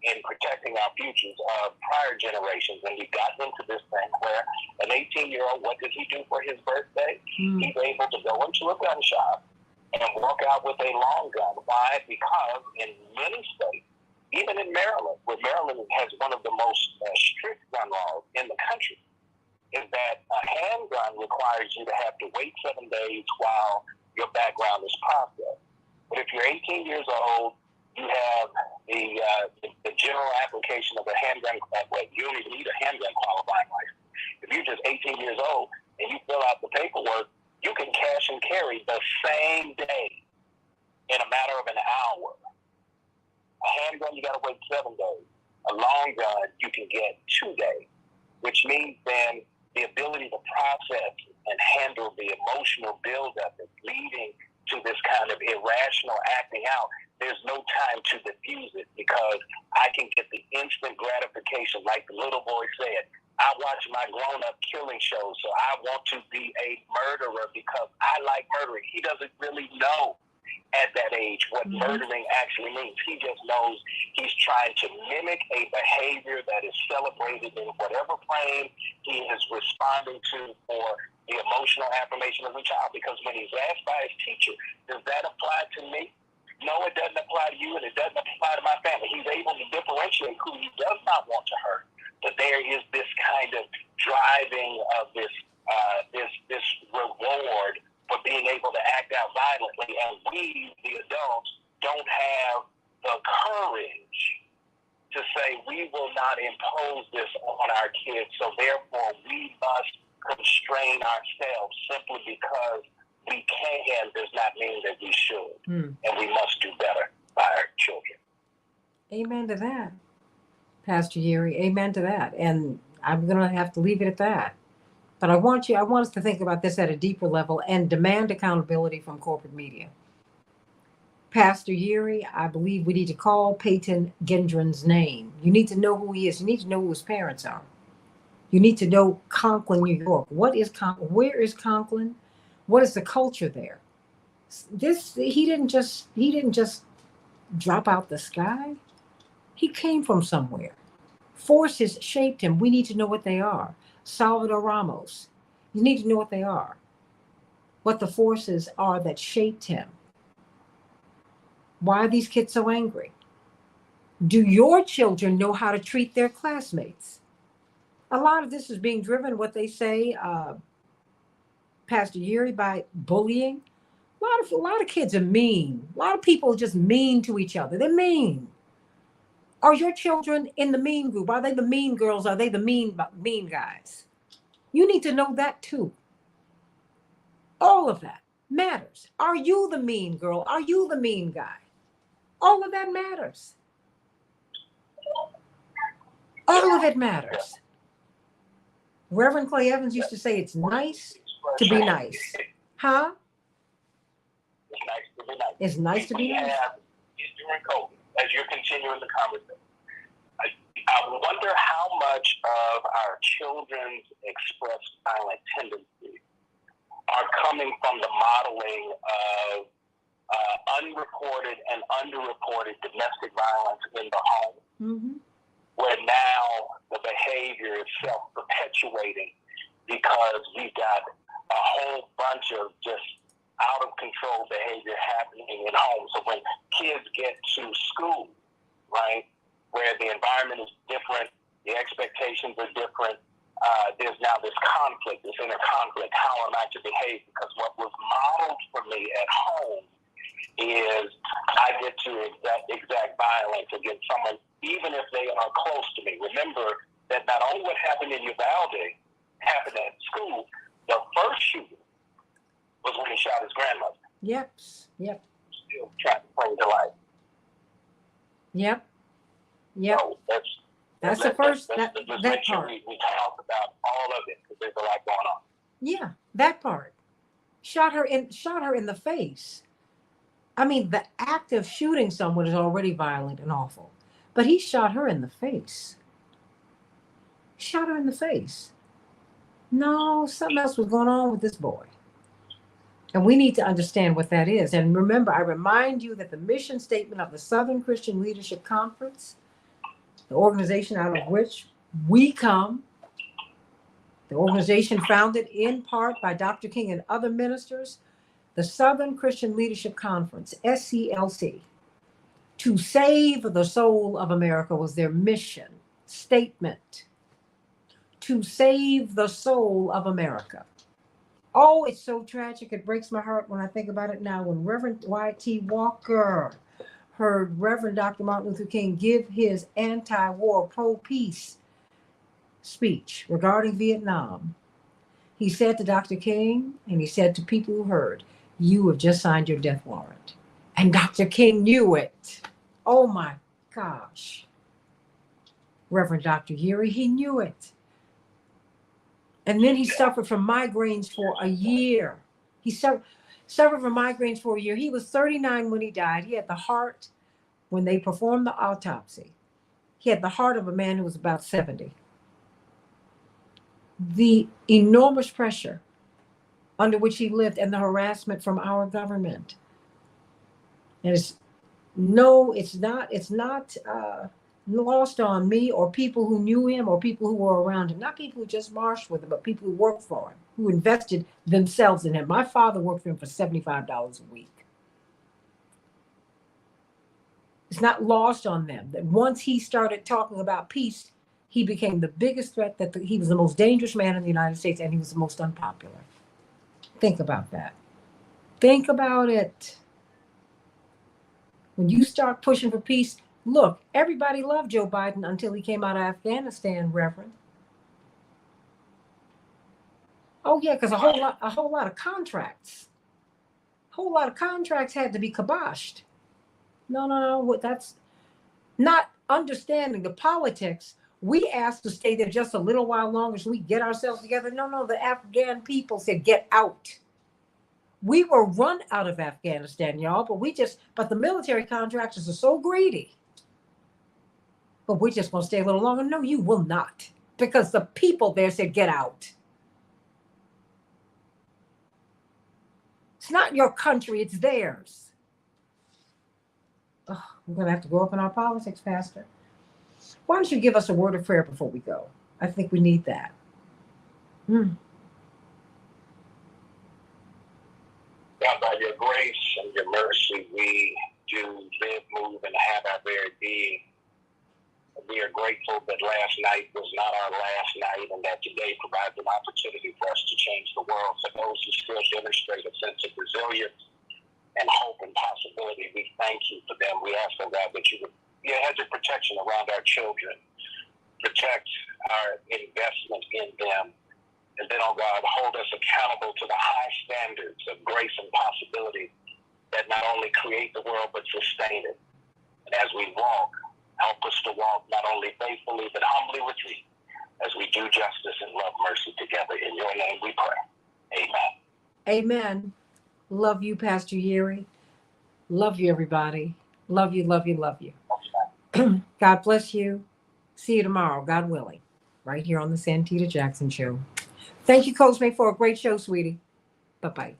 in protecting our futures of prior generations, and we've gotten into this thing where an 18-year-old, what does he do for his birthday? He's able to go into a gun shop and walk out with a long gun. Why? Because in many states, even in Maryland, where Maryland has one of the most strict gun laws in the country, is that a handgun requires you to have to wait 7 days while your background is processed. But if you're 18 years old, you have the general application of a handgun. You don't even need a handgun qualifying license. If you're just 18 years old and you fill out the paperwork, you can cash and carry the same day in a matter of an hour. A handgun, you got to wait 7 days. A long gun, you can get 2 days, which means then the ability to process and handle the emotional buildup that's leading to this kind of irrational acting out. There's no time to diffuse it because I can get the instant gratification, like the little boy said. I watch my grown-up killing shows, so I want to be a murderer because I like murdering. He doesn't really know at that age what murdering actually means. He just knows he's trying to mimic a behavior that is celebrated in whatever plane he is responding to for the emotional affirmation of the child. Because when he's asked by his teacher, does that apply to me? No, it doesn't apply to you, and it doesn't apply to my family. He's able to differentiate who he does not want to hurt. But there is this kind of driving of this reward for being able to act out violently, and we, the adults, don't have the courage to say we will not impose this on our kids, so therefore we must constrain ourselves simply because we can does not mean that we should, and we must do better by our children. Amen to that, Pastor Yeri. Amen to that. And I'm going to have to leave it at that. But I want us to think about this at a deeper level and demand accountability from corporate media. Pastor Yeri, I believe we need to call Peyton Gendron's name. You need to know who he is. You need to know who his parents are. You need to know Conklin, New York. Where is Conklin? What is the culture there? He didn't just drop out the sky. He came from somewhere. Forces shaped him. We need to know what they are. Salvador Ramos, you need to know what they are. What the forces are that shaped him. Why are these kids so angry? Do your children know how to treat their classmates? A lot of this is being driven, what they say, Pastor Yeri, by bullying. A lot of kids are mean. A lot of people are just mean to each other. They're mean. Are your children in the mean group? Are they the mean girls? Are they the mean guys? You need to know that too. All of that matters. Are you the mean girl? Are you the mean guy? All of that matters. All of it matters. Reverend Clay Evans used to say it's nice to be nice. Huh? It's nice to be nice. It's nice to be nice. During COVID, as you're continuing the conversation, I wonder how much of our children's expressed violent tendencies are coming from the modeling of unreported and underreported domestic violence in the home, where now the behavior is self-perpetuating because we've got a whole bunch of just out-of-control behavior happening in homes. So when kids get to school, right, where the environment is different, the expectations are different, there's now this conflict, this inner conflict. How am I to behave? Because what was modeled for me at home is I get to exact violence against someone, even if they are close to me. Remember that not only what happened in Uvalde happened at school, the first shooter was when he shot his grandmother. Yep. Still trying to bring to life. Yep. So That's the first, Let's that make sure part. we talk about all of it because there's a lot going on. Yeah, that part. Shot her in the face. I mean, the act of shooting someone is already violent and awful. But he shot her in the face. Shot her in the face. No, something else was going on with this boy. And we need to understand what that is. And remember, I remind you that the mission statement of the Southern Christian Leadership Conference, the organization out of which we come, the organization founded in part by Dr. King and other ministers, the Southern Christian Leadership Conference, SCLC, to save the soul of America was their mission statement. To save the soul of America. Oh, it's so tragic. It breaks my heart when I think about it now. When Reverend Y.T. Walker heard Reverend Dr. Martin Luther King give his anti-war, pro-peace speech regarding Vietnam, he said to Dr. King, and he said to people who heard, "You have just signed your death warrant." And Dr. King knew it. Oh my gosh. Reverend Dr. Geary, he knew it. And then he suffered from migraines for a year. He suffered from migraines for a year. He was 39 when he died. He had the heart, when they performed the autopsy, he had the heart of a man who was about 70. The enormous pressure under which he lived and the harassment from our government. And it's not lost on me or people who knew him or people who were around him. Not people who just marched with him, but people who worked for him, who invested themselves in him. My father worked for him for $75 a week. It's not lost on them that once he started talking about peace, he became the biggest threat, that he was the most dangerous man in the United States, and he was the most unpopular. Think about that. Think about it. When you start pushing for peace, look, everybody loved Joe Biden until he came out of Afghanistan, Reverend. Oh yeah, because a whole lot of contracts had to be kiboshed. No. That's not understanding the politics. We asked to stay there just a little while longer so we get ourselves together. No, the Afghan people said, get out. We were run out of Afghanistan, y'all, but the military contractors are so greedy. But we're just going to stay a little longer. No, you will not. Because the people there said, get out. It's not your country, it's theirs. Oh, we're going to have to go up in our politics, Pastor. Why don't you give us a word of prayer before we go? I think we need that. God, by your grace and your mercy, we do live, move, and have our very being. We are grateful that last night was not our last night and that today provides an opportunity for us to change the world. For those who still demonstrate a sense of resilience and hope and possibility, we thank you for them. We ask, oh God, that you would be a hedge of protection around our children, protect our investment in them, and then, oh God, hold us accountable to the high standards of grace and possibility that not only create the world but sustain it. And as we walk, help us to walk not only faithfully but humbly with thee as we do justice and love mercy together. In your name we pray. Amen. Amen. Love you, Pastor Yeri. Love you, everybody. Love you, love you, love you. God bless you. See you tomorrow, God willing, right here on the Santita Jackson Show. Thank you, Coach May, for a great show, sweetie. Bye-bye.